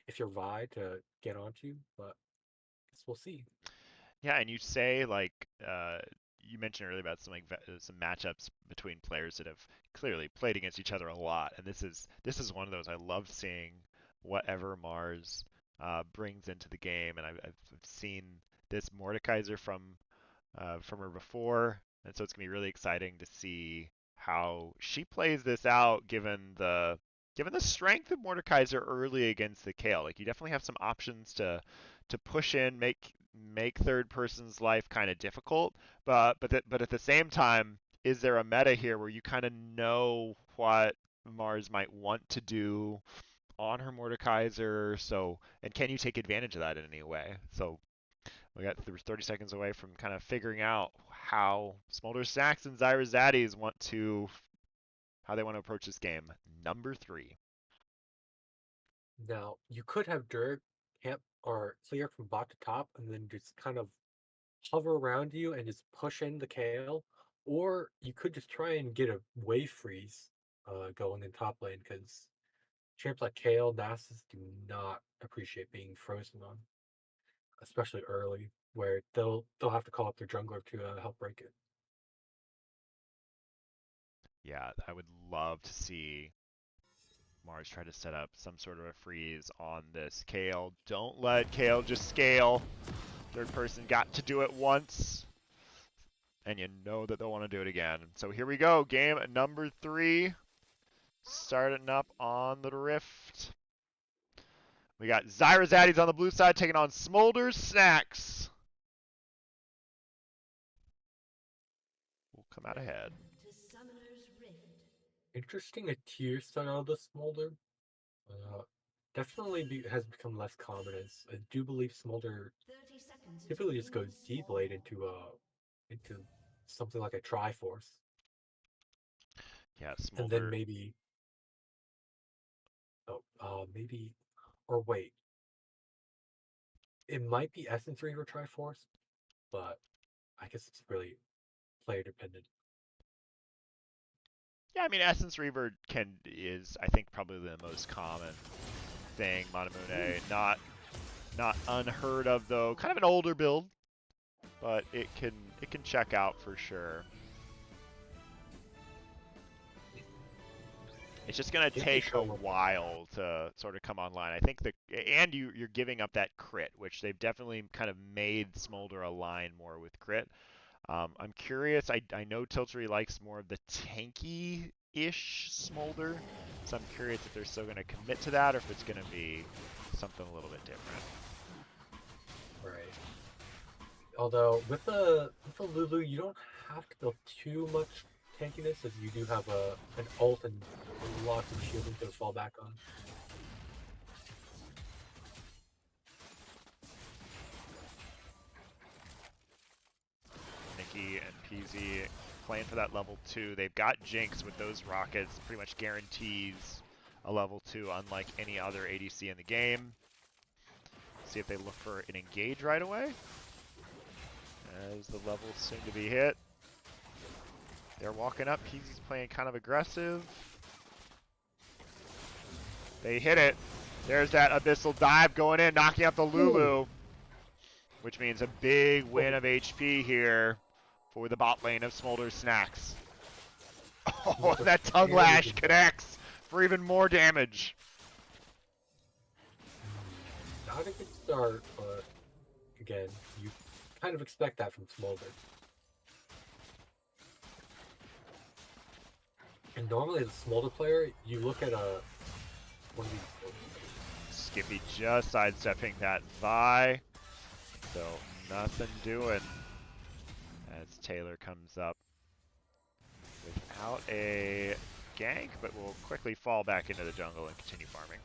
if you're Vi to get onto, but I guess we'll see. Yeah, and you say like you mentioned earlier about some matchups between players that have clearly played against each other a lot, and this is one of those. I love seeing whatever Mars brings into the game, and I've seen this Mordekaiser from her before, and so it's gonna be really exciting to see how she plays this out given the strength of Mordekaiser early against the Kale. Like you definitely have some options to push in, make third person's life kind of difficult, but at the same time, is there a meta here where you kind of know what Mars might want to do on her Mordekaiser? So, and can you take advantage of that in any way? So we got 30 seconds away from kind of figuring out how Smolder Snacks and Zyra Zaddies how they want to approach this game. Number 3. Now, you could have Dirk camp or clear from bot to top and then just kind of hover around you and just push in the Kale, or you could just try and get a wave freeze going in top lane because champs like Kale, Nasus do not appreciate being frozen on, especially early, where they'll have to call up their jungler to help break it. Yeah, I would love to see Mars try to set up some sort of a freeze on this Kale. Don't let Kale just scale. Third person got to do it once, and you know that they'll want to do it again. So here we go, game number 3, starting up on the Rift. We got Zyra Zaddies on the blue side taking on Smolder Snacks. We'll come out ahead. To Summoner's Rift. Interesting, a tier start out of the Smolder. Definitely has become less common as I do believe Smolder 30 seconds. typically just goes deep late into something like a Triforce, Yeah, and then Smolder. maybe or wait, it might be Essence Reaver Triforce, but I guess it's really player dependent. Yeah, I mean Essence Reaver is I think probably the most common thing. Manamune, not unheard of though. Kind of an older build, but it can check out for sure. It's just gonna take a while to sort of come online. I think and you're giving up that crit, which they've definitely kind of made Smolder align more with crit. I'm curious. I know Tiltery likes more of the tanky-ish Smolder, so I'm curious if they're still gonna commit to that or if it's gonna be something a little bit different. Right. Although with a Lulu, you don't have to build too much tankiness as you do have an ult and lots of shielding to fall back on. Nikki and PZ playing for that level 2. They've got Jinx with those rockets, pretty much guarantees a level 2 unlike any other ADC in the game. See if they look for an engage right away as the levels soon to be hit. They're walking up. PZ's playing kind of aggressive. They hit it. There's that Abyssal Dive going in, knocking out the Lulu. Which means a big win of HP here for the bot lane of Smolder Snacks. Oh, that tongue lash connects for even more damage. Not a good start, but again, you kind of expect that from Smolder. And normally as a Smolder player, you look at one of these. Skippy just sidestepping that Vi. So nothing doing as Taylor comes up without a gank, but will quickly fall back into the jungle and continue farming.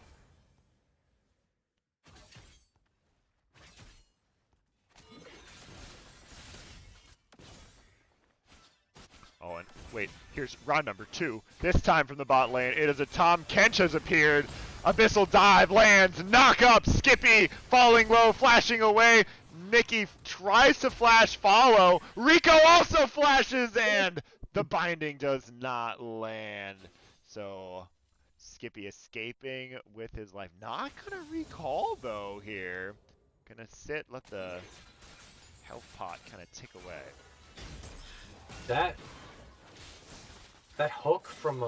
Oh, and wait, here's round number 2. This time from the bot lane, it is a Tom Kench has appeared. Abyssal Dive lands, knock up, Skippy falling low, flashing away. Nikki tries to flash follow. Rico also flashes, and the binding does not land. So Skippy escaping with his life. Not gonna recall though here. Gonna sit, let the health pot kind of tick away. That hook from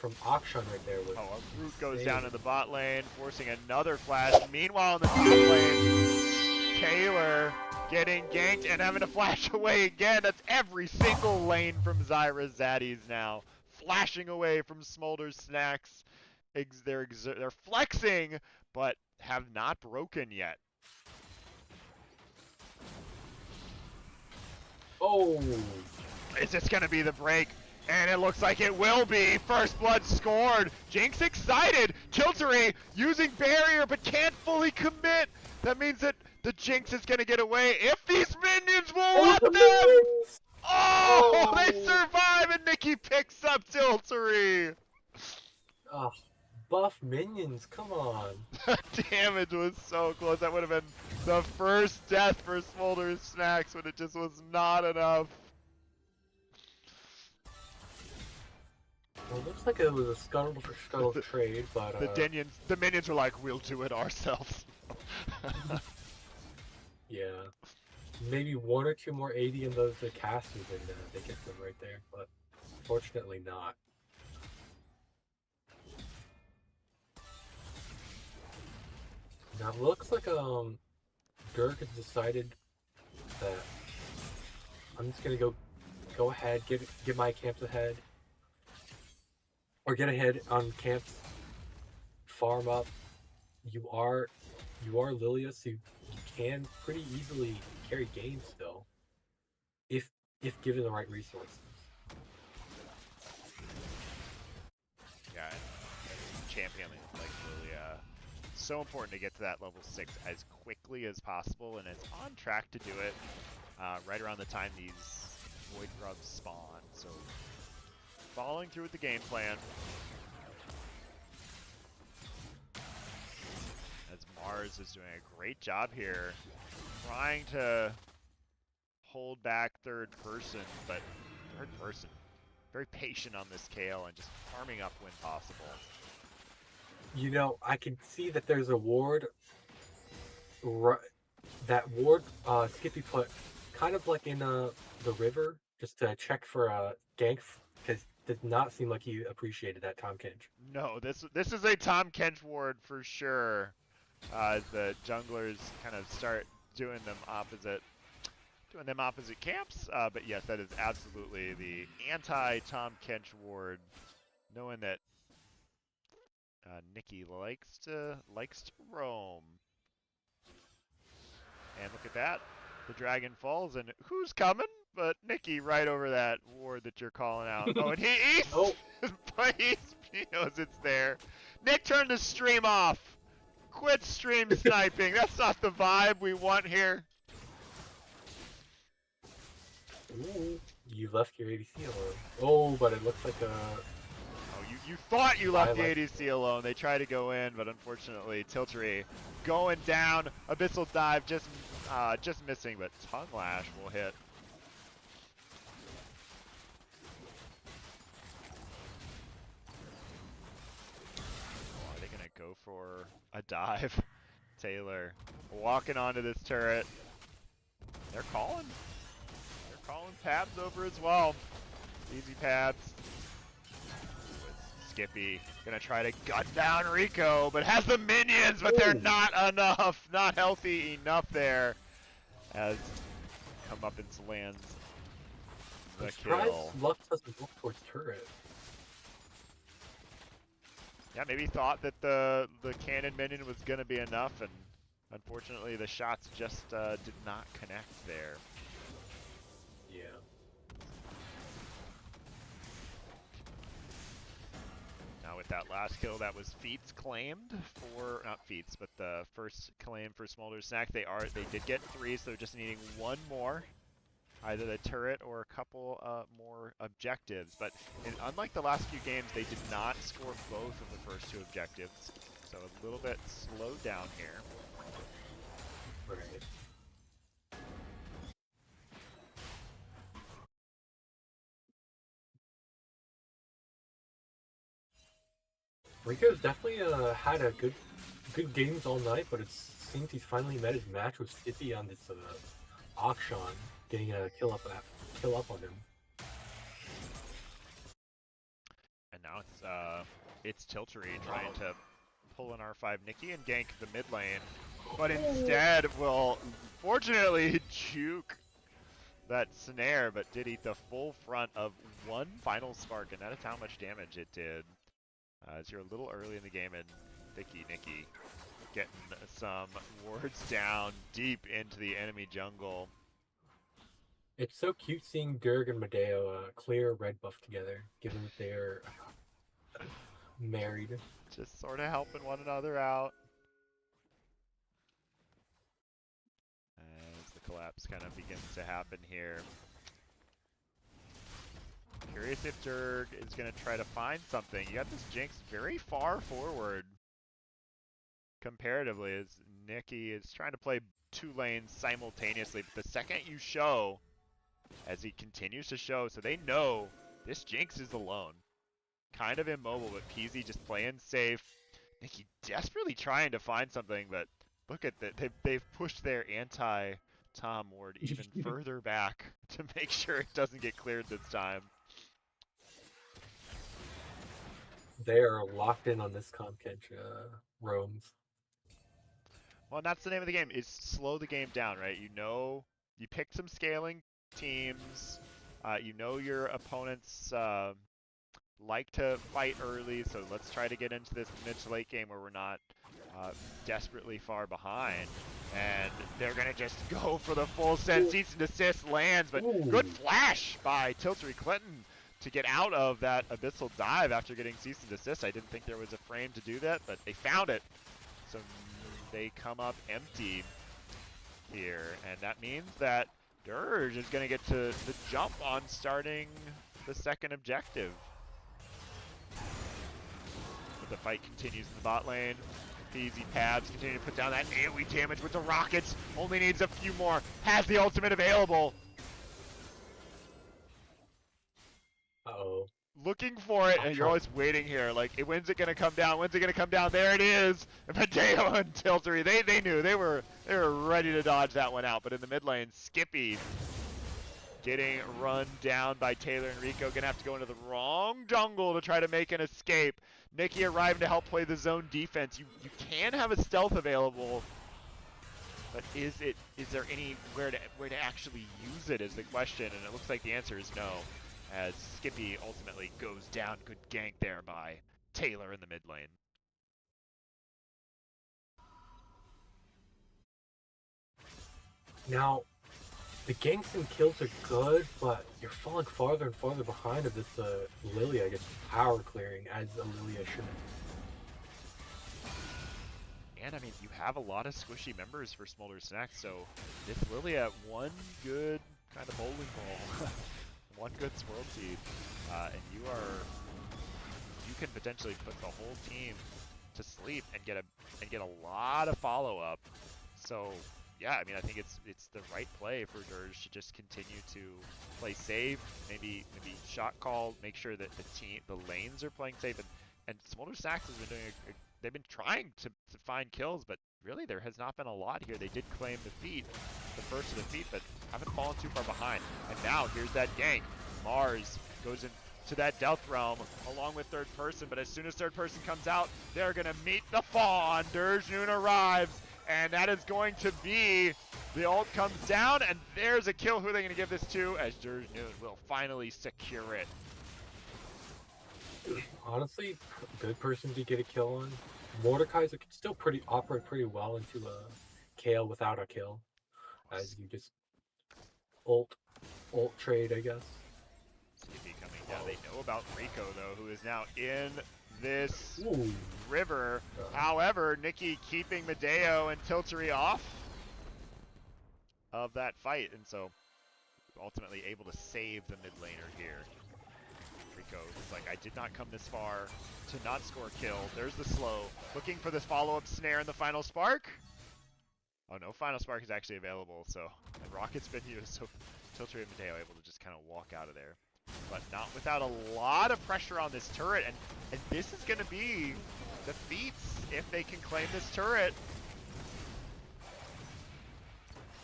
Akshan right there was. Oh, a root goes down in the bot lane, forcing another flash. Meanwhile, in the top lane, Taylor getting ganked and having to flash away again. That's every single lane from Zyra's Zaddies now. Flashing away from Smolder's Snacks. They're flexing, but have not broken yet. Oh! Is this going to be the break? And it looks like it will be. First blood scored. Jinx excited. Tiltery using barrier but can't fully commit. That means that the Jinx is going to get away if these minions will let them. Minions! Oh, they Oh! survive and Nikki picks up Tiltery. Oh, buff minions, come on. The damage was so close. That would have been the first death for Smolder's Snacks, but it just was not enough. Well, it looks like it was a scuttle for scuttle trade, but The minions were like, we'll do it ourselves. yeah. Maybe one or two more 80 in those casters and they get them right there, but fortunately not. Now it looks like Dirk has decided that I'm just gonna go ahead, get my camps ahead. Or get ahead on camps, farm up. You are Lilius, so you can pretty easily carry games still, if given the right resources. Yeah, championing like Lilia, so important to get to that level 6 as quickly as possible, and it's on track to do it right around the time these Void Grubs spawn. So following through with the game plan. As Mars is doing a great job here, trying to hold back third person, but third person very patient on this KO and just farming up when possible. You know, I can see that there's a ward. That ward Skippy put kind of like in the river just to check for a gank, because did not seem like he appreciated that Tom Kench. No, this is a Tom Kench ward for sure. As the junglers kind of start doing them opposite camps. But yes, that is absolutely the anti-Tom Kench ward, knowing that Nikki likes to roam. And look at that, the dragon falls, and who's coming? But Nikki right over that ward that you're calling out. Oh, and he's Oh. but he knows it's there. Nick turned the stream off. Quit stream sniping. That's not the vibe we want here. Ooh, you left your ADC alone. Oh, but it looks like a... Oh, you thought you left the ADC alone. They tried to go in, but unfortunately, Tiltery going down. Abyssal Dive just missing, but Tongue Lash will hit. Oh, are they gonna go for a dive? Taylor walking onto this turret. They're calling Pabs over as well. Easy Pabs. Skippy gonna try to gun down Rico, but has the minions, but they're not enough, not healthy enough there. As Comeuppance lands the kill. Lux doesn't look towards turret. Yeah, maybe thought that the cannon minion was gonna be enough, and unfortunately the shots just did not connect there. Yeah. Now with that last kill, that was Feats claimed for, not Feats, but the first claim for Smolder's Snack. They did get 3, so they're just needing 1 more. Either the turret or a couple more objectives. But unlike the last few games, they did not score both of the first 2 objectives. So a little bit slowed down here. Right. Rico's definitely had a good games all night, but it seems he's finally met his match with Skippy on this auction, getting a kill up on him. And now it's Tiltery trying to pull an R5 Nikki and gank the mid lane. but instead will fortunately juke that snare, but did eat the full front of one final spark, and that is how much damage it did. As you're a little early in the game, and Nikki getting some wards down deep into the enemy jungle. It's so cute seeing Dirg and Medeo clear red buff together, given that they're married. Just sort of helping one another out. As the collapse kind of begins to happen here. Curious if Dirg is going to try to find something. You got this Jinx very far forward comparatively, as Nikki is trying to play two lanes simultaneously. But the second you show, as he continues to show, so they know this Jinx is alone. Kind of immobile, but Peasy just playing safe. Nikki desperately trying to find something, but look at that. They've pushed their anti-Tom ward even further back to make sure it doesn't get cleared this time. They are locked in on this Comcatch roams. Well, and that's the name of the game, is slow the game down, right? You know, you pick some scaling teams. You know your opponents like to fight early, so let's try to get into this mid to late game where we're not desperately far behind. And they're going to just go for the full send. Cease and desist lands, but good flash by Tiltery Clinton to get out of that abyssal dive after getting cease and desist. I didn't think there was a frame to do that, but they found it. So they come up empty here, and that means that Dirge is going to get to the jump on starting the second objective. But the fight continues in the bot lane. Peasy Pabs continue to put down that AoE damage with the rockets. Only needs a few more. Has the ultimate available. Uh-oh. Looking for it, and you're always waiting here. Like, when's it gonna come down? When's it gonna come down? There it is. And Medeo and Tiltery, they knew they were ready to dodge that one out. But in the mid lane, Skippy getting run down by Taylor and Rico. Gonna have to go into the wrong jungle to try to make an escape. Nikki arriving to help play the zone defense. You can have a stealth available, but is there anywhere to actually use it is the question, and it looks like the answer is no, as Skippy ultimately goes down. Good gank there by Taylor in the mid lane. Now, the ganks and kills are good, but you're falling farther and farther behind of this Lilia, I guess, power clearing, as a Lilia should. And I mean, you have a lot of squishy members for Smolder Snacks, so this Lilia, one good kind of bowling ball, one good swirl seed, and you can potentially put the whole team to sleep and get a lot of follow up. So yeah, I mean, I think it's the right play for Dirge to just continue to play safe, maybe shot call, make sure that the lanes are playing safe, and Smolder Snacks has been doing they've been trying to find kills, but really there has not been a lot here. They did claim the first of the feet, but haven't fallen too far behind. And now here's that gank. Mars goes into that Death Realm along with third person, but as soon as third person comes out, they're gonna meet the Fawn. Dirge Noon arrives, and that is going to be, the ult comes down, and there's a kill. Who are they gonna give this to? As Dirge Noon will finally secure it. Honestly, good person to get a kill on. Mordekaiser can still operate pretty well into a KO without a kill, as you just ult trade, I guess. Skippy coming down. They know about Rico though, who is now in this Ooh. river. However, Nikki keeping Medeo and Tiltery off of that fight, and so ultimately able to save the mid laner here. Rico is like, I did not come this far to not score a kill. There's the slow. Looking for this follow-up snare in the final spark. Oh no, final spark is actually available, so, and rocket's been used, so Tiltery and Medeo able to just kind of walk out of there. But not without a lot of pressure on this turret, and this is going to be the feats if they can claim this turret.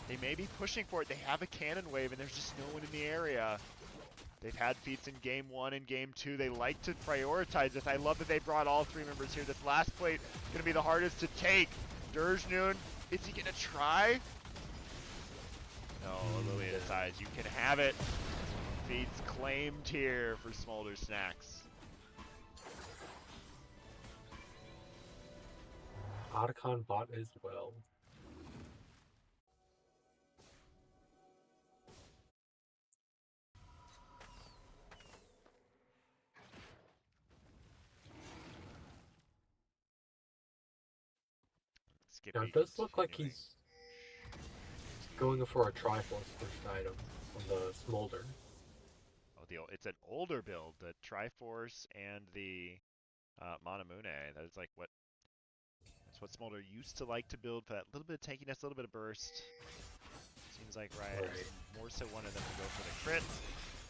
They may be pushing for it. They have a cannon wave, and there's just no one in the area. They've had feats in game 1 and game 2. They like to prioritize this. I love that they brought all 3 members here. This last plate is going to be the hardest to take. Dirge Noon Is he gonna try? No, Lillian decides you can have it. Feed's claimed here for Smolder Snacks. Otacon bot as well. Skippy Now it does look like continuing. he's going for a Triforce first item on the Smolder. Oh, it's an older build, the Triforce and the Monamune. That's like that's what Smolder used to like to build for that little bit of tankiness, a little bit of burst. Seems like Riot Right. more so wanted them to go for the crit.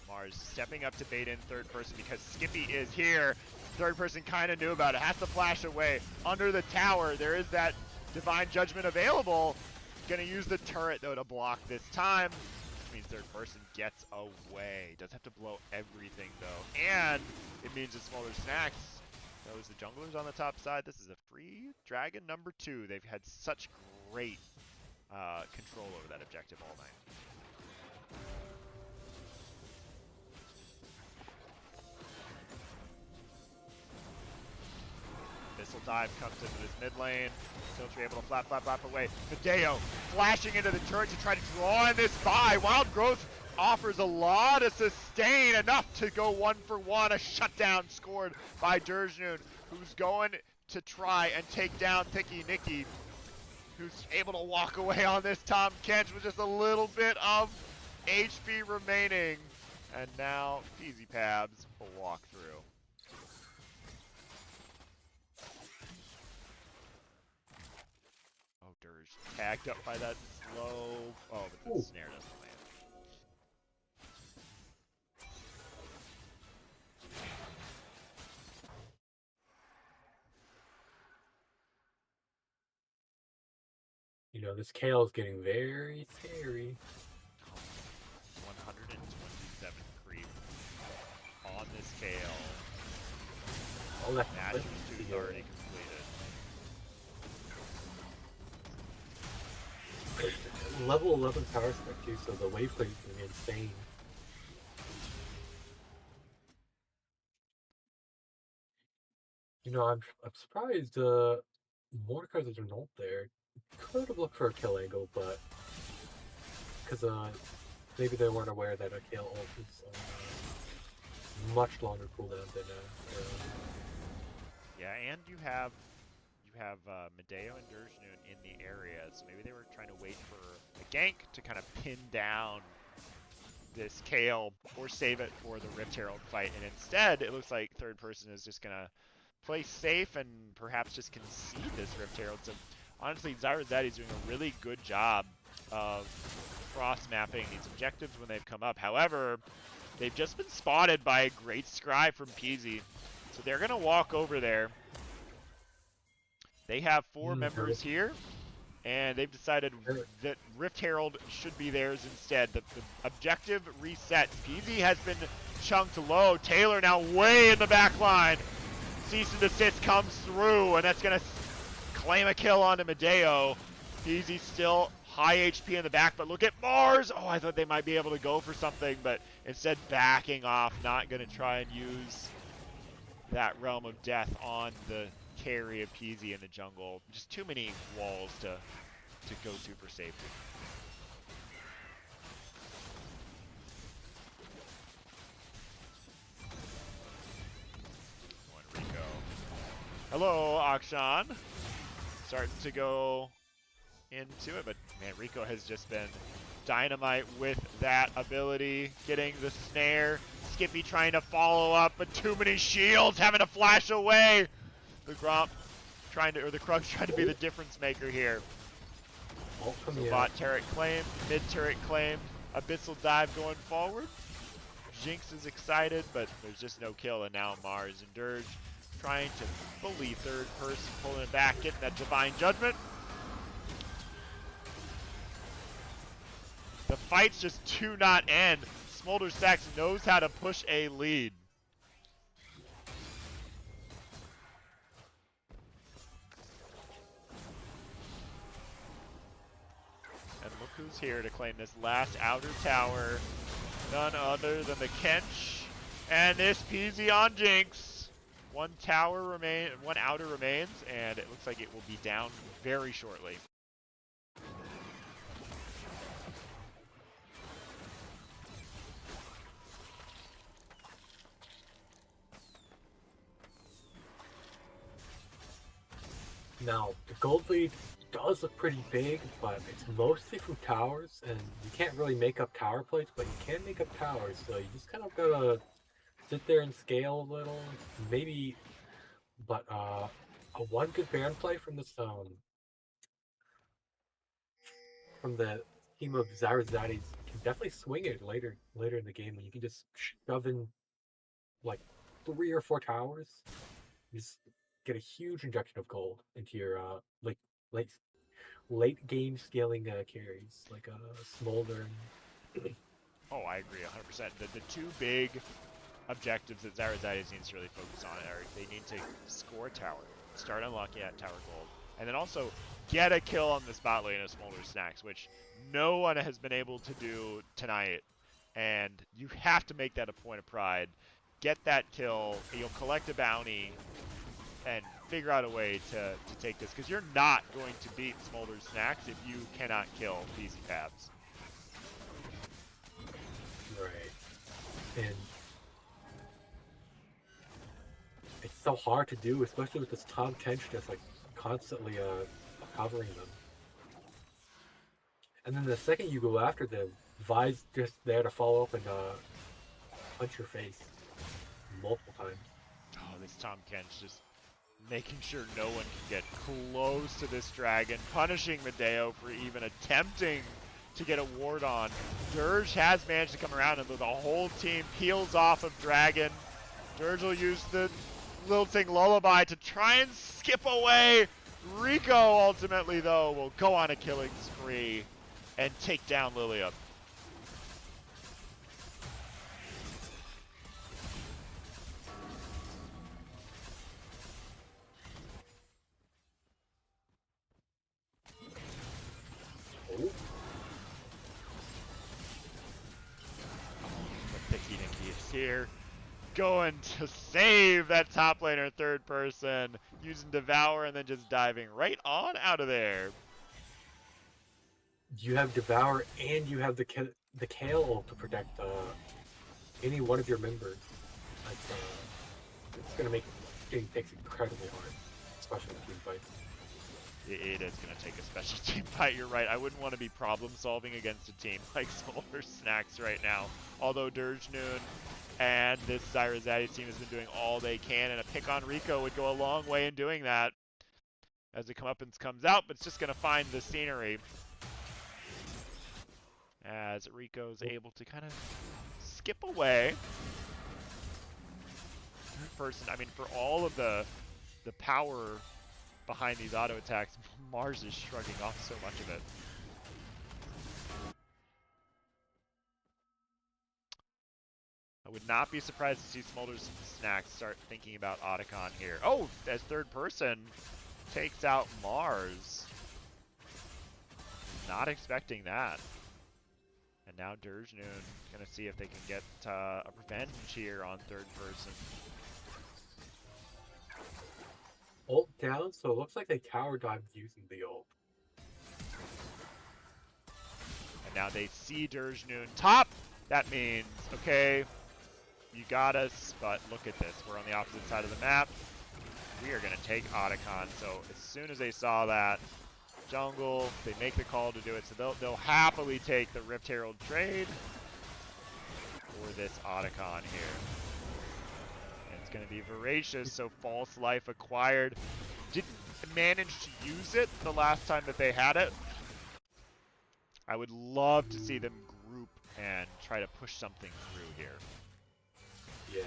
Mars stepping up to bait in third person because Skippy is here. Third person kind of knew about it, has to flash away. Under the tower, there is that Divine Judgment available. Gonna use the turret though to block this time. Which means third person gets away. Does have to blow everything though. And it means the Smolder Snacks. Those the junglers on the top side. This is a free dragon number 2. They've had such great control over that objective all night. Missile dive comes into this mid lane. Siltry able to flap away. Medeo flashing into the turret to try to draw in this buy. Wild Growth offers a lot of sustain, enough to go 1-for-1. A shutdown scored by Durjnoon, who's going to try and take down Picky Nicky, who's able to walk away on this Tom Kench with just a little bit of HP remaining. And now Peasy Pabs will walk through. Oh, Dirge tagged up by that slow. Oh, but the snare doesn't land. You know, this Kale is getting very scary. 127 creep on this Kale. Oh, that Match flip 2 is here. already completed. Level 11 power spec too, so the wave clear is gonna be insane. You know, I'm surprised Mordekaiser's are not there. Could have looked for a kill angle, but because maybe they weren't aware that a kill ult is much longer cooldown than Yeah, and you have Medeo and Durjnoon in the area, so maybe they were trying to wait for a gank to kind of pin down this Kale or save it for the Rift Herald fight, and instead it looks like third person is just gonna play safe and perhaps just concede this Rift Herald. So honestly, Zyra Zaddy's doing a really good job of cross-mapping these objectives when they've come up. However, they've just been spotted by a great scry from Peasy, so they're gonna walk over there. They have 4 members here, and they've decided that Rift Herald should be theirs instead. The objective resets. Peasy has been chunked low. Taylor now way in the back line. Cease and desist comes through, and that's going to claim a kill onto Medeo. Peasy still high HP in the back, but look at Mars. Oh, I thought they might be able to go for something, but instead backing off, not going to try and use that Realm of Death on the carry of Peasy in the jungle. Just too many walls to go to for safety. Rico. Hello, Akshan. Starting to go into it, but man, Rico has just been dynamite with that ability. Getting the snare. Skippy trying to follow up, but too many shields, having to flash away. The Gromp trying to, or the Krug's trying to be the difference maker here. So bot turret claimed, mid turret claimed, Abyssal dive going forward. Jinx is excited, but there's just no kill, and now Mars and Dirge trying to bully third person, pulling it back, getting that Divine Judgment. The fights just do not end. Smolder Stacks knows how to push a lead. who's here to claim this last outer tower. None other than the Kench and this peasy on Jinx. One outer remains, and it looks like it will be down very shortly. Now, the gold lead does look pretty big, but it's mostly from towers, and you can't really make up tower plates, but you can make up towers, so you just kind of gotta sit there and scale a little, maybe, but a one good Baron play from this from the team of Zarazadis can definitely swing it later in the game when you can just shove in like 3 or 4 towers. You just get a huge injection of gold into your late game scaling carries like Smolder. Oh, I agree 100%. The two big objectives that Zarazadis needs to really focus on are they need to score a tower, start unlocking that tower gold, and then also get a kill on this bot lane of Smolder Snacks, which no one has been able to do tonight. And you have to make that a point of pride. Get that kill, you'll collect a bounty, and figure out a way to take this, because you're not going to beat Smolder Snacks if you cannot kill Easy Paths. Right. And it's so hard to do, especially with this Tom Tench just like constantly covering them. And then the second you go after them, Vi's just there to follow up and punch your face multiple times. Oh, this Tom Kench just making sure no one can get close to this dragon, punishing Medeo for even attempting to get a ward on. Dirge has managed to come around, and the whole team peels off of Dragon. Dirge will use the lilting lullaby to try and skip away. Rico ultimately, though, will go on a killing spree and take down Lilia. The Picky Nicky is here, going to save that top laner third person, using Devour and then just diving right on out of there. You have Devour and you have the Kale ult to protect any one of your members. Like, it's gonna make getting picks incredibly hard, especially in team fights. It is going to take a special team fight, you're right. I wouldn't want to be problem solving against a team like Smolder Snacks right now. Although Dirge Noon and this Zarazadis team has been doing all they can, and a pick on Rico would go a long way in doing that. As the comeuppance comes out, but it's just going to find the scenery. As Rico's able to kind of skip away. Person, I mean, for all of the power behind these auto attacks, Mars is shrugging off so much of it. I would not be surprised to see Smolder Snacks start thinking about Otacon here. Oh, as third person takes out Mars. Not expecting that. And now Dirge Noon gonna see if they can get a revenge here on third person. Ult down, so it looks like they tower dived using the ult. And now they see Dirge Noon top. That means, okay, you got us, but look at this. We're on the opposite side of the map. We are going to take Otacon. So as soon as they saw that jungle, they make the call to do it. So they'll happily take the Rift Herald trade for this Otacon here. It's going to be voracious, so False Life acquired. Didn't manage to use it the last time that they had it. I would love to see them group and try to push something through here. Yeah.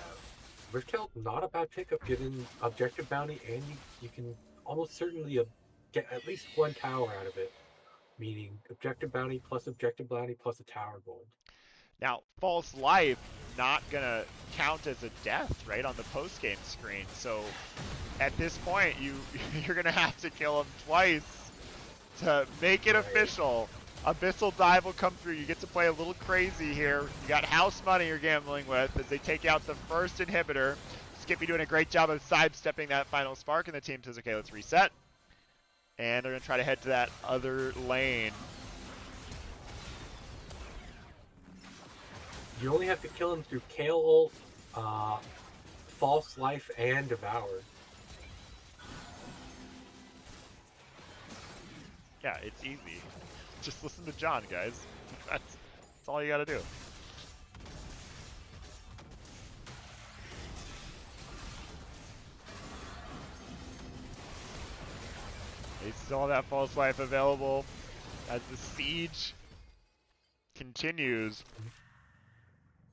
Rift Herald, not a bad pickup given objective bounty, and you can almost certainly get at least one tower out of it. Meaning objective bounty plus a tower gold. Now, False Life not gonna count as a death, right, on the post-game screen. So at this point, you're gonna have to kill him twice to make it official. Abyssal Dive will come through. You get to play a little crazy here. You got house money you're gambling with as they take out the first inhibitor. Skippy doing a great job of sidestepping that final spark, and the team says, okay, let's reset. And they're going to try to head to that other lane. You only have to kill him through Kale ult, False Life, and Devour. Yeah, it's easy. Just listen to John, guys. That's all you gotta do. They still have that false life available as the siege continues.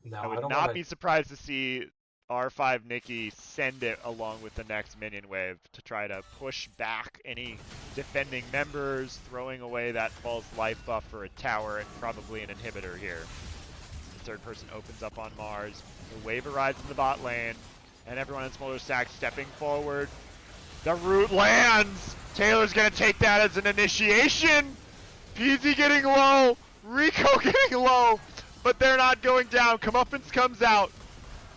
No, I would don't not wanna... be surprised to see R5 Nikki send it along with the next minion wave to try to push back any defending members, throwing away that false life buff for a tower and probably an inhibitor here. The third person opens up on Mars. The wave arrives in the bot lane, and everyone in Smolder Stack stepping forward. The root lands! Taylor's gonna take that as an initiation! Peasy getting low, Rico getting low, but they're not going down. Comeuppance comes out.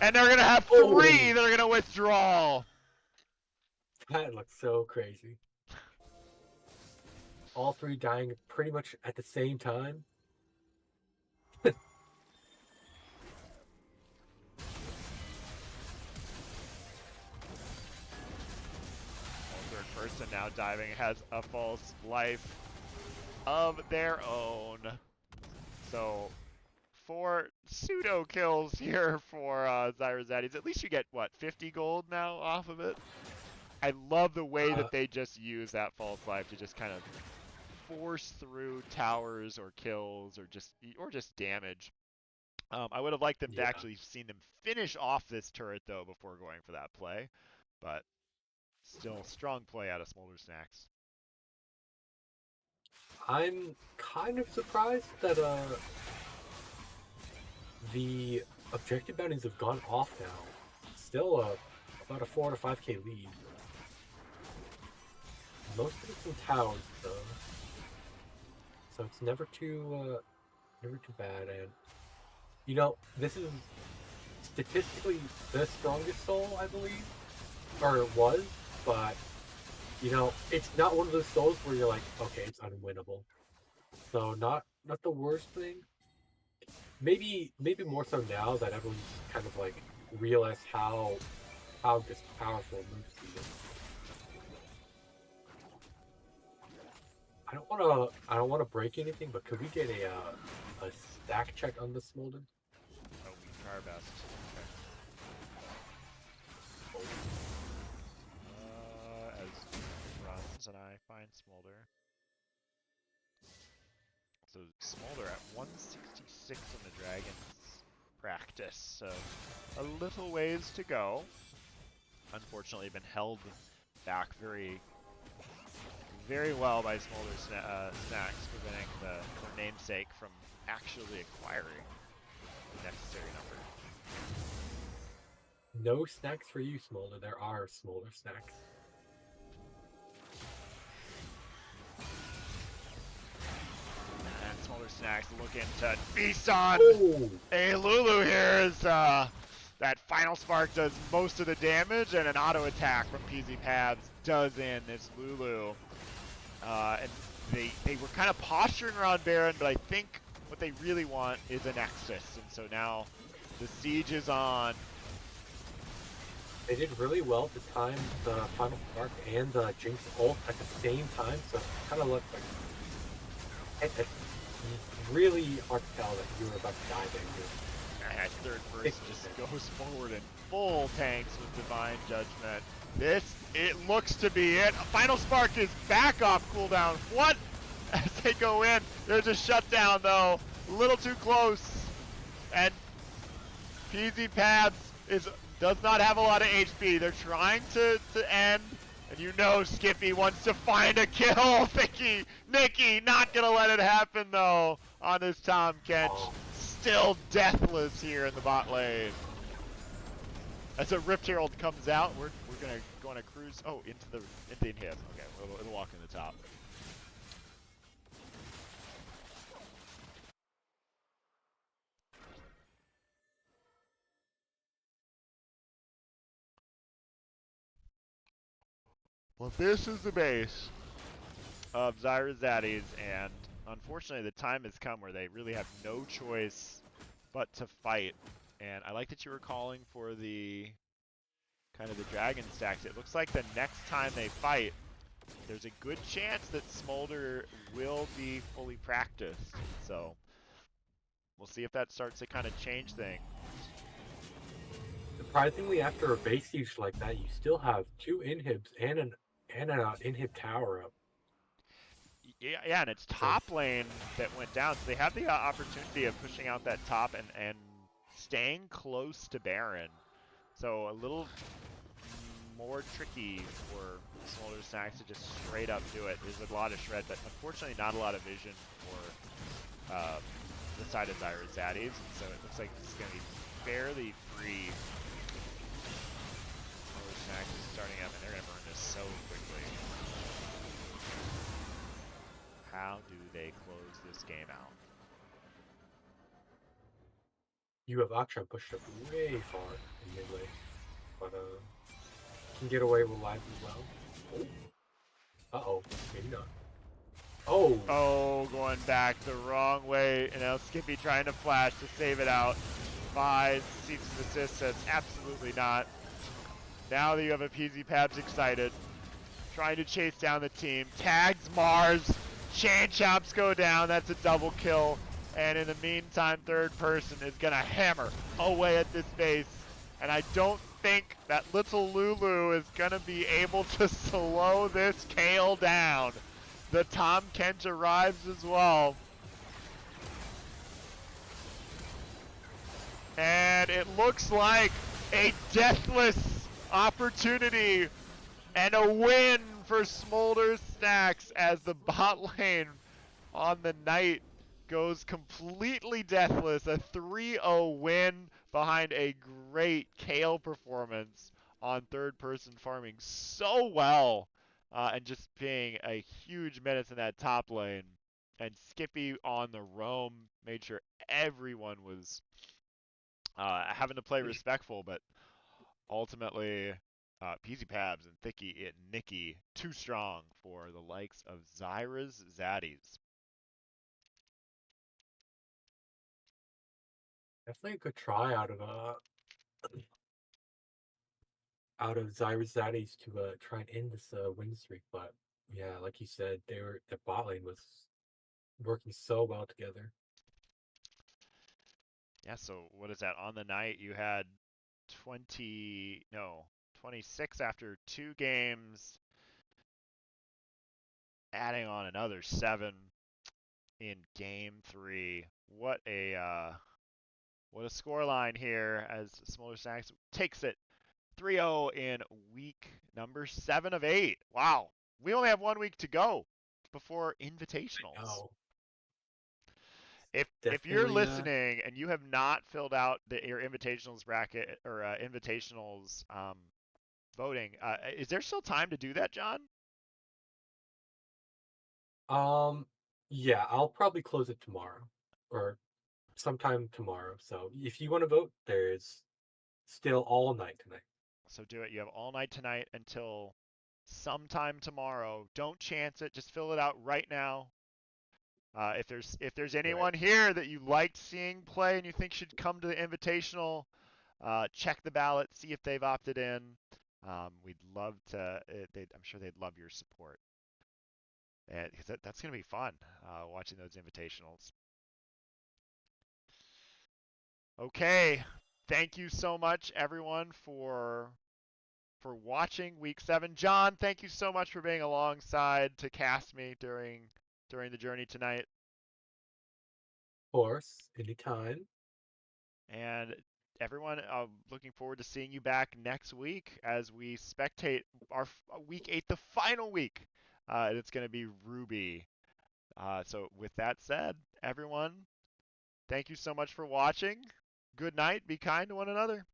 And they're going to have three that are going to withdraw. That looks so crazy. All three dying pretty much at the same time. Third person now diving has a false life of their own. So 4 pseudo kills here for Zyrazadis. At least you get, what, 50 gold now off of it? I love the way that they just use that false life to just kind of force through towers or kills or just damage. I would have liked them to actually seen them finish off this turret though before going for that play, but still strong play out of Smolder Snacks. I'm kind of surprised that the objective bounties have gone off now. Still about a 4 to 5k lead. Most of it's in towers though, so it's never too bad. And you know, this is statistically the strongest soul, I believe, or it was, but you know, it's not one of those souls where you're like, okay, it's unwinnable. So not the worst thing. Maybe more so now that everyone's kind of like realized how this powerful move is. I don't wanna break anything, but could we get a stack check on the Smolder? Oh, we can try our best. Okay. As runs and I find Smolder. So Smolder at 166 on the Dragon's practice, so a little ways to go. Unfortunately been held back very well by Smolder Snacks, preventing their namesake from actually acquiring the necessary number. No snacks for you, Smolder. There are Smolder snacks. And Smolder Snacks looking to feast on Oh! a Lulu here as that final spark does most of the damage, and an auto attack from PZ Pabs does in this Lulu. And they were kind of posturing around Baron, but I think what they really want is a Nexus, and so now the siege is on. They did really well to time the final spark and the Jinx ult at the same time, so it kind of looked like it's really hard to tell that you were about to die there. And third person just goes forward in full tanks with Divine Judgment. It looks to be it. A final spark is back off cooldown. What? As they go in, there's a shutdown though. A little too close. And PZ Pabs does not have a lot of HP. They're trying to end. And you know Skippy wants to find a kill. Nikki not gonna let it happen though on this Tom Kench. Still deathless here in the bot lane. As a Rift Herald comes out, we're gonna go on a cruise. Oh, into the inhib. Okay, it'll walk in the top. Well, this is the base of Zyra Zaddy's, and unfortunately the time has come where they really have no choice but to fight. And I like that you were calling for the kind of the dragon stacks. It looks like the next time they fight, there's a good chance that Smolder will be fully practiced. So we'll see if that starts to kind of change things. Surprisingly, after a base siege like that, you still have 2 inhibs and an inhib tower up. Yeah, and it's So top lane that went down. So they have the opportunity of pushing out that top and staying close to Baron. So a little more tricky for Smolder Snacks to just straight up do it. There's a lot of shred, but unfortunately not a lot of vision for the side of Zyra Zaddy's. So it looks like this is going to be fairly free. Smolder Snacks is starting up, and they're going to burn this so quickly. How do they close this game out? you have Akshan pushed up way far in mid lane, but can get away with life as well. Uh-oh, maybe not. Oh! Oh, going back the wrong way, and now Skippy trying to flash to save it out. Buys, seeks an assist, says absolutely not. Now that you have a PZ Pabs excited, trying to chase down the team. Tags Mars, Chain Chomps go down, that's a double kill. And in the meantime, third person is gonna hammer away at this base. And I don't think that little Lulu is gonna be able to slow this Kale down. The Tom Kent arrives as well. And it looks like a deathless opportunity and a win for Smolder Snacks as the bot lane on the night goes completely deathless. A 3-0 win behind a great Kale performance on third person, farming so well and just being a huge menace in that top lane. And Skippy on the roam made sure everyone was having to play respectful, but ultimately Peasy Pabs and Thicky and Nikki too strong for the likes of Zyra's Zaddies. Definitely a good try out of Zyra Zaddy's to try and end this win streak, but yeah, like you said, the bot lane was working so well together. Yeah, so what is that? On the night you had 26 after 2 games, adding on another 7 in game 3. What a scoreline here as Smolder Snacks takes it 3-0 in week number 7 of 8. Wow. We only have 1 week to go before invitationals. Oh, If you're definitely. listening and you have not filled out your invitationals bracket or invitationals voting, is there still time to do that, John? Yeah, I'll probably close it tomorrow or sometime tomorrow. So if you want to vote, there's still all night tonight. So do it. You have all night tonight until sometime tomorrow. Don't chance it. Just fill it out right now. If there's Right. anyone here that you liked seeing play and you think should come to the invitational, check the ballot, see if they've opted in. We'd love to. I'm sure they'd love your support, and that's going to be fun watching those invitationals. Okay, thank you so much, everyone, for watching week 7. John, thank you so much for being alongside to cast me during the journey tonight. Of course, anytime. And everyone, looking forward to seeing you back next week as we spectate our week 8, the final week. And it's going to be Ruby. So with that said, everyone, thank you so much for watching. Good night. Be kind to one another.